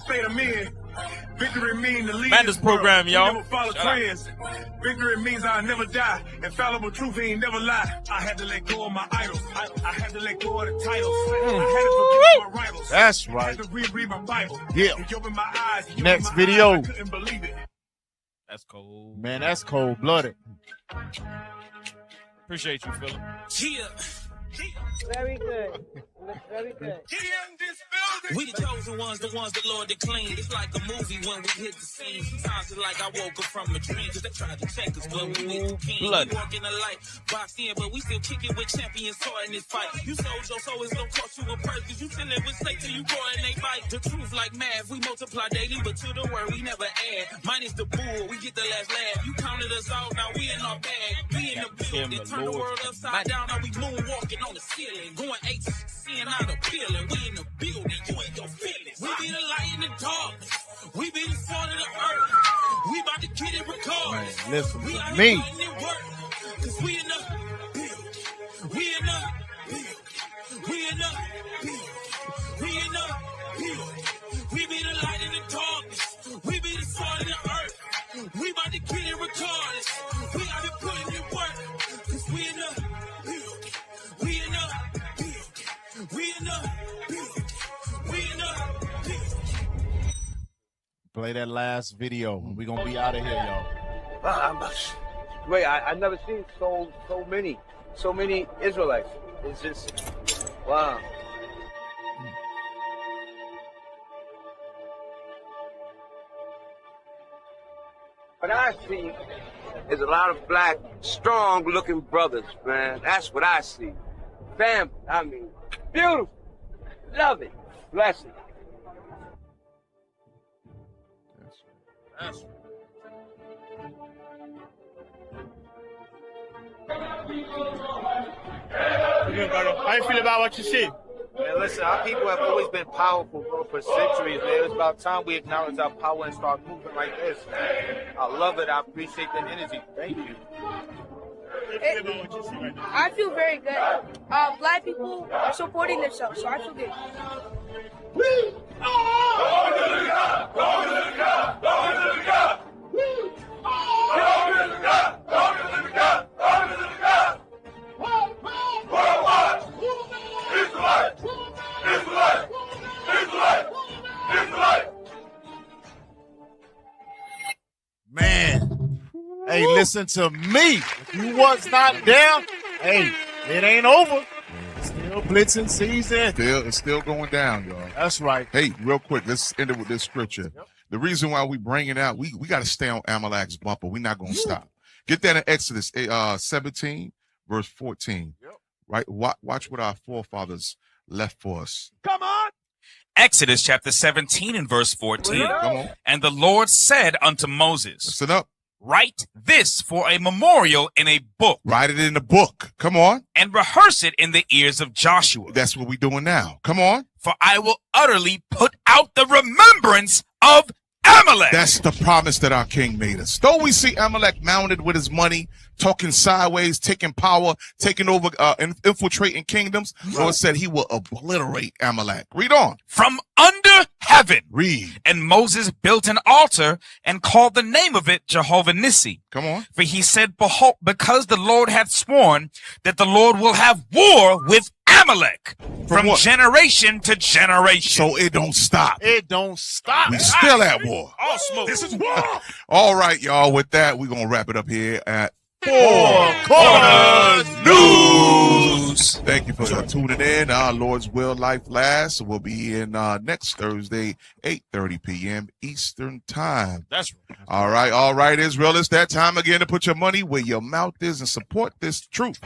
Victory means to lead Madness this world. program, We y'all. never follow Shout out. trends. Victory means I never die. Infallible truth ain't never lie. I had to let go of my idols. I had to let go of the titles. I had to forget my rivals. That's I right. had to reread my Bible. Yeah. You opened my eyes. You Next opened my video. eyes. I couldn't believe it. That's cold. Man, that's cold-blooded. Appreciate you, Philip. Very good. Very good. We the chosen ones, the ones the Lord declared. It's like a movie when we hit the scene. Sometimes it's like I woke up from a dream, cause they tried to check us, but we with the king. Blood. We walk in the light, boxed in, but we still kicking with champions taught in this fight. You sold your soul, it's gonna cost you a purse, cause you chillin' with Satan till you go and they bite. The truth like math, we multiply daily, but to the word we never add. Minus the bull, we get the last laugh. You counted us out, now we in our bag. We in the building, turn the world upside down, now we moonwalking on the ceiling. Going H, seeing how the peeling. We in the building, you ain't your feelings. We be the light in the darkness. We be the salt of the earth. We about to get it regardless. Man, listen we to out me. here putting in work. Cause we in the building. We in the building. We in the building. We in the building. We be the light in the darkness. We be the salt of the earth. We about to get it regardless. We out here putting in work. Cause we in the building. We in the building. We in the building. We in the building. Play that last video. We're going to be out of here, y'all. Wait, I never seen so many Israelites. It's just, wow. What I see is a lot of black, strong-looking brothers, man. That's what I see. Family, I mean, beautiful. Love it. Blessing. That's How you feel about what you see? Man, listen, our people have always been powerful, bro, for centuries, man. It's about time we acknowledge our power and start moving like this. I love it. I appreciate the energy. Thank you. I feel very good. Black people are supporting themselves, so I feel good. Man, hey, listen to me. If you was not there, hey, it ain't over. Still blitzing season. It's still going down, y'all. That's right. Hey, real quick, let's end it with this scripture. Yep. The reason why we bring it out, we got to stay on Amalek's bumper. We're not going to stop. Get that in Exodus 17, verse 14. Yep. Right? Watch what our forefathers left for us. Come on. Exodus chapter 17 and verse 14. Come on. And the Lord said unto Moses, Listen up. Write this for a memorial in a book. Write it in the book. Come on. And rehearse it in the ears of Joshua. That's what we're doing now. Come on. For I will utterly put out the remembrance of Amalek. That's the promise that our king made us. Though we see Amalek mounted with his money, talking sideways, taking power, taking over, infiltrating kingdoms, Lord said he will obliterate Amalek. Read on. From under heaven. Read. And Moses built an altar and called the name of it Jehovah Nissi. Come on. For he said, behold, because the Lord hath sworn that the Lord will have war with Amalek from generation to generation. So it don't stop. It don't stop. We still at war. All smoke. This is war. All right, y'all. With that, we're going to wrap it up here at Four Corners News. Thank you for tuning in. Our Lord's will, life lasts. We'll be in next Thursday, 8:30 p.m. Eastern Time. That's right. All right, Israel. It's that time again to put your money where your mouth is and support this truth.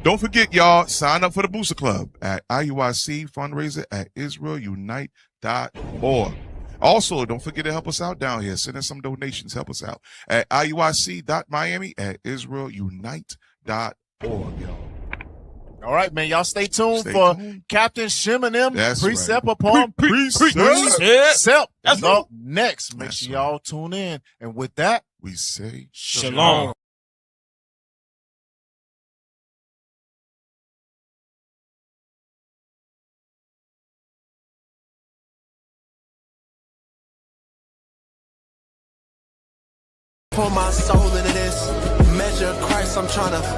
Don't forget, y'all, sign up for the Booster Club at IUIC fundraiser at IsraelUnite.org. Also, don't forget to help us out down here. Send us some donations. Help us out at IUIC.Miami at IsraelUnite.org, y'all. All right, man. Y'all stay tuned for Captain Shim and them. Precept upon precept. That's up next. Make sure y'all tune in. And with that, we say shalom. Pour my soul into this. Measure Christ, I'm trying to